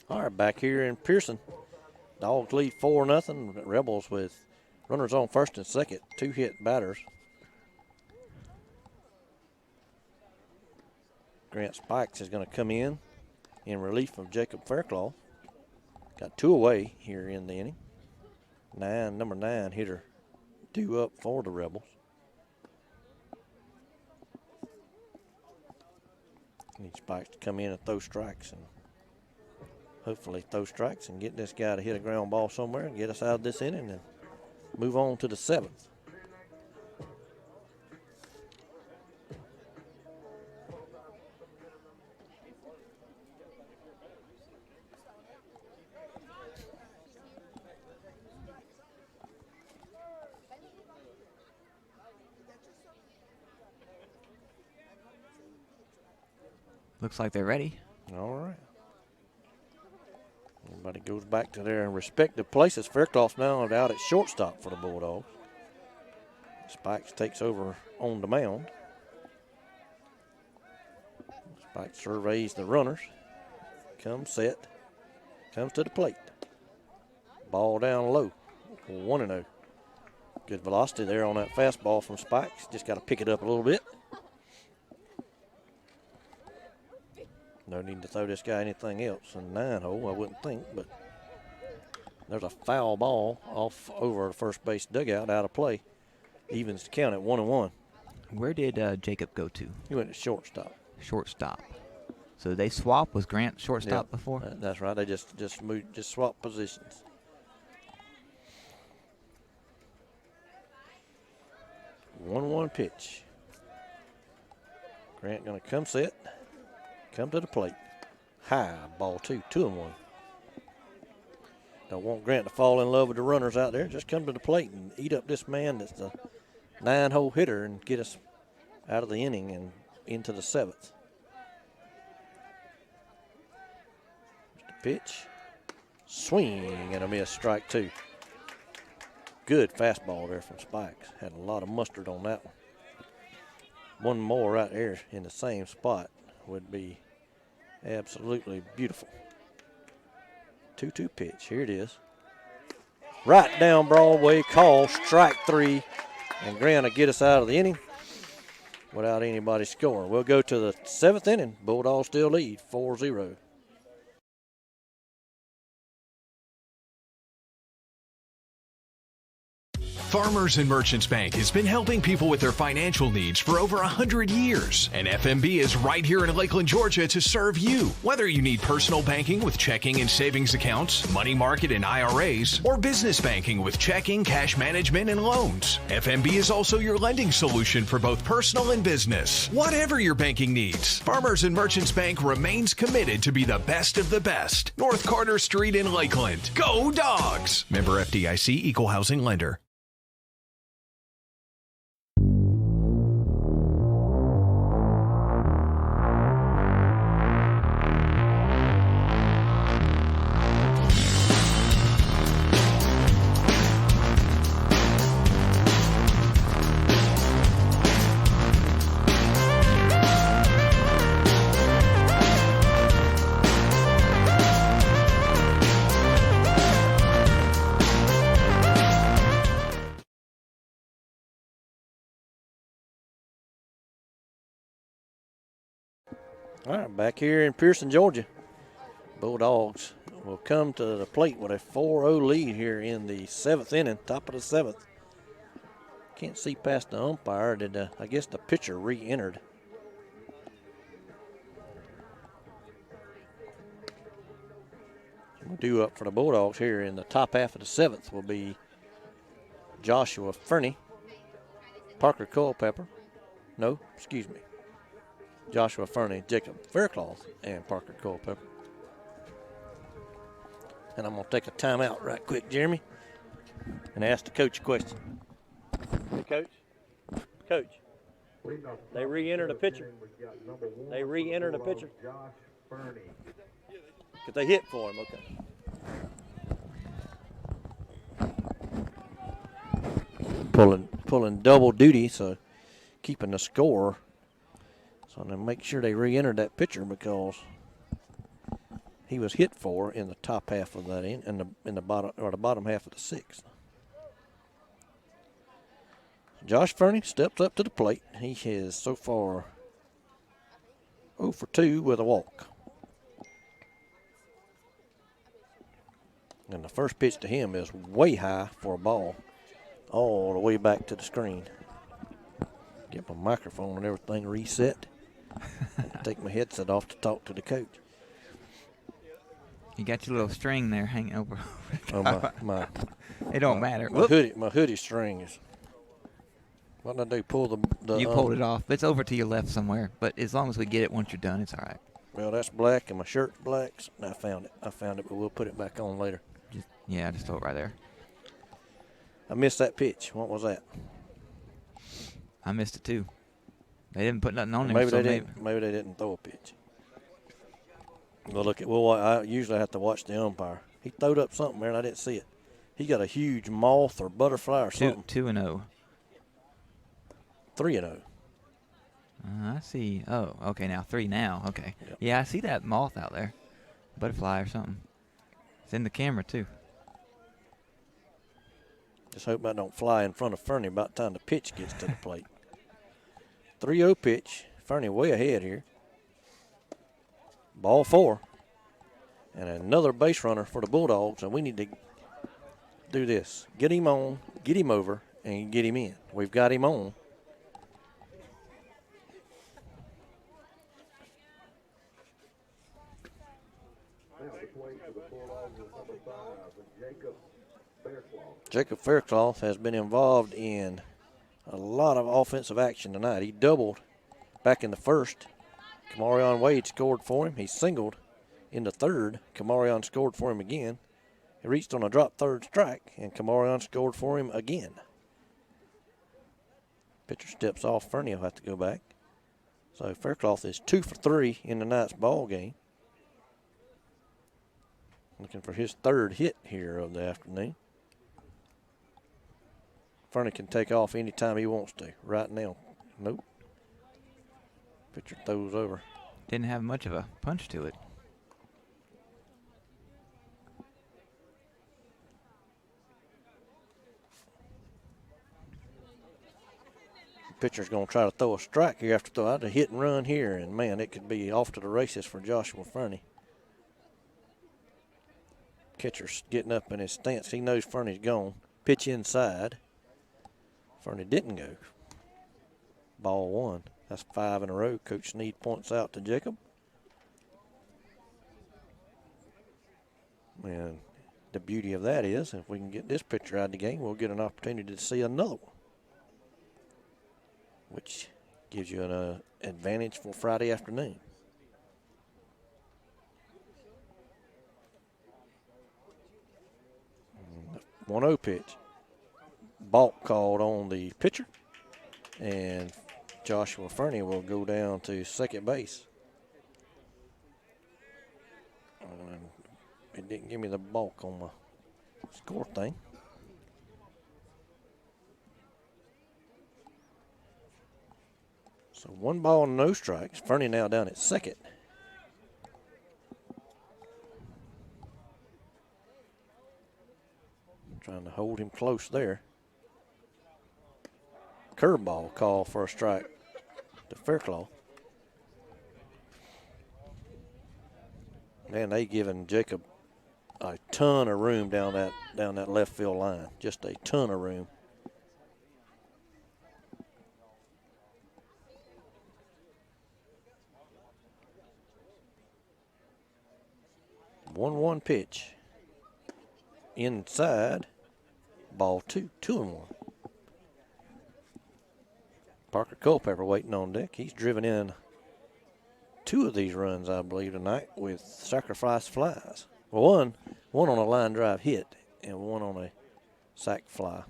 All right, back here in Pearson. Dogs lead 4-0. Rebels with runners on first and second. 2 hit batters. Grant Spikes is going to come in relief of Jacob Faircloth. Got 2 away here in the inning. Number 9 hitter due up for the Rebels. Need Spikes to come in and throw strikes and hopefully throw strikes and get this guy to hit a ground ball somewhere and get us out of this inning and move on to the 7th. Looks like they're ready. All right. Everybody goes back to their respective places. Faircloth now out at shortstop for the Bulldogs. Spikes takes over on the mound. Spikes surveys the runners. Comes set. Comes to the plate. Ball down low. 1-0. Good velocity there on that fastball from Spikes. Just got to pick it up a little bit. No need to throw this guy anything else in the 9-hole, I wouldn't think, but there's a foul ball off over the first base dugout out of play. Evens the count at 1-1. Where did Jacob go to? He went to shortstop. Shortstop. So they swap? Was Grant shortstop Yep, before? That's right. They just swap positions. One pitch. Grant gonna come set. Come to the plate. High, ball 2, 2-1. Don't want Grant to fall in love with the runners out there. Just come to the plate and eat up this man that's the 9-hole hitter and get us out of the inning and into the 7th. The pitch. Swing and a miss, strike 2. Good fastball there from Spikes. Had a lot of mustard on that one. One more right there in the same spot would be absolutely beautiful. 2-2 pitch. Here it is. Right down Broadway. Call. Strike 3. And Grant will get us out of the inning without anybody scoring. We'll go to the 7th inning. Bulldogs still lead 4-0. Farmers and Merchants Bank has been helping people with their financial needs for over 100 years. And FMB is right here in Lakeland, Georgia to serve you. Whether you need personal banking with checking and savings accounts, money market and IRAs, or business banking with checking, cash management, and loans, FMB is also your lending solution for both personal and business. Whatever your banking needs, Farmers and Merchants Bank remains committed to be the best of the best. North Carter Street in Lakeland. Go Dogs! Member FDIC, Equal Housing Lender. All right, back here in Pearson, Georgia. Bulldogs will come to the plate with a 4-0 lead here in the 7th inning, top of the 7th. Can't see past the umpire. I guess the pitcher re-entered. We'll do up for the Bulldogs here in the top half of the 7th will be Joshua Fernie, Parker Culpepper. No, excuse me. Joshua Fernie, Jacob Faircloth, and Parker Culpepper. And I'm going to take a timeout right quick, Jeremy, and ask the coach a question. Hey, Coach. Coach, they re-entered a pitcher. They re-entered a pitcher. Because they hit for him, okay. Pulling double duty, so keeping the score. So I'm going to make sure they re-entered that pitcher because he was hit for in the top half of that in the bottom half of the 6th. Josh Fernie steps up to the plate. He has so far 0 for 2 with a walk. And the first pitch to him is way high for a ball, all the way back to the screen. Get my microphone and everything reset. Take my headset off to talk to the coach. You got your little string there hanging over. Oh, my it don't matter. My hoodie string is. What did I do? Pull the You pulled it off. It's over to your left somewhere. But as long as we get it once you're done, it's all right. Well, that's black and my shirt's black. And I found it, but we'll put it back on later. Just throw it right there. I missed that pitch. What was that? I missed it too. They didn't put nothing on there. Maybe they didn't throw a pitch. I usually have to watch the umpire. He throwed up something there and I didn't see it. He got a huge moth or butterfly or something. 2-0. 3-0. I see. Oh, okay. Now 3 now. Okay. Yep. Yeah, I see that moth out there. Butterfly or something. It's in the camera too. Just hope that don't fly in front of Fernie about the time the pitch gets to the plate. 3-0 pitch. Fernie way ahead here. Ball 4. And another base runner for the Bulldogs. And we need to do this. Get him on, get him over, and get him in. We've got him on. Jacob Faircloth has been involved in a lot of offensive action tonight. He doubled back in the first. Kamarion Wade scored for him. He singled in the third. Kamarion scored for him again. He reached on a drop third strike, and Kamarion scored for him again. Pitcher steps off. Fernie will have to go back. So Faircloth is 2 for 3 in tonight's ball game. Looking for his third hit here of the afternoon. Fernie can take off anytime he wants to. Right now, nope. Pitcher throws over. Didn't have much of a punch to it. Pitcher's going to try to throw a strike here after throw out a hit and run here, and man, it could be off to the races for Joshua Fernie. Catcher's getting up in his stance. He knows Fernie's gone. Pitch inside. Fernie didn't go. Ball one. That's 5 in a row. Coach Sneed points out to Jacob. And the beauty of that is, if we can get this pitcher out of the game, we'll get an opportunity to see another one, which gives you an advantage for Friday afternoon. 1-0 pitch. Balk called on the pitcher, and Joshua Fernie will go down to second base. It didn't give me the balk on my score thing. So 1 ball and no strikes. Fernie now down at second. Trying to hold him close there. Curveball call for a strike to Fairclough. Man, they giving Jacob a ton of room down that left field line. Just a ton of room. One pitch. Inside. Ball 2. 2-1. Parker Culpepper waiting on deck. He's driven in 2 of these runs, I believe, tonight with sacrifice flies. Well, one on a line drive hit and 1 on a sac fly.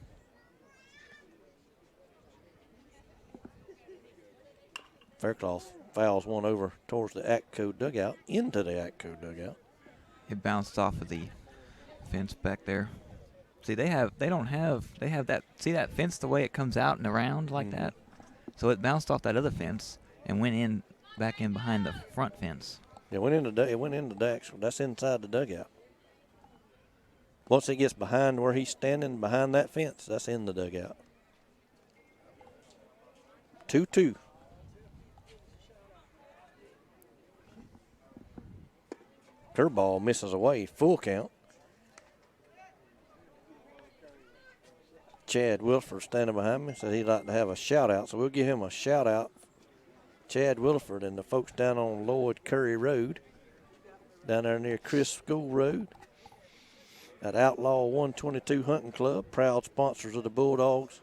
Fairclough fouls one over towards the Atco dugout, into the Atco dugout. It bounced off of the fence back there. See, they have that. See that fence, the way it comes out and around like that. So it bounced off that other fence and went back in behind the front fence. It went into the actual. That's inside the dugout. Once it gets behind where he's standing, behind that fence, that's in the dugout. 2-2. Curveball misses away. Full count. Chad Wilford standing behind me said he'd like to have a shout out, so we'll give him a shout out. Chad Wilford and the folks down on Lloyd Curry Road, down there near Chris School Road, at Outlaw 122 Hunting Club, proud sponsors of the Bulldogs.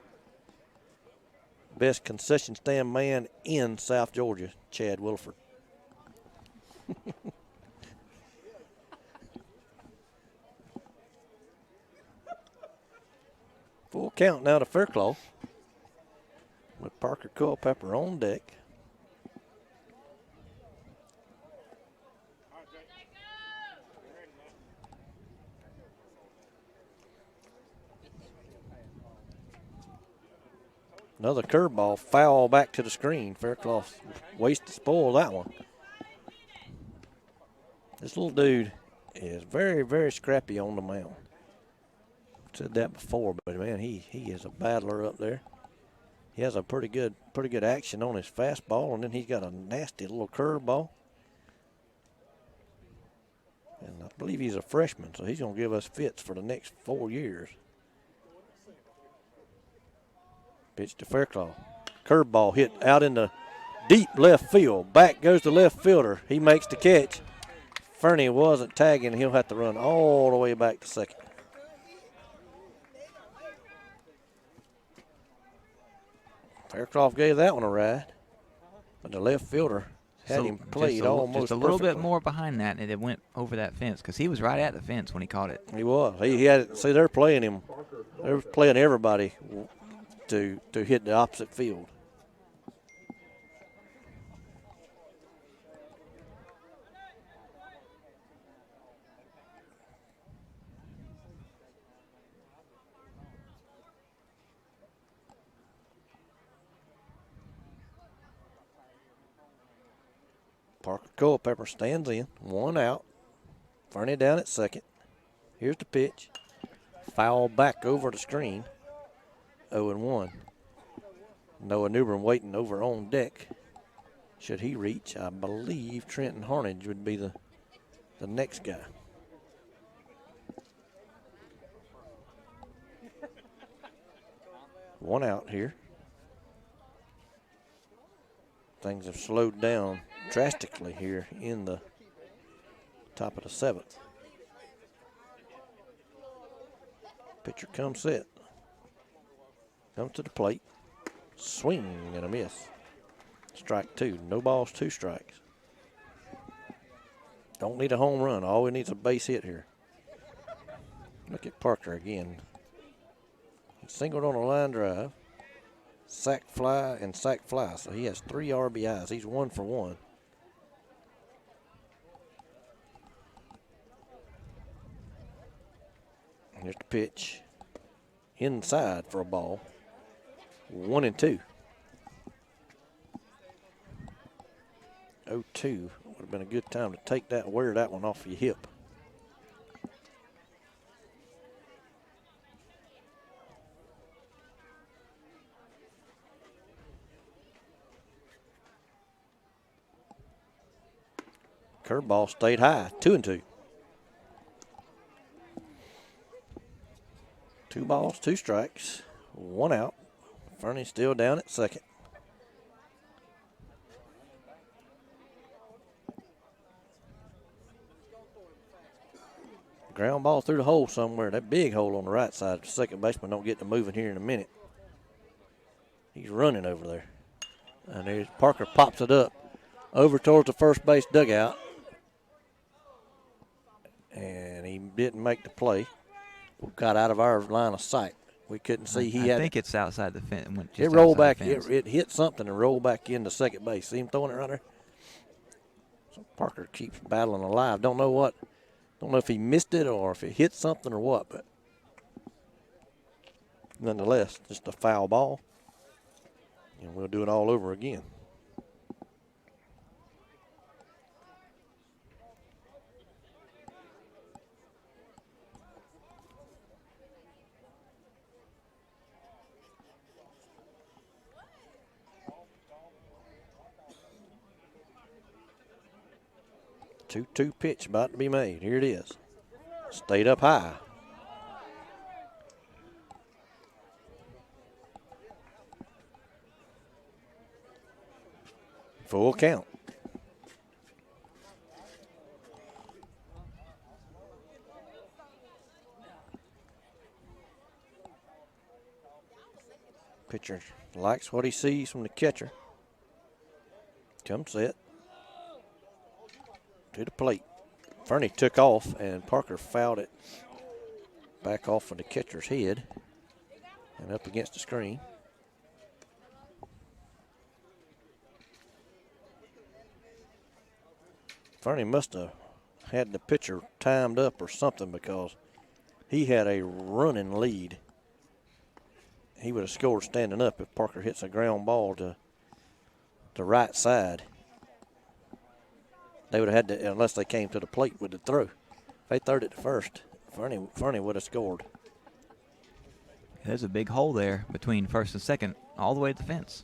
Best concession stand man in South Georgia, Chad Wilford. Full count now to Fairclough with Parker Culpepper on deck. Another curveball, foul back to the screen. Fairclough wasted, spoiled that one. This little dude is very, very scrappy on the mound. Said that before, but man, he is a battler up there. He has a pretty good action on his fastball, and then he's got a nasty little curveball. And I believe he's a freshman, so he's going to give us fits for the next 4 years. Pitch to Fairclough. Curveball hit out in the deep left field. Back goes the left fielder. He makes the catch. Fernie wasn't tagging. He'll have to run all the way back to second. Fairclough gave that one a ride, but the left fielder had him played almost just a little perfectly. bit more behind that, and it went over that fence because he was right at the fence when he caught it. He was. He had. See, they're playing him. They're playing everybody to hit the opposite field. Parker Culpepper stands in, 1 out. Fernie down at second. Here's the pitch. Foul back over the screen. 0-1. Noah Newbern waiting over on deck. Should he reach, I believe Trenton Harnage would be the next guy. One out here. Things have slowed down drastically here in the top of the 7th. Pitcher comes set. Comes to the plate. Swing and a miss. Strike 2. No balls, 2 strikes. Don't need a home run. All we need is a base hit here. Look at Parker again. He singled on a line drive. Sack fly and sack fly. So he has 3 RBIs. He's 1 for 1. Here's the pitch. Inside for a ball. 1-2. 0-2. Would have been a good time to take that, wear that one off your hip. Curveball stayed high. 2-2. 2 balls, 2 strikes, 1 out. Fernie's still down at second. Ground ball through the hole somewhere. That big hole on the right side. The second baseman don't get to moving here in a minute. He's running over there. And there's Parker pops it up over towards the first base dugout. And he didn't make the play. Got out of our line of sight. We couldn't see. I think it's outside the fence. It rolled back. It hit something and rolled back into second base. See him throwing it right there? So Parker keeps battling alive. Don't know if he missed it or if it hit something or what, but nonetheless, just a foul ball. And we'll do it all over again. Two-two pitch about to be made. Here it is. Stayed up high. Full count. Pitcher likes what he sees from the catcher. Comes set. To the plate. Fernie took off, and Parker fouled it back off of the catcher's head and up against the screen. Fernie must have had the pitcher timed up or something because he had a running lead. He would have scored standing up if Parker hits a ground ball to the right side. They would have had to, unless they came to the plate with the throw. If they throwed it to first, Fernie would have scored. There's a big hole there between first and second, all the way to the fence.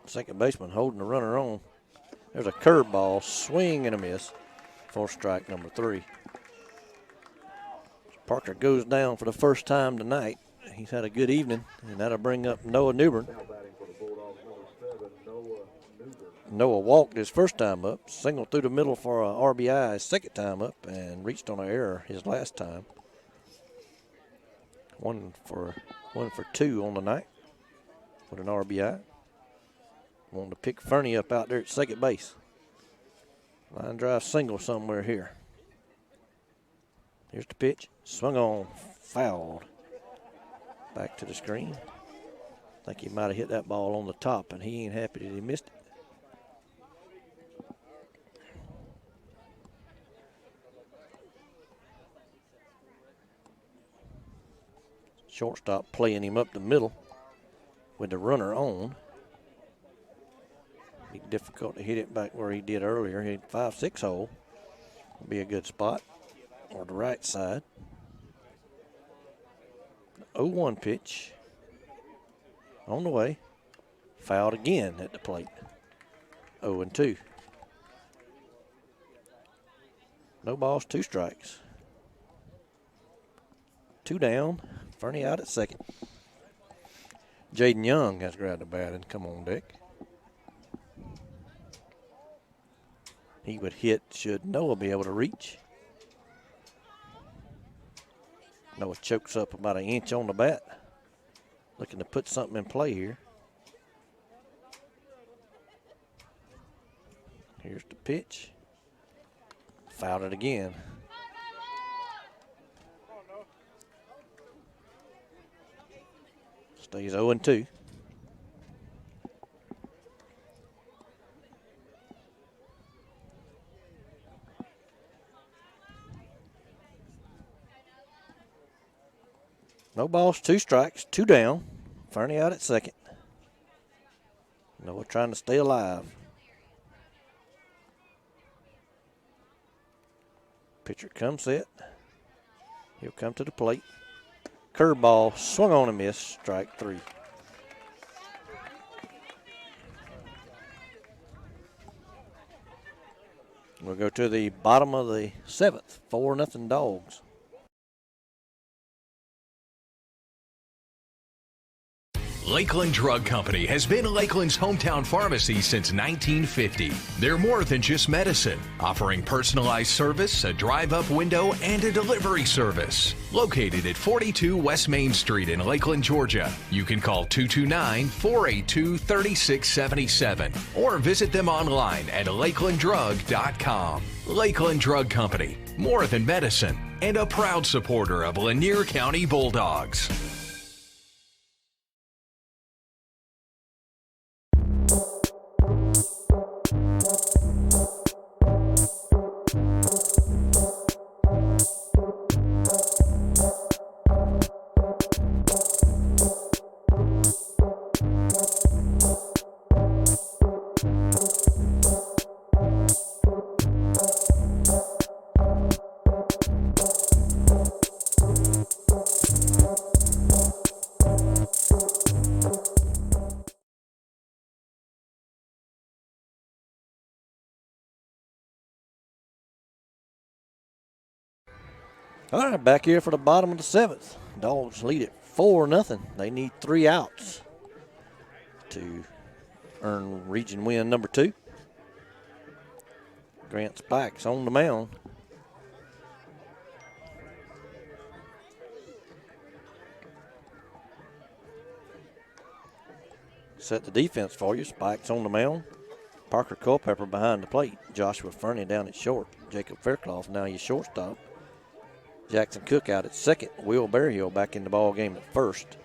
Second baseman holding the runner on. There's a curveball, swing and a miss for strike number 3. Parker goes down for the first time tonight. He's had a good evening, and that'll bring up Noah Newbern. Noah walked his first time up, singled through the middle for a RBI his second time up, and reached on an error his last time. One for 2 on the night with an RBI. Wanted to pick Fernie up out there at second base. Line drive single somewhere here. Here's the pitch. Swung on, fouled. Back to the screen. I think he might have hit that ball on the top, and he ain't happy that he missed it. Shortstop playing him up the middle with the runner on. Be difficult to hit it back where he did earlier. He hit 5-6 hole. Be a good spot. Or the right side. 0-1 pitch. On the way. Fouled again at the plate. 0-2. No balls, 2 strikes. 2 down. Fernie out at second. Jaden Young has grabbed the bat and come on deck. He would hit should Noah be able to reach. Noah chokes up about an inch on the bat. Looking to put something in play here. Here's the pitch. Fouled it again. Stays 0-2. No balls, 2 strikes, 2 down. Fernie out at second. Noah trying to stay alive. Pitcher comes set. He'll come to the plate. Curveball, swung on and missed, strike 3. We'll go to the bottom of the 7th, 4-0 Dogs. Lakeland Drug Company has been Lakeland's hometown pharmacy since 1950. They're more than just medicine, offering personalized service, a drive-up window, and a delivery service. Located at 42 West Main Street in Lakeland, Georgia. You can call 229-482-3677 or visit them online at lakelanddrug.com. Lakeland Drug Company, more than medicine, and a proud supporter of Lanier County Bulldogs. All right, back here for the bottom of the 7th. Dogs lead it 4-0. They need 3 outs to earn region win number 2. Grant Spikes on the mound. Set the defense for you. Spikes on the mound. Parker Culpepper behind the plate. Joshua Fernie down at short. Jacob Fairclough now your shortstop. Jackson Cook out at second. Will Berryhill back in the ball game at first.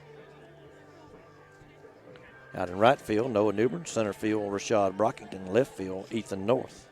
Out in right field, Noah Newbern. Center field, Rashad Brockington. Left field, Ethan North.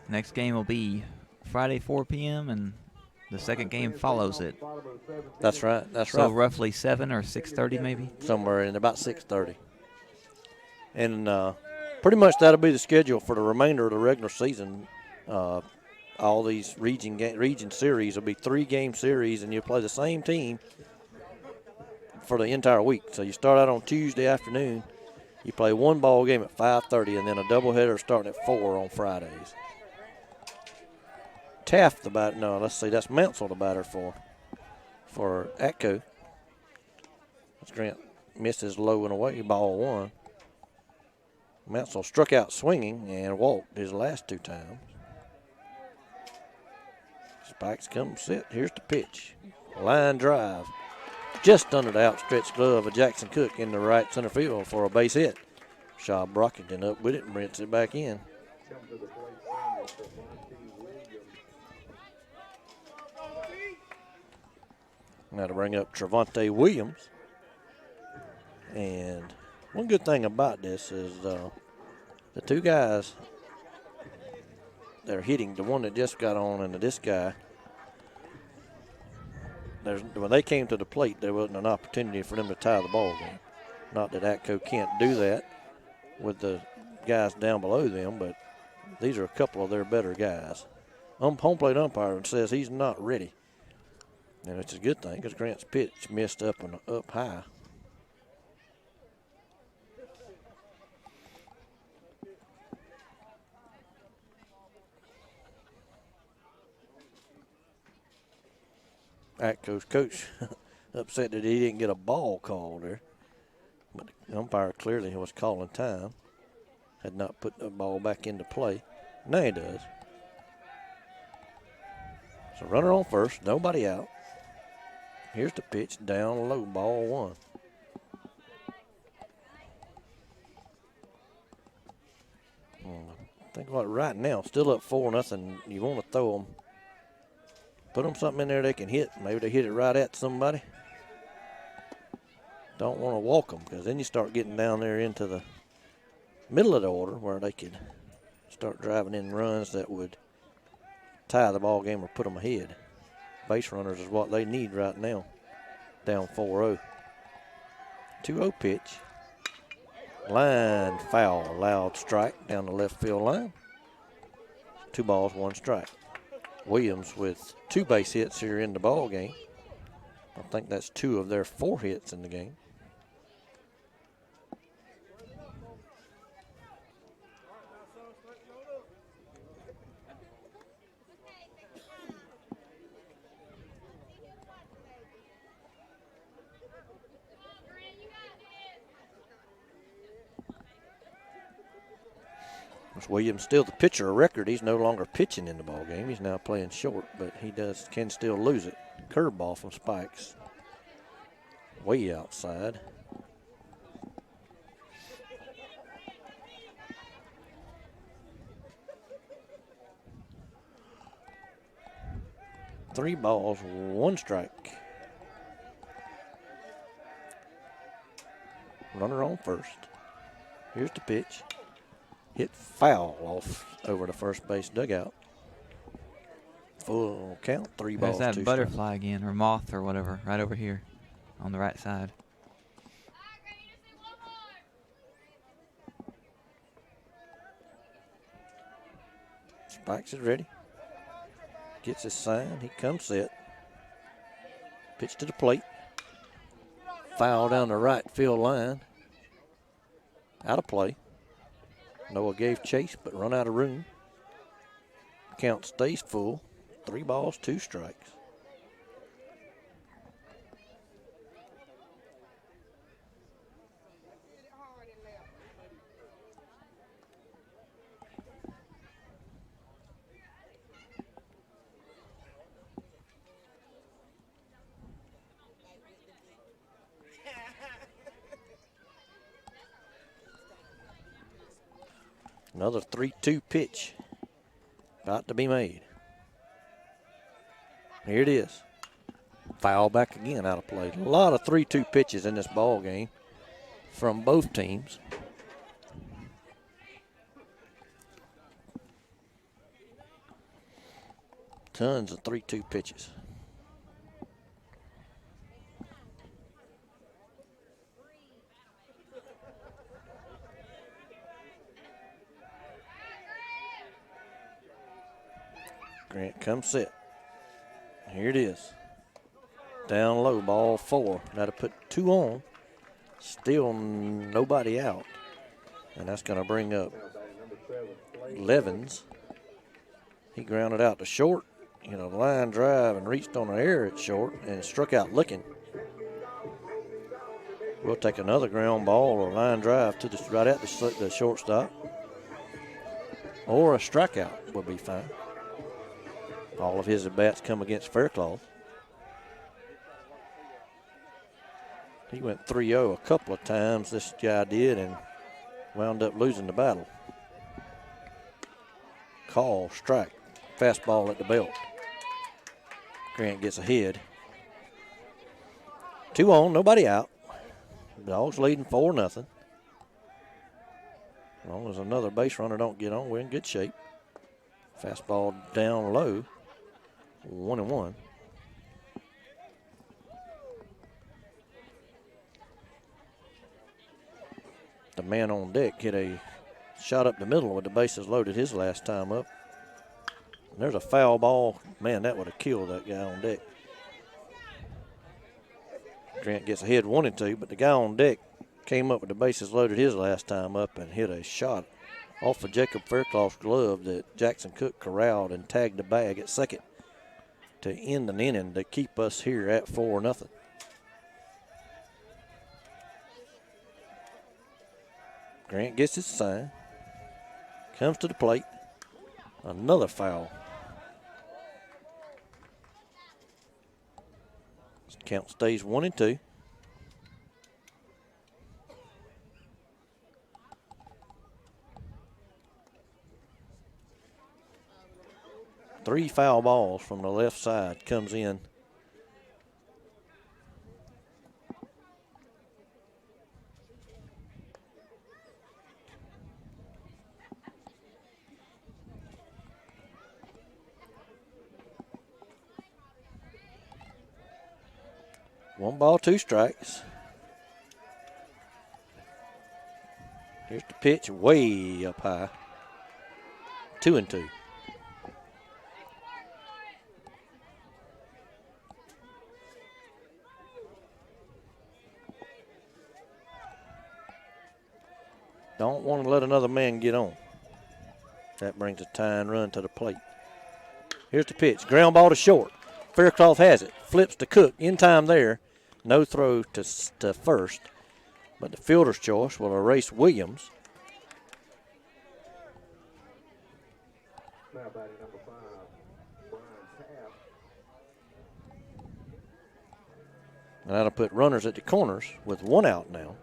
Next game will be Friday, 4 p.m., and the second game follows it. That's right. That's So right. roughly 7 or 6:30 maybe? Somewhere in about 6:30. And pretty much that'll be the schedule for the remainder of the regular season. All these region series will be 3-game series, and you'll play the same team for the entire week. So you start out on Tuesday afternoon. You play one ball game at 5:30, and then a doubleheader starting at 4 on Fridays. Taft the batter. No, let's see. That's Mansell the batter for Atco. As Grant misses low and away, ball 1. Mansell struck out swinging and walked his last 2 times. Spikes come set. Here's the pitch. Line drive. Just under the outstretched glove of Jackson Cook in the right center field for a base hit. Shaw Brockington up with it and brings it back in. Now to bring up Trevante Williams. And one good thing about this is the 2 guys that are hitting, the one that just got on and this guy, when they came to the plate, there wasn't an opportunity for them to tie the ball game. Not that Atco can't do that with the guys down below them, but these are a couple of their better guys. Home plate umpire says he's not ready. And it's a good thing because Grant's pitch missed up and up high. Atco's coach upset that he didn't get a ball called there. But the umpire clearly was calling time. Had not put the ball back into play. Now he does. So runner on first, nobody out. Here's the pitch, down low, ball one. I think what right now, still up 4-0. You want to throw them. Put them something in there they can hit. Maybe they hit it right at somebody. Don't want to walk them because then you start getting down there into the middle of the order where they could start driving in runs that would tie the ball game or put them ahead. Base runners is what they need right now. Down 4-0. 2-0 pitch. Line foul, loud strike down the left field line. 2 balls, 1 strike. Williams with 2 base hits here in the ball game. I think that's 2 of their 4 hits in the game. Williams still the pitcher of record. He's no longer pitching in the ball game. He's now playing short, but he can still lose it. Curveball from Spikes. Way outside. Three balls, 1 strike. Runner on first. Here's the pitch. Hit foul off over the first base dugout. Full count, 3 balls, 2 There's that strikes. butterfly again, or moth or whatever, right over here on the right side. Spikes is ready. Gets his sign. He comes set. Pitch to the plate. Foul down the right field line. Out of play. Noah gave chase, but run out of room. Count stays full. 3 balls, 2 strikes. Another 3-2 pitch about to be made. Here it is. Foul back again, out of play. A lot of 3-2 pitches in this ball game from both teams. Tons of 3-2 pitches. Grant comes set. Here it is. Down low, ball 4. Got to put 2 on. Still nobody out. And that's going to bring up Levens. He grounded out to short. You know, line drive and reached on the air at short and struck out looking. We'll take another ground ball or line drive to the right at the shortstop. Or a strikeout will be fine. All of his at-bats come against Faircloth. He went 3-0 a couple of times, this guy did, and wound up losing the battle. Call, strike, fastball at the belt. Grant gets ahead. 2 on, nobody out. Dogs leading 4-0. As long as another base runner don't get on, we're in good shape. Fastball down low. 1-1. The man on deck hit a shot up the middle with the bases loaded his last time up. And there's a foul ball. Man, that would have killed that guy on deck. Grant gets ahead 1-2, but the guy on deck came up with the bases loaded his last time up and hit a shot off of Jacob Faircloth's glove that Jackson Cook corralled and tagged the bag at second to end an inning to keep us here at 4-0. Grant gets his sign, comes to the plate, another foul. Count stays 1-2. Three foul balls from the left side comes in. One ball, two strikes. Here's the pitch way up high. 2-2. Don't want to let another man get on. That brings a tying run to the plate. Here's the pitch. Ground ball to short. Faircloth has it. Flips to Cook. In time there. No throw to first. But the fielder's choice will erase Williams. Now batting number 5, Brian Taft. And that'll put runners at the corners with one out now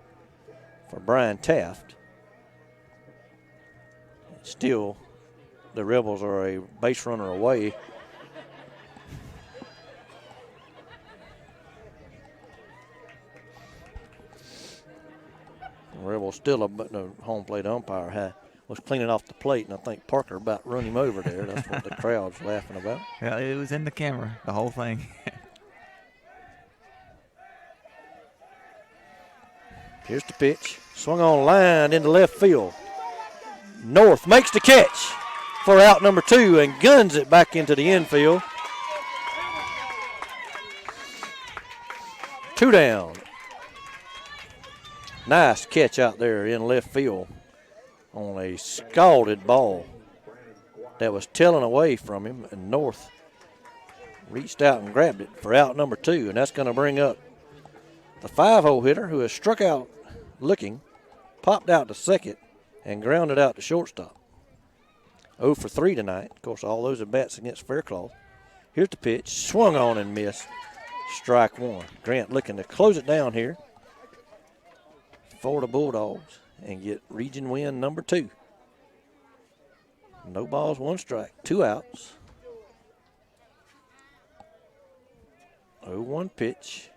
for Brian Taft. Still, the Rebels are a base runner away. The Rebels still a home plate umpire was cleaning off the plate, and I think Parker about run him over there. That's what the crowd's laughing about. Yeah, it was in the camera, the whole thing. Here's the pitch. Swung on line into left field. North makes the catch for out number 2 and guns it back into the infield. 2 down. Nice catch out there in left field on a scalded ball that was tailing away from him, and North reached out and grabbed it for out number 2, and that's going to bring up the 5-hole hitter who has struck out looking, popped out to second, and grounded out to shortstop. 0 for 3 tonight. Of course, all those are bats against Faircloth. Here's the pitch. Swung on and missed. Strike 1. Grant looking to close it down here for the Bulldogs and get region win number 2. No balls, 1 strike, 2 outs. 0-1 pitch.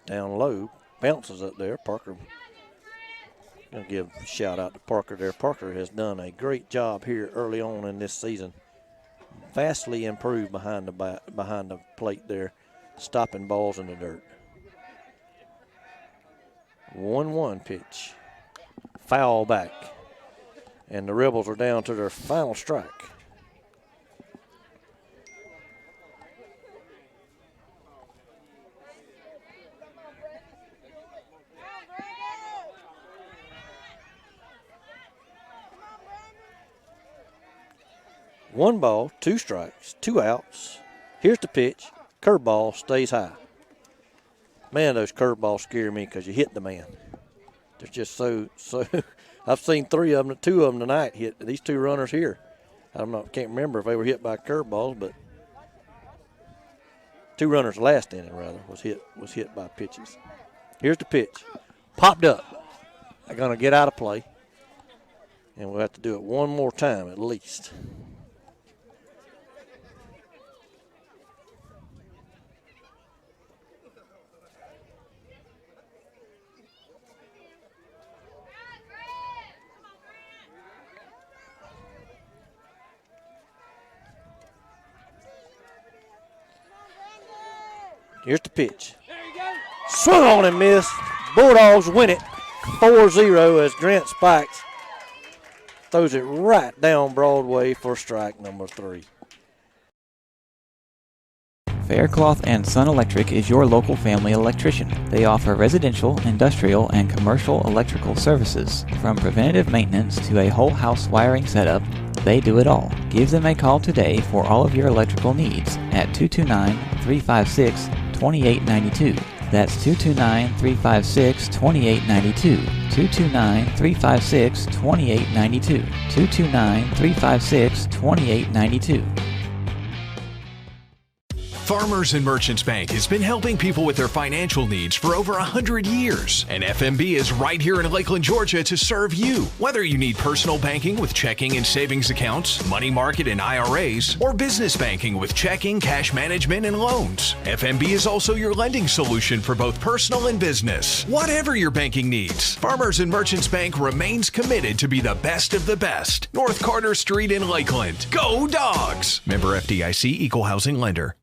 Down low. Bounces up there. Parker. Going to give a shout out to Parker there. Parker has done a great job here early on in this season. Vastly improved behind the plate there, stopping balls in the dirt. 1-1 pitch. Foul back. And the Rebels are down to their final strike. One ball, 2 strikes, 2 outs. Here's the pitch. Curveball stays high. Man, those curveballs scare me because you hit the man. They're just so. I've seen 3 of them, 2 of them tonight hit these 2 runners here. Can't remember if they were hit by curveballs, but 2 runners last inning rather was hit by pitches. Here's the pitch. Popped up. They're going to get out of play, and we'll have to do it one more time at least. Here's the pitch. Swung on and missed. Bulldogs win it 4-0 as Grant spikes throws it right down Broadway for strike number 3. Faircloth and Son Electric is your local family electrician. They offer residential, industrial, and commercial electrical services. From preventative maintenance to a whole house wiring setup, they do it all. Give them a call today for all of your electrical needs at 229-356-2892. That's 229-356-2892. 229-356-2892. 229-356-2892. Farmers and Merchants Bank has been helping people with their financial needs for over 100 years. And FMB is right here in Lakeland, Georgia to serve you. Whether you need personal banking with checking and savings accounts, money market and IRAs, or business banking with checking, cash management, and loans, FMB is also your lending solution for both personal and business. Whatever your banking needs, Farmers and Merchants Bank remains committed to be the best of the best. North Carter Street in Lakeland. Go Dogs! Member FDIC, Equal Housing Lender.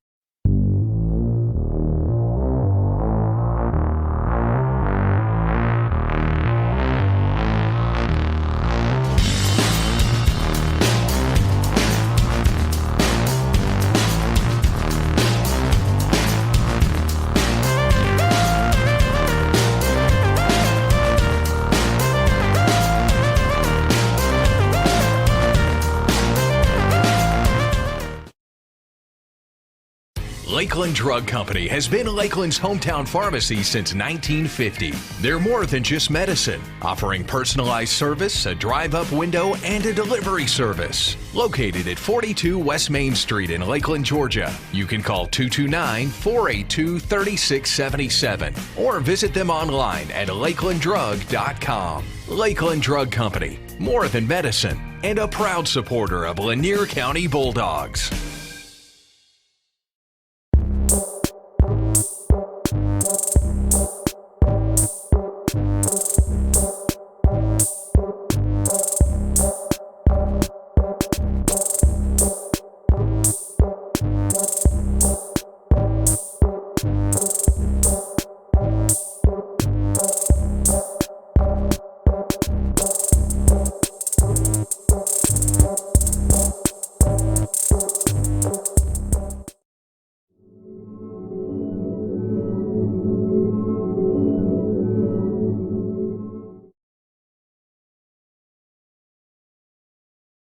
Lakeland Drug Company has been Lakeland's hometown pharmacy since 1950. They're more than just medicine, offering personalized service, a drive-up window, and a delivery service. Located at 42 West Main Street in Lakeland, Georgia. You can call 229-482-3677 or visit them online at lakelanddrug.com. Lakeland Drug Company, more than medicine, and a proud supporter of Lanier County Bulldogs.